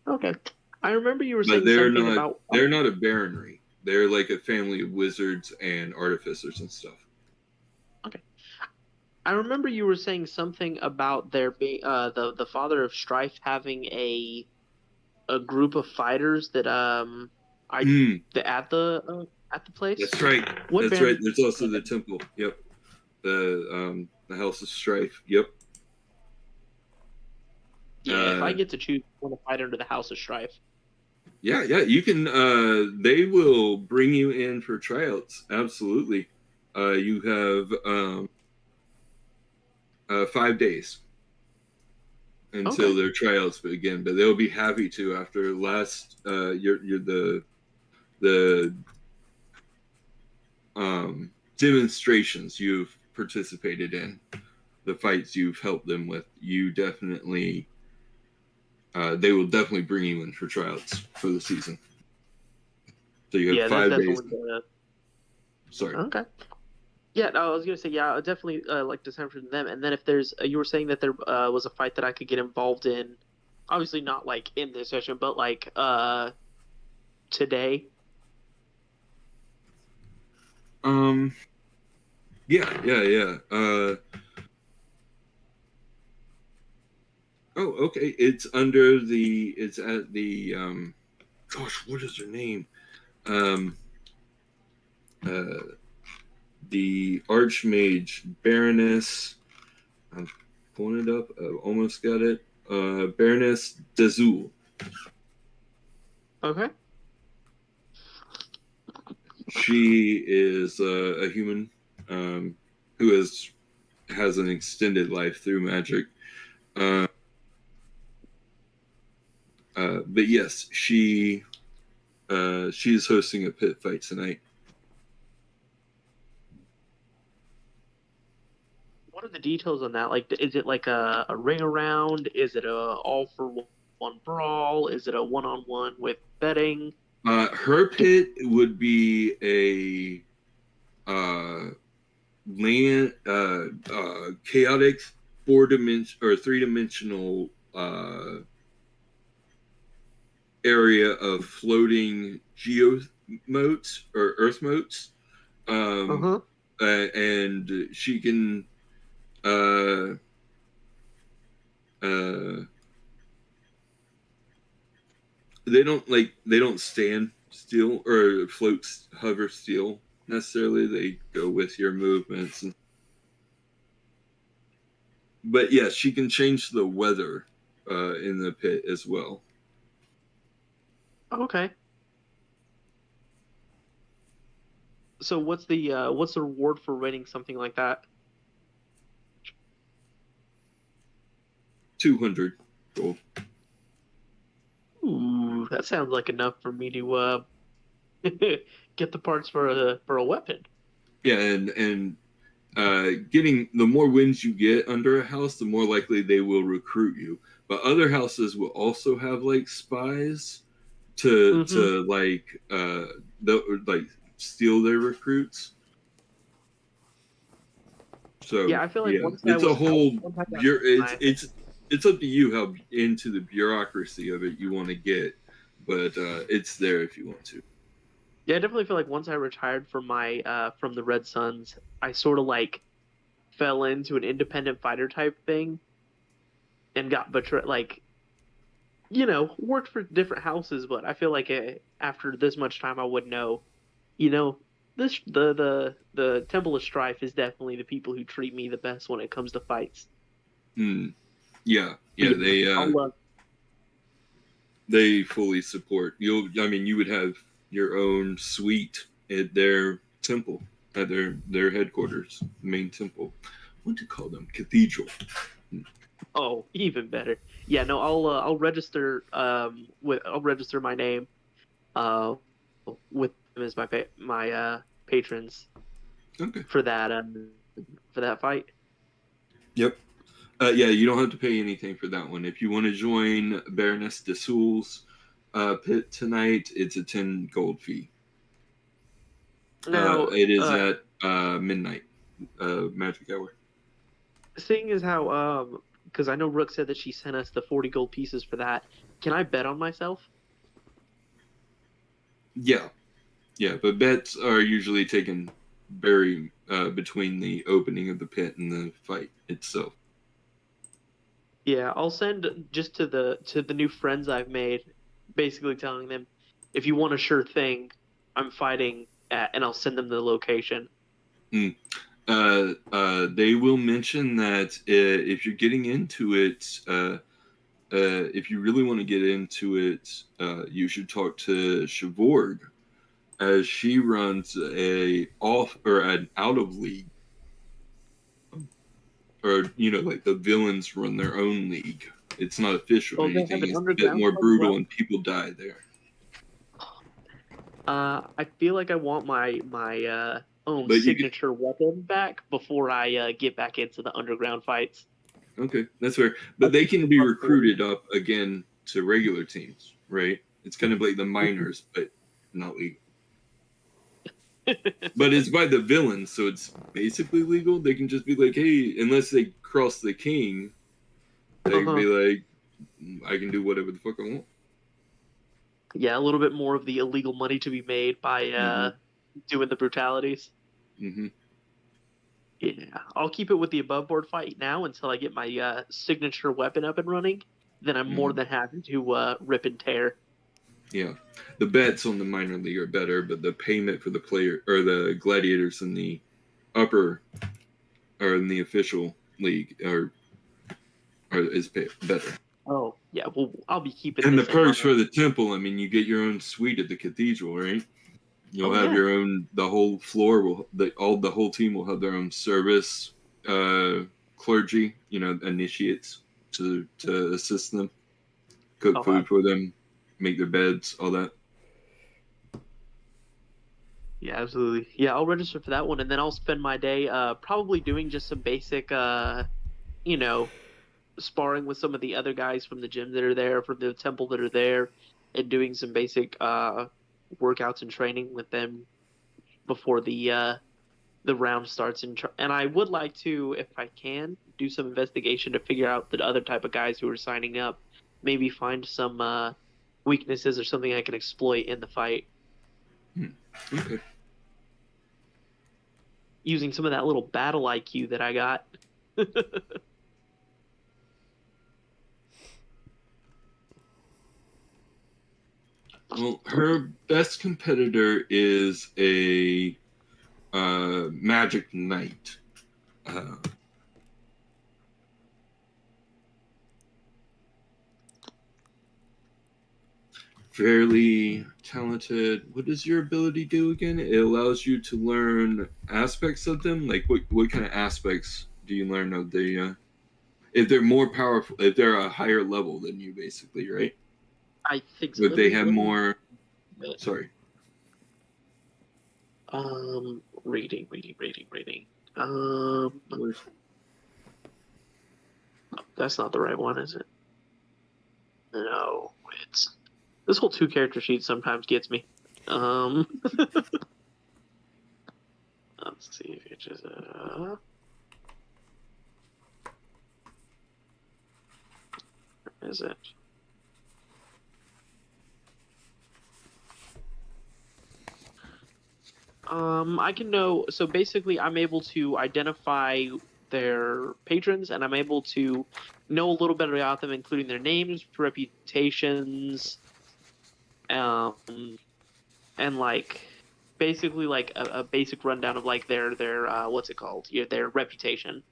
Okay. I remember you were saying But they're something not, about... They're not a baronry. They're like a family of wizards and artificers and stuff. Okay. I remember you were saying something about there being the father of Strife having a group of fighters that at the place. That's right. That's right. There's also the temple. Yep. The House of Strife. Yep. Yeah, if I get to choose, I want to fight under the House of Strife. Yeah, you can. They will bring you in for tryouts. Absolutely. You have 5 days until their tryouts begin, but they'll be happy to after last the demonstrations you've participated in, the fights you've helped them with. You definitely. They will definitely bring you in for tryouts for the season. So you have 5 days. Sorry. Okay. Yeah, no, I was gonna say I would definitely like to sign for them. And then if there's, you were saying that there was a fight that I could get involved in, obviously not like in this session, but like today. Yeah. Oh, okay. It's at the gosh, what is her name? The Archmage Baroness. I'm pulling it up. I almost got it. Baroness Dazul. Okay. She is a human who has an extended life through magic. But yes, she is hosting a pit fight tonight. What are the details on that? Like, is it like a ring around? Is it a all for one brawl? Is it a one-on-one with betting? Her pit would be a chaotic 3-dimensional area of floating geomotes or earth motes. And she can they don't stand still or hover still necessarily. They go with your movements. But yes, she can change the weather in the pit as well. Okay. So what's the reward for winning something like that? 200 gold. Ooh, that sounds like enough for me to get the parts for a weapon. Yeah, and getting the more wins you get under a house, the more likely they will recruit you. But other houses will also have like spies to like steal their recruits. So Yeah, I feel like once I it's a was whole once I got it's up to you how into the bureaucracy of it you want to get, but it's there if you want to. Yeah, I definitely feel like once I retired from from the Red Suns, I sort of like fell into an independent fighter type thing and got betrayed. Like, worked for different houses, but I feel like after this much time, I would know. This the Temple of Strife is definitely the people who treat me the best when it comes to fights. Yeah, they fully support you. I mean, you would have your own suite at their temple, at their headquarters, main temple. What to call them? Cathedral. Oh, even better. Yeah, no, I'll register I'll register my name with them as my patrons. Okay. For that fight. Yep. Yeah, you don't have to pay anything for that one. If you want to join Baroness de Soul's pit tonight, it's a 10 gold fee. Now, it is at midnight, magic hour. Seeing as how, because I know Rook said that she sent us the 40 gold pieces for that, can I bet on myself? Yeah, but bets are usually taken very between the opening of the pit and the fight itself. Yeah, I'll send just to the new friends I've made, basically telling them, if you want a sure thing, I'm fighting at, and I'll send them the location. They will mention that if you're getting into it, if you really want to get into it, you should talk to Chivord, as she runs an out of league, or like the villains run their own league. It's not official or anything. It's a bit more brutal, and people die there. I feel like I want my own signature weapon back before I get back into the underground fights. Okay, that's fair. But they can be recruited up again to regular teams, right? It's kind of like the minors, but not legal. But it's by the villains, so it's basically legal. They can just be like, hey, unless they cross the king, they can be like, I can do whatever the fuck I want. Yeah, a little bit more of the illegal money to be made by doing the brutalities. Mm-hmm. Yeah, I'll keep it with the above board fight now until I get my signature weapon up and running. Then I'm more than happy to rip and tear. Yeah, the bets on the minor league are better, but the payment for the player or the gladiators in the upper or in the official league is better. Oh yeah, well I'll be keeping. And the perks for the temple. I mean, you get your own suite at the cathedral, right? You'll have your own. The whole floor the whole team will have their own service clergy. Initiates to assist them, cook food for them, make their beds, all that. Yeah, absolutely. Yeah, I'll register for that one, and then I'll spend my day probably doing just some basic, sparring with some of the other guys from the gym that are there, from the temple that are there, and doing some basic workouts and training with them before the round starts. And I would like to, if I can, do some investigation to figure out the other type of guys who are signing up. Maybe find some weaknesses or something I can exploit in the fight. Okay. Using some of that little battle IQ that I got. Well, her best competitor is a magic knight. Fairly talented. What does your ability do again? It allows you to learn aspects of them. Like what kind of aspects do you learn of the if they're more powerful, if they're a higher level than you, basically, right? I think so. If they have more. Sorry. Reading. That's not the right one, is it? No, it's this whole 2-character sheet sometimes gets me. Let's see if it just where is it? I can know. So basically, I'm able to identify their patrons, and I'm able to know a little bit about them, including their names, reputations, and like basically like a basic rundown of like their what's it called? Yeah, their reputation.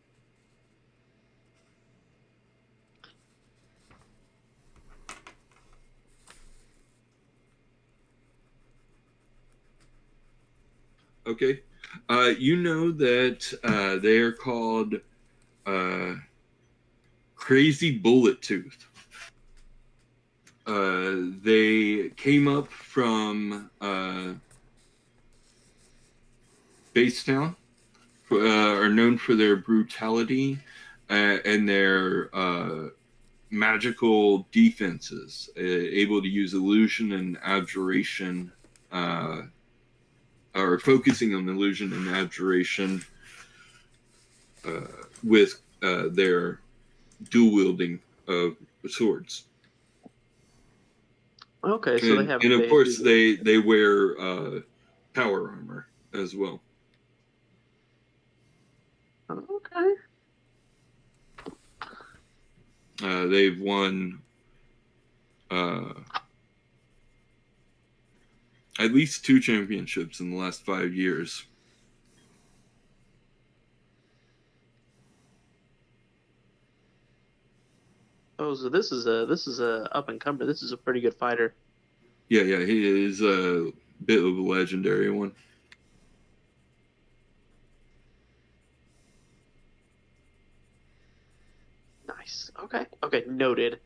Okay. You know that they are called Crazy Bullet Tooth. They came up from Basetown, are known for their brutality and their magical defenses, able to use illusion and abjuration, or focusing on illusion and abjuration with their dual wielding of swords. Okay, so they have. And of course, they wear power armor as well. Okay. They've won at least 2 championships in the last 5 years. Oh, so this is a up and comer. This is a pretty good fighter. Yeah, he is a bit of a legendary one. Nice. Okay, noted.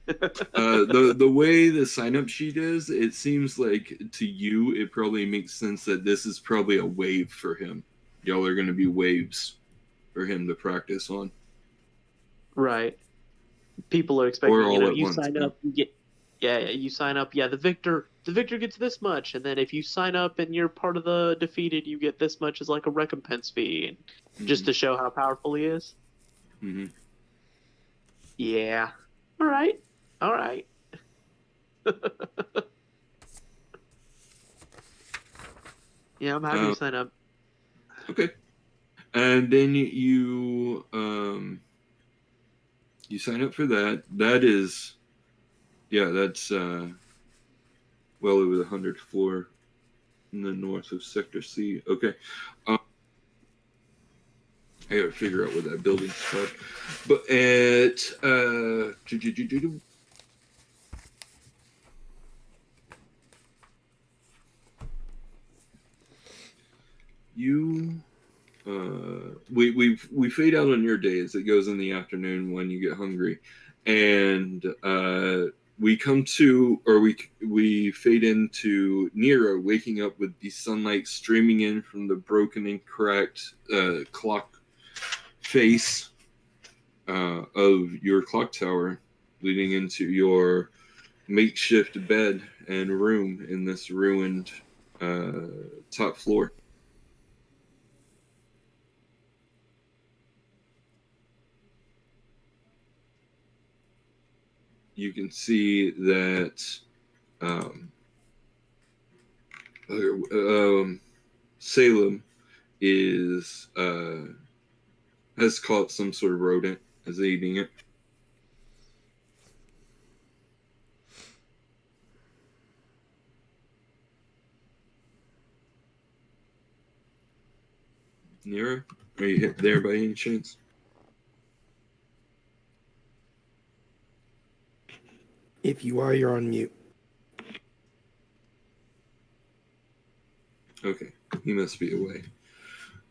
The way the sign-up sheet is, it seems like to you it probably makes sense that this is probably a wave for him. Y'all are going to be waves for him to practice on. Right. People are expecting, Or all at you once, sign yeah. up, you get, you sign up, the victor gets this much, and then if you sign up and you're part of the defeated, you get this much as like a recompense fee, just to show how powerful he is. Mm-hmm. Yeah. All right. Yeah, I'm happy to sign up. Okay. And then you sign up for that. That is, that's well over the 100th floor in the north of Sector C. Okay. I gotta figure out where that building's called. But at you we fade out on your days. It goes in the afternoon when you get hungry, and we come to, or we fade into Nero waking up with the sunlight streaming in from the broken and cracked clock face of your clock tower, leading into your makeshift bed and room in this ruined top floor. You can see that Salem is has caught some sort of rodent, is eating it. Nero, are you there by any chance? If you are, you're on mute. Okay, he must be away.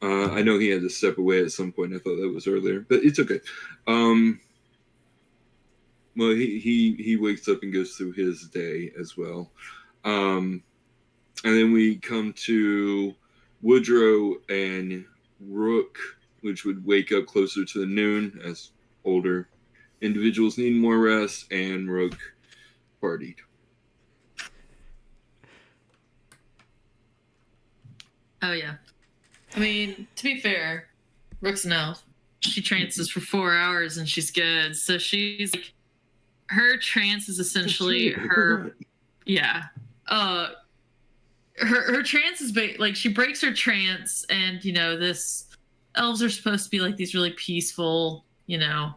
I know he had to step away at some point. I thought that was earlier, but it's okay. Well, he wakes up and goes through his day as well. And then we come to Woodrow and Rook, which would wake up closer to the noon as older individuals need more rest, and Rook partied. Oh, yeah. I mean, to be fair, Rook's an elf. She trances for 4 hours and she's good. So she's like, her trance is essentially her, yeah. Her trance is like, she breaks her trance, and, you know, elves are supposed to be like these really peaceful, you know,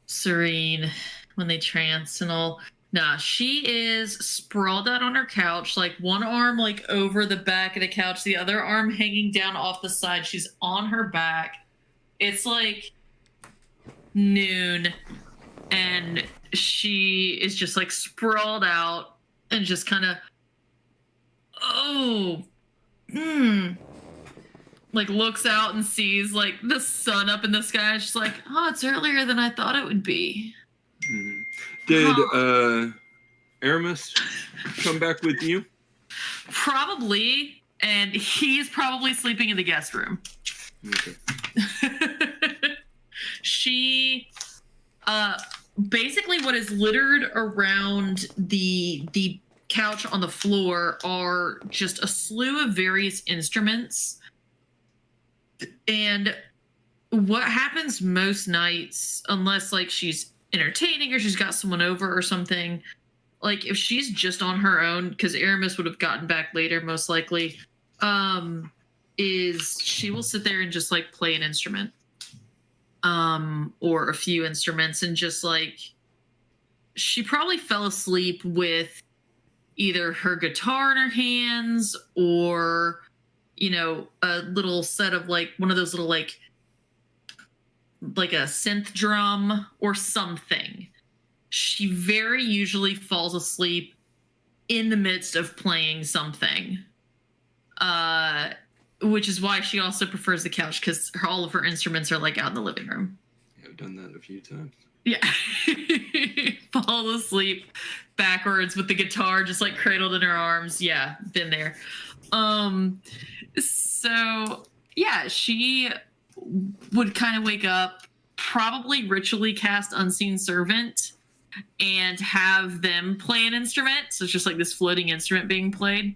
serene when they trance and all. Nah, she is sprawled out on her couch, like one arm like over the back of the couch, the other arm hanging down off the side. She's on her back. It's like noon, and she is just like sprawled out and just kind of, like looks out and sees like the sun up in the sky. She's like, oh, it's earlier than I thought it would be. Mm-hmm. Did Aramis come back with you? Probably, and he's probably sleeping in the guest room. Okay. She, basically what is littered around the couch on the floor are just a slew of various instruments. And what happens most nights, unless like she's entertaining or she's got someone over or something, like if she's just on her own, because Aramis would have gotten back later most likely, is she will sit there and just like play an instrument, or a few instruments, and just like she probably fell asleep with either her guitar in her hands or, you know, a little set of like one of those little like a synth drum or something. She very usually falls asleep in the midst of playing something, which is why she also prefers the couch, because all of her instruments are like out in the living room. Yeah, I've done that a few times. Yeah. Fall asleep backwards with the guitar just like cradled in her arms. Yeah, been there. So yeah, she would kind of wake up, probably ritually cast Unseen Servant, and have them play an instrument. So it's just like this floating instrument being played.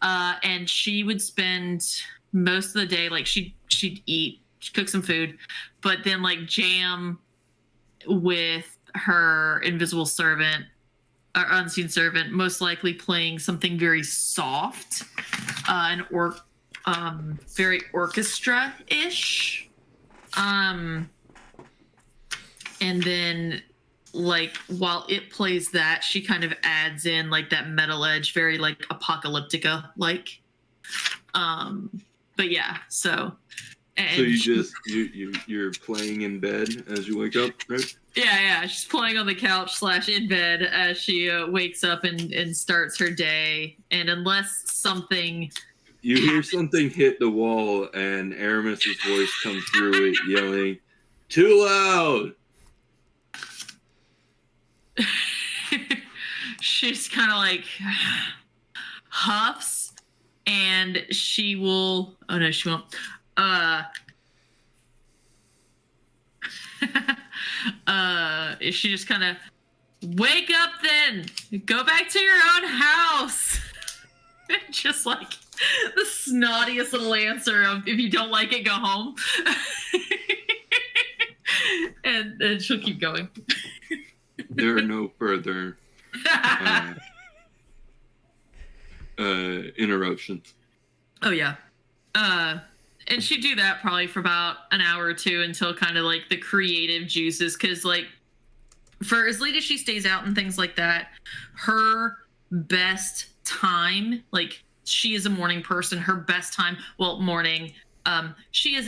And she would spend most of the day, like she'd eat, she'd cook some food, but then like jam with her invisible servant or unseen servant, most likely playing something very soft, very orchestra-ish. And then like while it plays that, she kind of adds in like that metal edge, very like apocalyptica like. But yeah, so you're playing in bed as you wake up, right? Yeah, she's playing on the couch / in bed as she wakes up and starts her day. And unless something you hear something hit the wall, and Aramis's voice comes through it, yelling, "Too loud!" She's kind of like huffs, and she will. Oh no, she won't. She just kind of wake up, then go back to your own house. Just like the snottiest little answer of, if you don't like it, go home. and she'll keep going. There are no further interruptions. Oh yeah. And she'd do that probably for about an hour or two until kind of like the creative juices, because like for as late as she stays out and things like that, her best time, like she is a morning person, her best time, morning, she is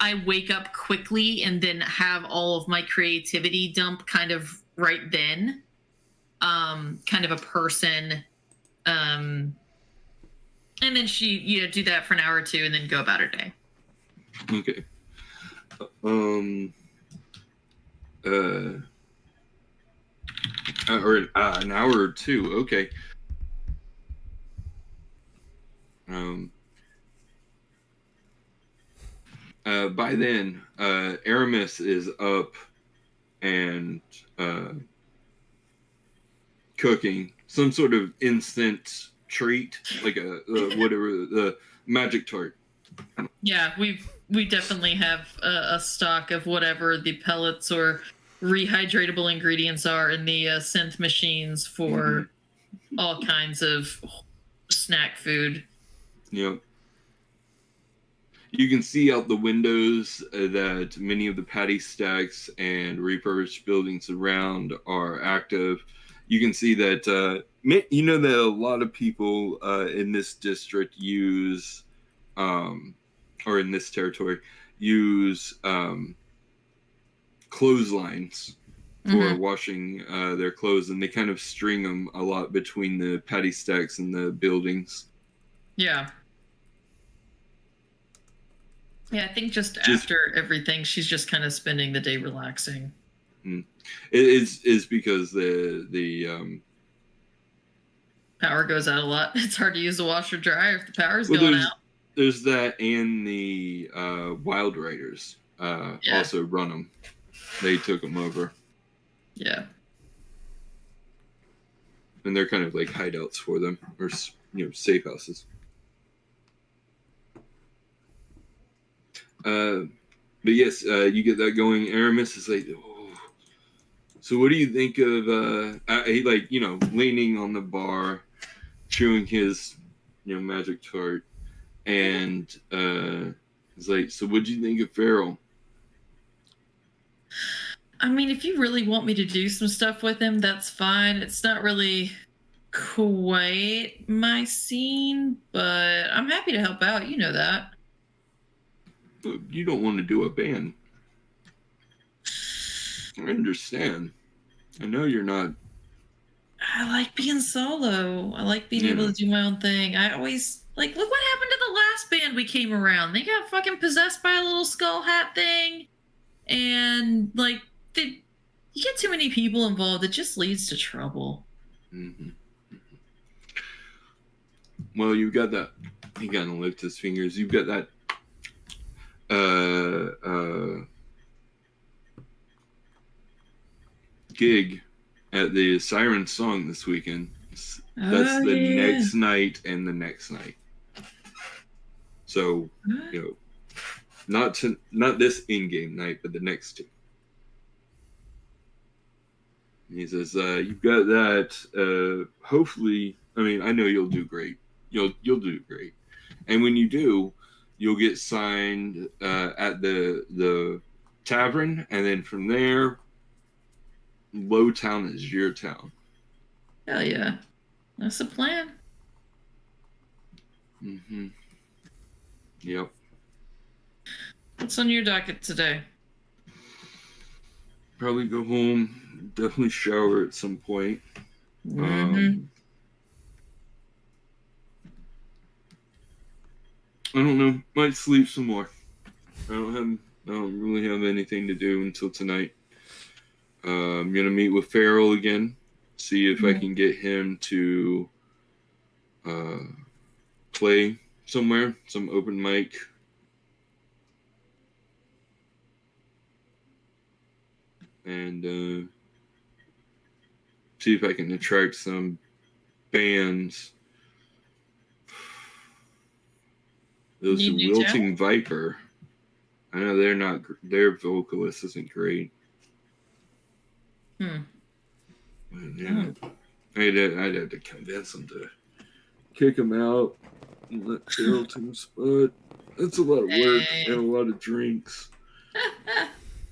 I wake up quickly and then have all of my creativity dump kind of right then, kind of a person, and then she, do that for an hour or two and then go about her day. Okay. Or an hour or two. Okay. By then, Aramis is up and cooking some sort of instant treat, like a whatever, the magic tart. Yeah, we definitely have a stock of whatever the pellets or rehydratable ingredients are in the synth machines for all kinds of snack food. Yep. You can see out the windows that many of the paddy stacks and refurbished buildings around are active. You can see that you know that a lot of people in this district use, or in this territory, use clotheslines for washing their clothes, and they kind of string them a lot between the paddy stacks and the buildings. Yeah. Yeah, I think just after everything, she's just kind of spending the day relaxing. It is because the power goes out a lot. It's hard to use the washer dryer if the power's going out. There's that, and the Wild Riders also run them. They took them over. Yeah. And they're kind of like hideouts for them, or safe houses. But yes, you get that going. Aramis is like, oh. So what do you think of he leaning on the bar, chewing his magic tart, and he's like, so what do you think of Farrell? I mean, if you really want me to do some stuff with him, that's fine. It's not really quite my scene, but I'm happy to help out. You know that. But you don't want to do a band. I understand. I know you're not. I like being solo. I like being able to do my own thing. I always look what happened to the last band we came around. They got fucking possessed by a little skull hat thing. And you get too many people involved, it just leads to trouble. Mm-hmm. Well, you've got that. He kind of licked his fingers. You've got that. Gig at the Siren Song this weekend. That's the next night and the next night. So, not this in-game night, but the next two. And he says, "You've got that. Hopefully, I know you'll do great. You'll do great. And when you do, you'll get signed at the tavern, and then from there, Lowtown is your town." Hell yeah, that's the plan. Mm-hmm. Yep. What's on your docket today? Probably go home. Definitely shower at some point. Mm-hmm. I don't know. Might sleep some more. I don't really have anything to do until tonight. I'm gonna meet with Farrell again. See if I can get him to play somewhere, some open mic. And see if I can attract some bands. Those Wilting Viper. I know their vocalist isn't great. Yeah. I'd have to convince them to kick him out and let Farrell take his spot. That's a lot of work and a lot of drinks.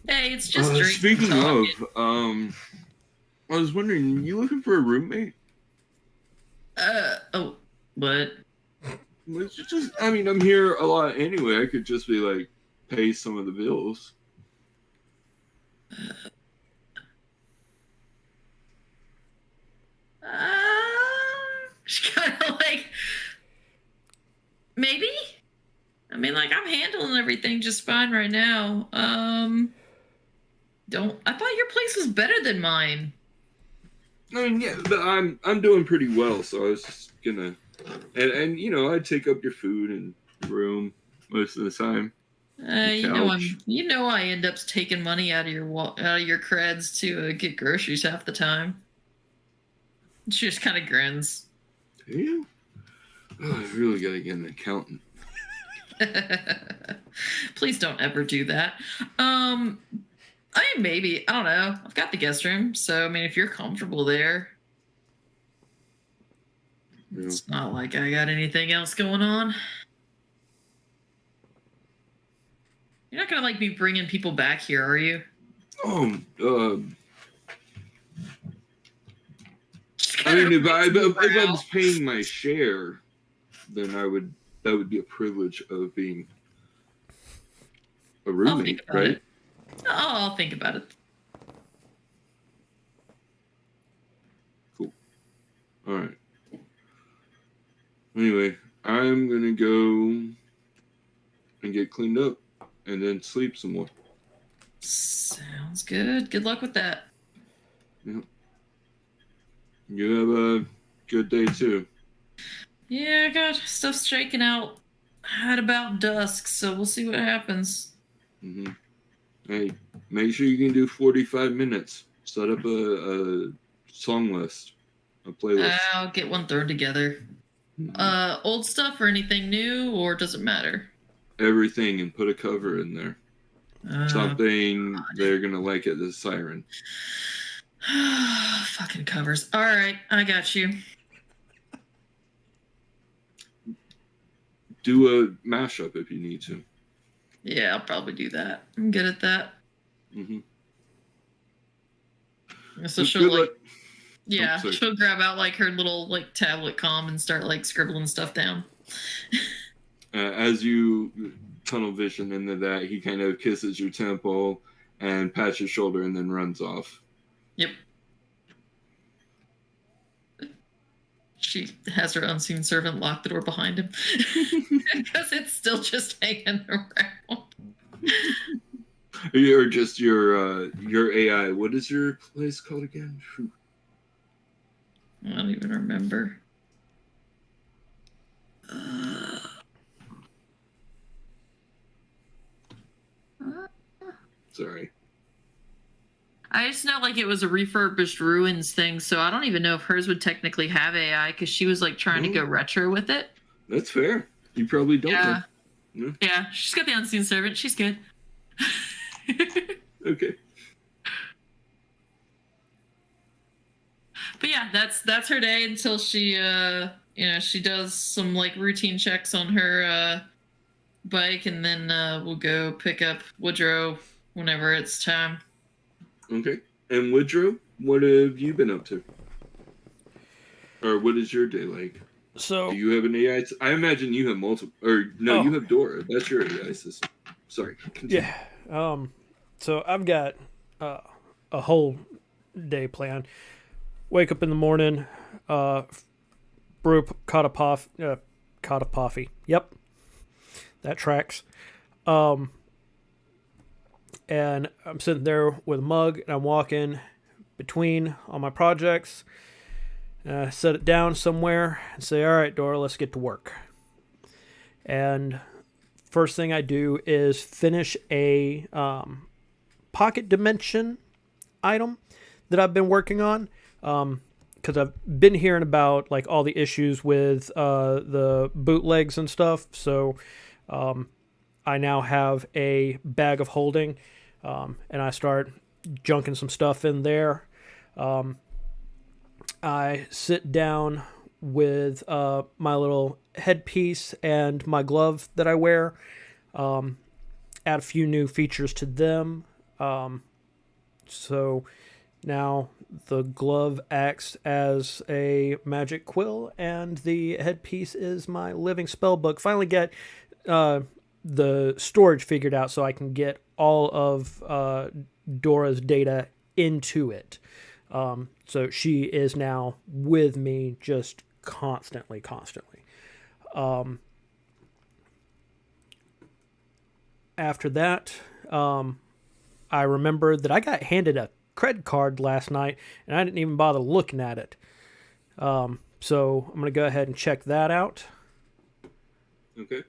Hey, it's just drinks. Speaking of, I was wondering, you looking for a roommate? What? I'm here a lot anyway. I could just be like, pay some of the bills. Kind of maybe. I'm handling everything just fine right now. Don't. I thought your place was better than mine. I mean, yeah, but I'm doing pretty well, so I was just gonna, and you know, I take up your food and room most of the time. You know Couch. I end up taking money out of your creds to get groceries half the time. She just kind of grins. Do you? Oh, I really gotta get an accountant. Please don't ever do that. I mean, maybe. I don't know. I've got the guest room, so I mean, if you're comfortable there, Yeah. it's not like I got anything else going on. You're not gonna like be bringing people back here, are you? I mean, if I was paying my share, then that would be a privilege of being a roommate, right? It. Oh, I'll think about it. Cool. All right. Anyway, I'm gonna go and get cleaned up and then sleep some more. Sounds good. Good luck with that. Yep. You have a good day too. Yeah, I got stuff shaking out at about dusk, so we'll see what happens. Mm-hmm. Hey, make sure you can do 45 minutes. Set up a song list, a playlist. I'll get one thrown together. Mm-hmm. Old stuff or anything new, or does it matter? Everything, and put a cover in there. Something God. they're gonna like at the siren. Fucking covers. All right, I got you. Do a mashup if you need to. Yeah, I'll probably do that. I'm good at that. Mm-hmm. So she'll like, she'll grab out like her little like tablet comm and start like scribbling stuff down. As you tunnel vision into that, he kind of kisses your temple and pats your shoulder and then runs off. Yep. She has her unseen servant lock the door behind him because it's still just hanging around. Or just your AI. What is your place called again? I don't even remember. Sorry. I just know like it was a refurbished ruins thing, so I don't even know if hers would technically have AI because she was like trying to go retro with it. That's fair. You probably don't. Yeah. No? Yeah, she's got the unseen servant. She's good. Okay. But yeah, that's her day until she she does some like routine checks on her bike, and then we'll go pick up Woodrow whenever it's time. Okay. And Woodrow, what have you been up to? Or what is your day like? So do you have an AI? I imagine you have multiple. Or no, you have Dora. That's your AI system. Sorry. Continue. Yeah. So I've got a whole day plan. Wake up in the morning, brew a pot of coffee. Yep, that tracks. And I'm sitting there with a mug, and I'm walking between all my projects. Set it down somewhere and say, all right, Dora, let's get to work. And first thing I do is finish a pocket dimension item that I've been working on. Because I've been hearing about like all the issues with the bootlegs and stuff. So I now have a bag of holding, and I start junking some stuff in there. I sit down with my little headpiece and my glove that I wear, add a few new features to them. So now the glove acts as a magic quill, and the headpiece is my living spell book. Finally get the storage figured out so I can get all of Dora's data into it. So she is now with me just constantly. after that, I remembered that I got handed a credit card last night, and I didn't even bother looking at it. So I'm going to go ahead and check that out. Okay.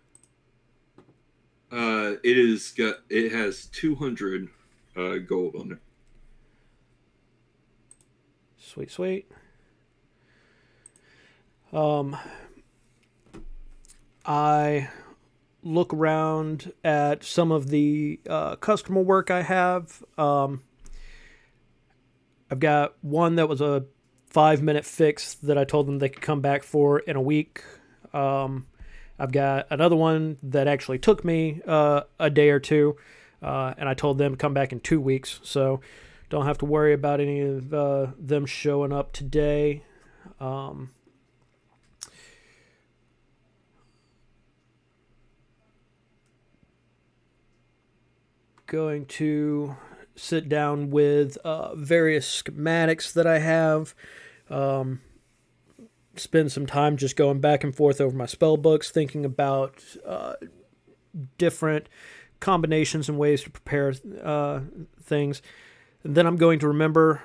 It has 200 gold on it. Sweet, sweet. I look around at some of the customer work I have. I've got one that was a 5-minute fix that I told them they could come back for in a week. I've got another one that actually took me a day or two, and I told them to come back in 2 weeks. So don't have to worry about any of them showing up today. Going to sit down with various schematics that I have. Spend some time just going back and forth over my spell books, thinking about different combinations and ways to prepare things. And then I'm going to remember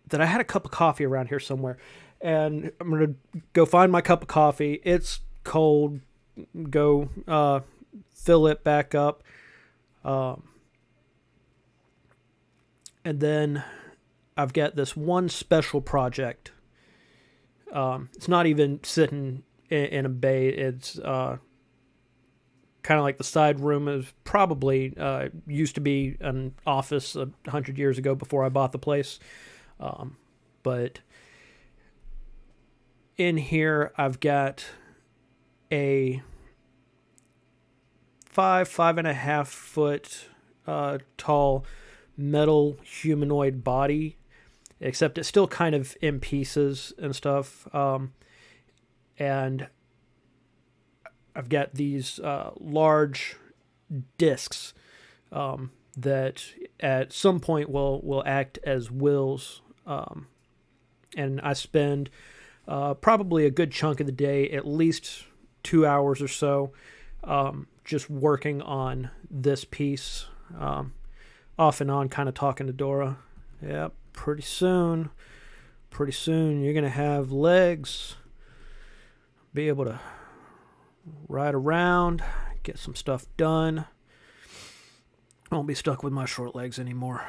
that I had a cup of coffee around here somewhere. And I'm going to go find my cup of coffee. It's cold. Go fill it back up. And then I've got this one special project. It's not even sitting in a bay. It's kind of like the side room is probably used to be an office 100 years ago before I bought the place. But in here, I've got a 5.5 foot tall metal humanoid body, except it's still kind of in pieces and stuff. And I've got these large discs that at some point will act as wills. And I spend probably a good chunk of the day, at least 2 hours or so, just working on this piece, off and on, kind of talking to Dora. Yep, pretty soon you're going to have legs, be able to ride around, get some stuff done. I won't be stuck with my short legs anymore.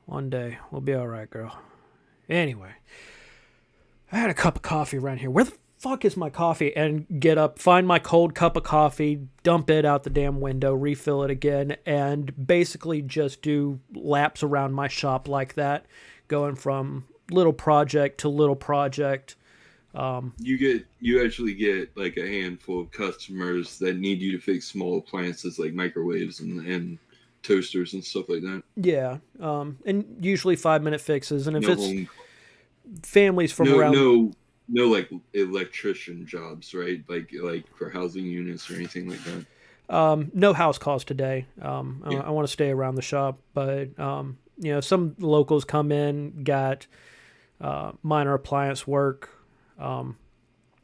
One day, we'll be alright, girl. Anyway, I had a cup of coffee around here. Where the fuck is my coffee? And get up, find my cold cup of coffee, dump it out the damn window, refill it again, and basically just do laps around my shop like that, going from little project to little project. You actually get like a handful of customers that need you to fix small appliances like microwaves and toasters and stuff like that. Yeah, and usually 5-minute fixes, and if No it's home. families from around... No, like electrician jobs, right? Like for housing units or anything like that. No house calls today. Yeah. I want to stay around the shop, but some locals come in, got minor appliance work. I'm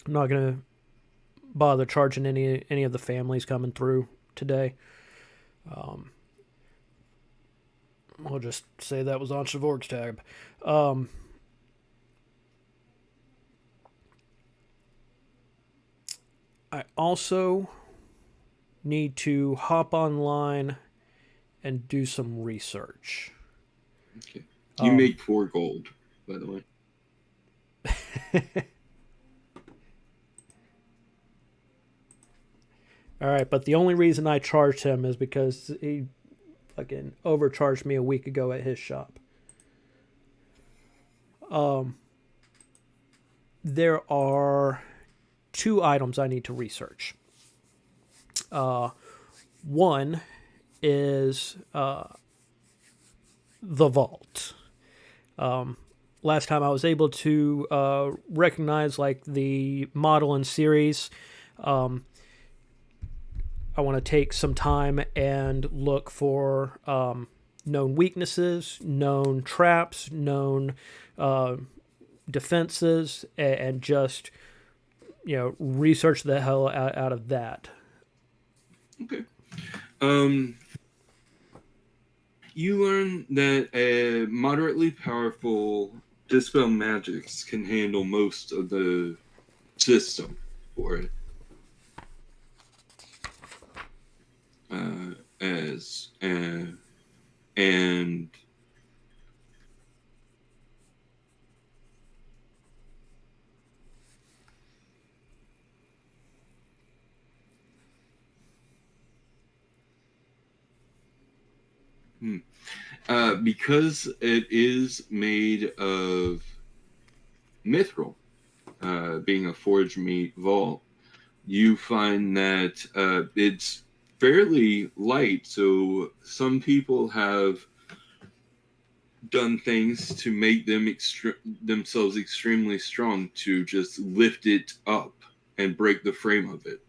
not gonna bother charging any of the families coming through today. We'll just say that was on Shavorg's tab. I also need to hop online and do some research. Okay. You make 4 gold, by the way. All right, but the only reason I charged him is because he fucking overcharged me a week ago at his shop. There are 2 items I need to research. One is the vault. Last time I was able to recognize like the model and series. I want to take some time and look for known weaknesses, known traps, known defenses, and just research the hell out of that. Okay. You learn that a moderately powerful Dispel Magics can handle most of the system for it. And because it is made of mithril, being a forge meat vault, you find that it's fairly light. So some people have done things to make themselves extremely strong to just lift it up and break the frame of it.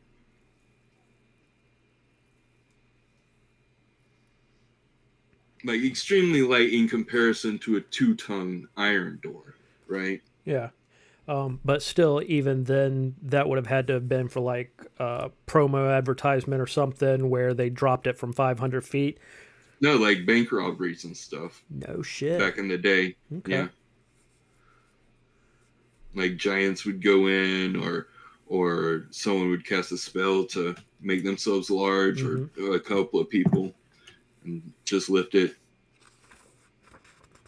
Like extremely light in comparison to a 2-ton iron door, right? Yeah. But still, even then, that would have had to have been for like promo advertisement or something where they dropped it from 500 feet. No, like bank robberies and stuff. No shit. Back in the day. Okay. Yeah. Like giants would go in, or someone would cast a spell to make themselves large, or a couple of people, and just lift it.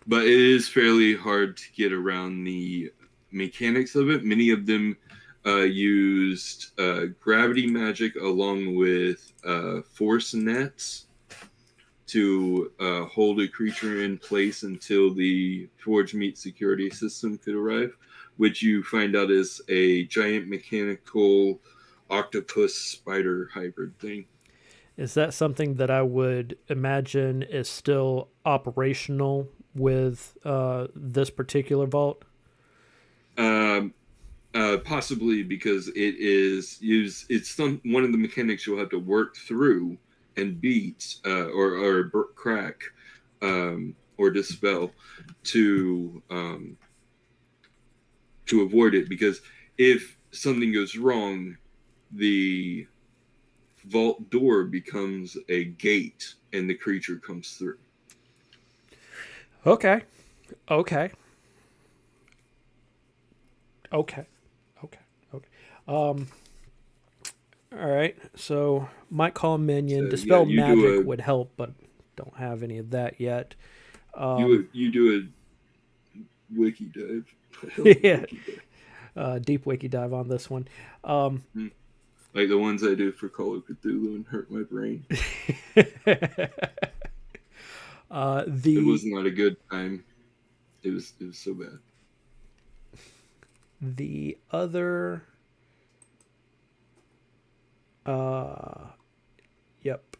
But it is fairly hard to get around the mechanics of it. Many of them used gravity magic along with force nets to hold a creature in place until the Forge Meat security system could arrive, which you find out is a giant mechanical octopus spider hybrid thing. Is that something that I would imagine is still operational with this particular vault? Possibly, because it's one of the mechanics you'll have to work through and beat or crack or dispel to avoid it, because if something goes wrong, the vault door becomes a gate and the creature comes through. Okay. All right. So might call a minion. So, Dispel yeah, magic would help, but don't have any of that yet. You do a wiki dive. Yeah. Deep wiki dive on this one. Like the ones I do for Call of Cthulhu and hurt my brain. It was not a good time. It was so bad. The other yep.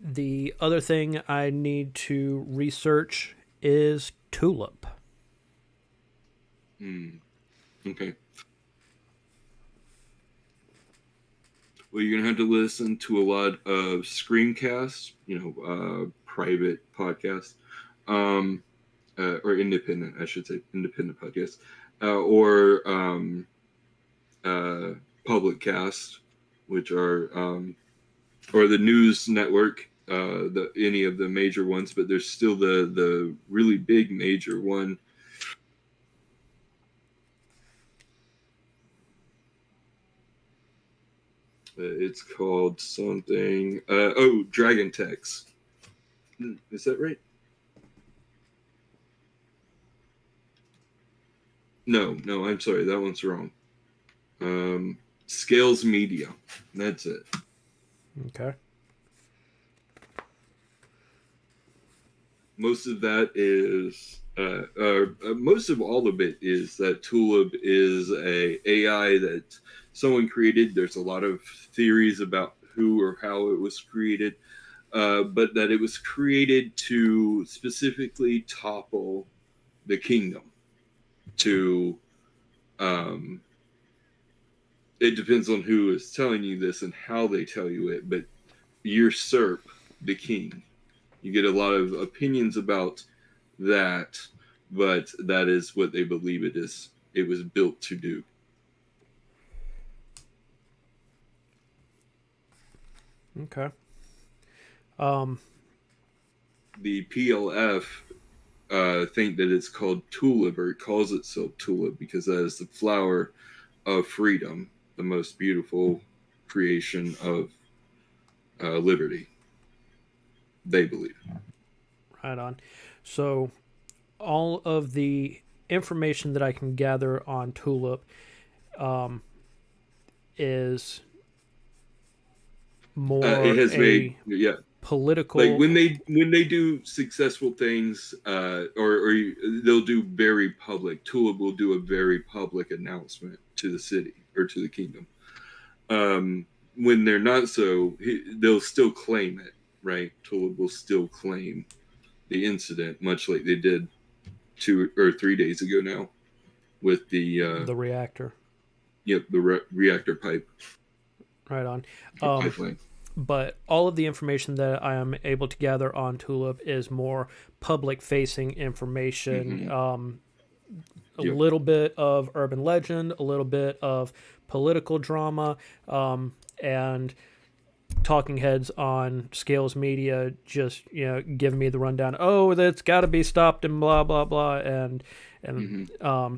The other thing I need to research is Tulip. Okay. Well, you're gonna have to listen to a lot of screencasts, private podcasts, or independent, I should say, independent podcasts, or public casts, which are or the news network, any of the major ones, but there's still the really big major one. It's called something. Dragon Text. Is that right? No, I'm sorry. That one's wrong. Scales Media. That's it. Okay. Most of that is, most of all of it is that Tulip is a AI that someone created. There's a lot of theories about who or how it was created, but that it was created to specifically topple the kingdom. To, it depends on who is telling you this and how they tell you it, but usurp the king. You get a lot of opinions about that, but that is what they believe it is. It was built to do. Okay. The PLF think that it's called tulip, or it calls itself tulip because that is the flower of freedom, the most beautiful creation of liberty. They believe. Right on. So, all of the information that I can gather on Tulip is more It has made political. like when they do successful things, or they'll do very public. Tulip will do a very public announcement to the city or to the kingdom. When they're not so, they'll still claim it, right? Tulip will still claim the incident, much like they did 2 or 3 days ago now with the reactor. Yep, the reactor pipe. Right on. Pipeline. But all of the information that I am able to gather on Tulip is more public-facing information. A little bit of urban legend, a little bit of political drama, and talking heads on Scales Media just giving me the rundown. Oh, that's got to be stopped and blah blah blah, and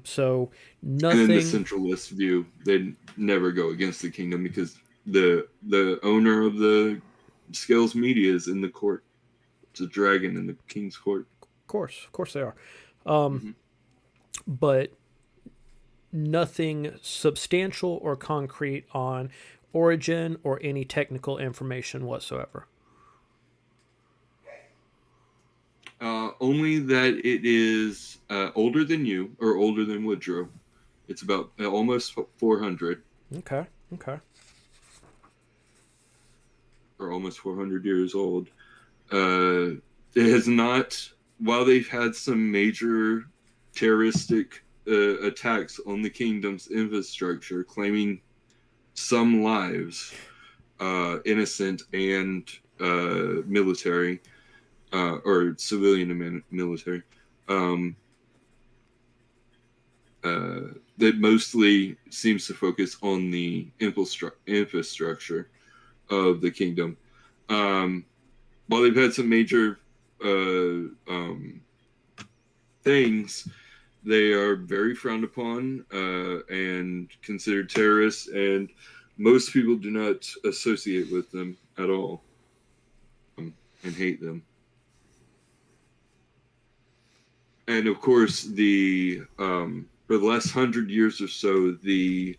so nothing. And then the centralist view, they never go against the kingdom because the owner of the Scales Media is in the court. It's a dragon in the king's court. Of course they are. But nothing substantial or concrete on origin or any technical information whatsoever. Only that it is older than you, or older than Woodrow. It's about almost 400. Okay. Or almost 400 years old. It has not, while they've had some major terroristic attacks on the kingdom's infrastructure, claiming some lives, innocent and military, or civilian and military, that mostly seems to focus on the infrastructure of the kingdom. While they've had some major things, they are very frowned upon and considered terrorists, and most people do not associate with them at all and hate them. And of course, for the last 100 years or so, the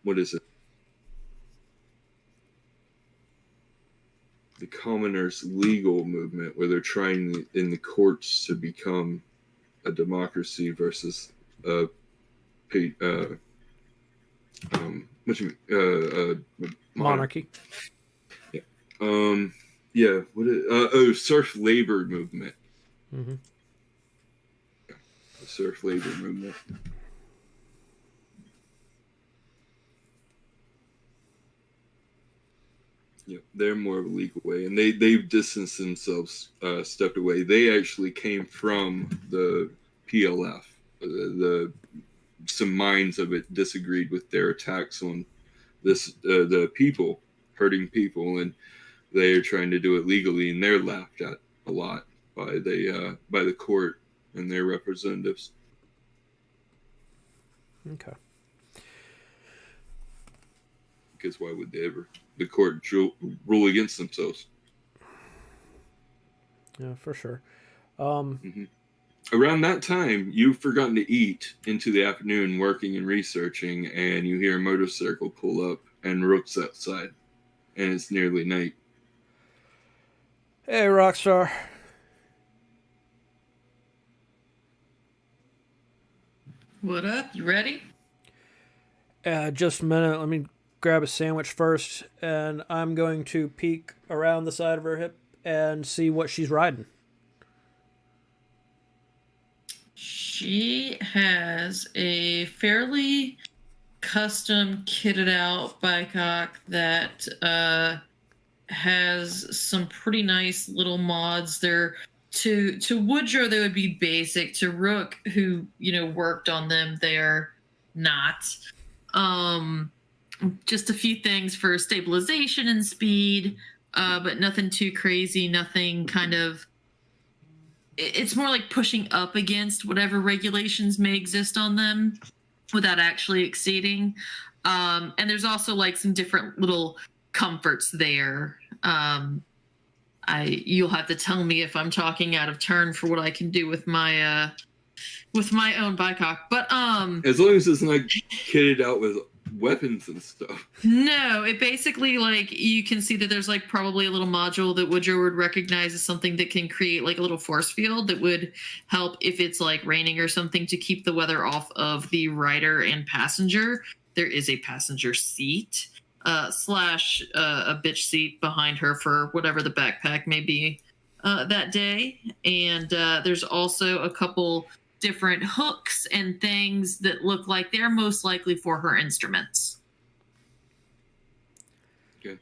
what is it? The commoners' legal movement, where they're trying in the courts to become a democracy versus what do you mean? Monarchy. Yeah. Serf labor movement. Mm-hmm. The serf labor movement. Yeah, they're more of a legal way, and they've distanced themselves, stepped away. They actually came from the PLF. Some minds of it disagreed with their attacks on the people, hurting people, and they are trying to do it legally, and they're laughed at a lot by the court and their representatives. Okay. Because why would they ever? The court rule against themselves. Yeah, for sure. Around that time, you've forgotten to eat into the afternoon, working and researching, and you hear a motorcycle pull up and Rook's outside, and it's nearly night. Hey, Rockstar. What up? You ready? Just a minute. Let me grab a sandwich first, and I'm going to peek around the side of her hip and see what she's riding. She has a fairly custom kitted out bikeock that has some pretty nice little mods. They're to Woodrow, they would be basic. To Rook, who worked on them, they're not. just a few things for stabilization and speed, but nothing too crazy. Nothing kind of. It's more like pushing up against whatever regulations may exist on them without actually exceeding. And there's also like some different little comforts there. You'll have to tell me if I'm talking out of turn for what I can do with my own bicock. But As long as it's not kitted out with weapons and stuff. no, it basically like you can see that there's like probably a little module that Woodrow would recognize as something that can create like a little force field that would help if it's like raining or something to keep the weather off of the rider and passenger. There is a passenger seat slash a bitch seat behind her for whatever the backpack may be that day. And there's also a couple different hooks and things that look like they're most likely for her instruments. Okay.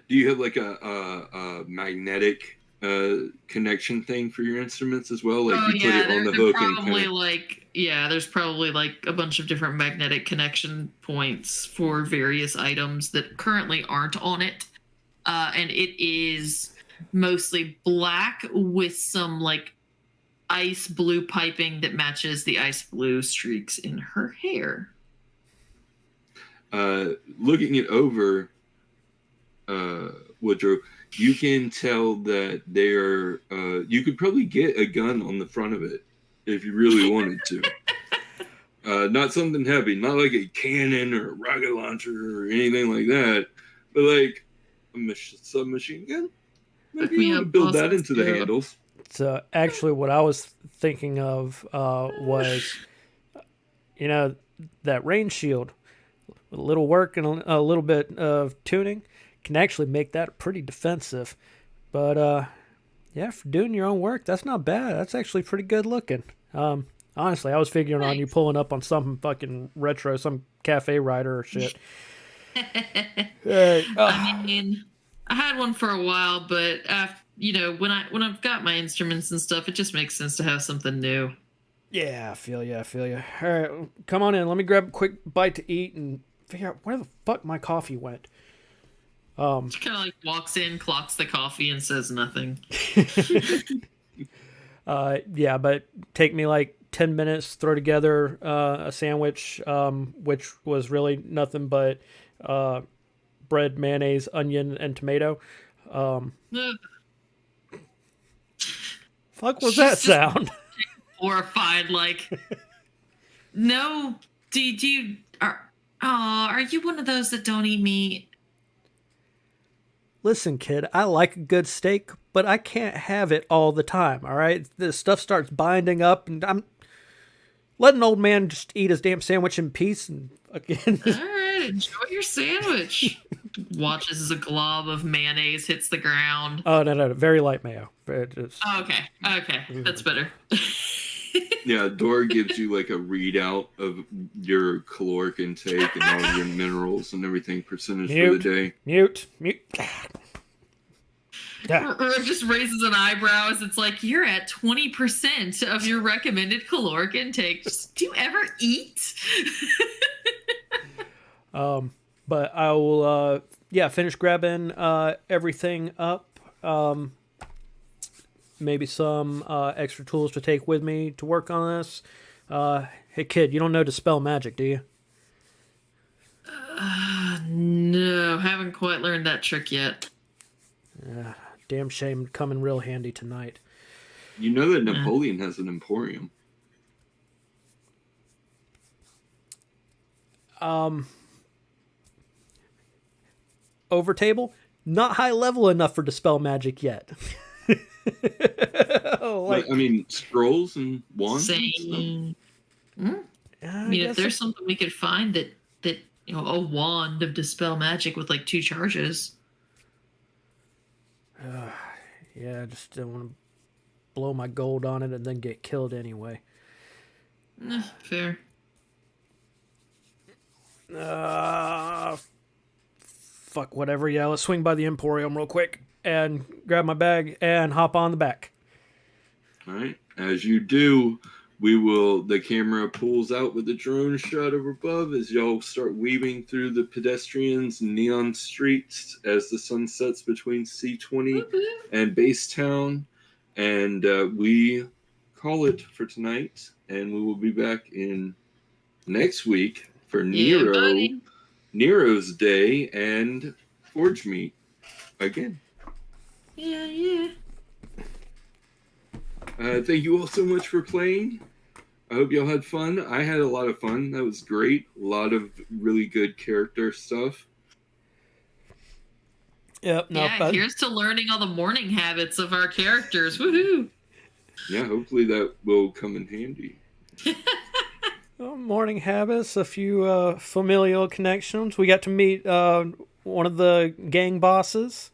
Do you have like a magnetic connection thing for your instruments as well? Like you put it on the hook and probably there's probably like a bunch of different magnetic connection points for various items that currently aren't on it. And it is mostly black with some like ice blue piping that matches the ice blue streaks in her hair. Looking it over, Woodrow, you can tell that they're. You could probably get a gun on the front of it if you really wanted to. Not something heavy, not like a cannon or a rocket launcher or anything like that, but like a submachine gun. Maybe you want to build that into the handles. So actually, what I was thinking of was, that rain shield, a little work and a little bit of tuning can actually make that pretty defensive. But yeah, for doing your own work, that's not bad. That's actually pretty good looking. Honestly, I was figuring on you pulling up on some fucking retro, some cafe rider or shit. I mean, I had one for a while, but after. When I've got my instruments and stuff, it just makes sense to have something new. Yeah, I feel you. All right, come on in. Let me grab a quick bite to eat and figure out where the fuck my coffee went. She kind of like walks in, clocks the coffee, and says nothing. Yeah, but take me like 10 minutes, throw together a sandwich, which was really nothing but bread, mayonnaise, onion, and tomato. Fuck was that sound? Horrified, like, no. Do you are you one of those that don't eat meat? Listen, kid, I like a good steak, but I can't have it all the time. All right, this stuff starts binding up, and I'm letting old man just eat his damn sandwich in peace. And again, all right, enjoy your sandwich. Watches as a glob of mayonnaise hits the ground. Oh no, very light mayo. Okay, that's better. Yeah, Dora gives you like a readout of your caloric intake and all your minerals and everything percentage for the day. Mute. Or just raises an eyebrow as it's like, you're at 20% of your recommended caloric intake. Do you ever eat? But I will, finish grabbing everything up. Maybe some extra tools to take with me to work on this. Hey, kid, you don't know Dispel Magic, do you? No, haven't quite learned that trick yet. Damn shame, coming real handy tonight. You know that Napoleon has an emporium. Over table, not high level enough for Dispel Magic yet. I mean, scrolls and wands. Same. I mean, if there's something we could find that a wand of Dispel Magic with like 2 charges. Yeah, I just don't want to blow my gold on it and then get killed anyway. Fair. Fuck whatever. Yeah, let's swing by the Emporium real quick and grab my bag and hop on the back. All right. As you do, The camera pulls out with a drone shot of above as y'all start weaving through the pedestrians and neon streets as the sun sets between C20 and Basetown. And we call it for tonight, and we will be back in next week for Nero's Day and Forge Meet again. Yeah. Thank you all so much for playing. I hope y'all had fun. I had a lot of fun. That was great. A lot of really good character stuff. Yep. Here's to learning all the morning habits of our characters. Woohoo! Yeah, hopefully that will come in handy. Morning habits, a few familial connections. We got to meet one of the gang bosses.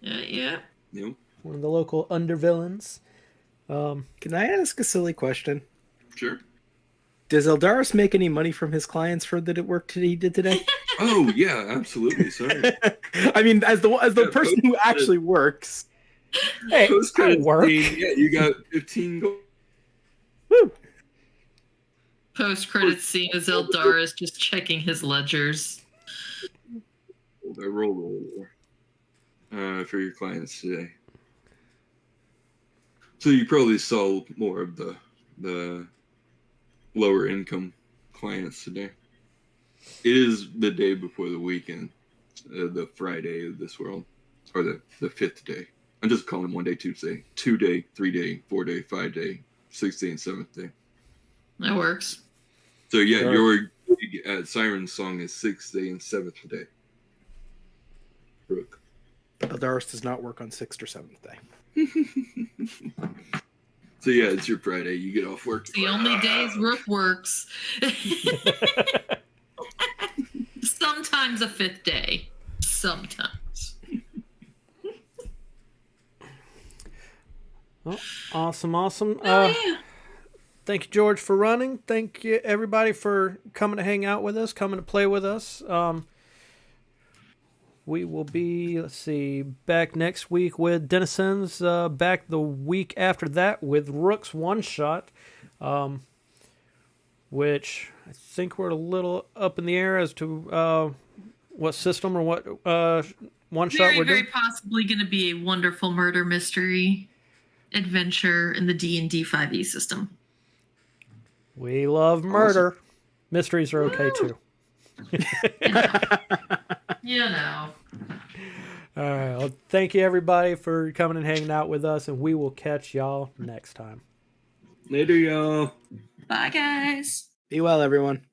Yeah. Yep. One of the local undervillains. Can I ask a silly question? Sure. Does Eldaris make any money from his clients for the work that he did today? Oh yeah, absolutely. Sorry. I mean, as the person who actually works. Hey, I work. Yeah, you got 15 gold. Woo! Post-credits scene is Eldaris just checking his ledgers. I rolled for your clients today. So you probably saw more of the lower income clients today. It is the day before the weekend, the Friday of this world, or the fifth day. I'm just calling one day Tuesday, 2 day, 3 day, 4 day, 5 day, 6th day, and 7th day. That works. So yeah, your Siren Song is 6th day and 7th day. Brooke. Eldaris does not work on 6th or 7th day. So yeah, it's your Friday. You get off work. It's the only days Rook works. Sometimes a 5th day. Sometimes. Well, awesome. Yeah. Thank you, George, for running. Thank you, everybody, for coming to hang out with us, coming to play with us. We will be, back next week with Denizens. Back the week after that with Rook's One Shot, which I think we're a little up in the air as to what system or what one shot we're doing. Very possibly going to be a wonderful murder mystery adventure in the D&D 5e system. We love murder. Awesome. Mysteries are okay too. You know. All right. Well, thank you, everybody, for coming and hanging out with us, and we will catch y'all next time. Later, y'all. Bye, guys. Be well, everyone.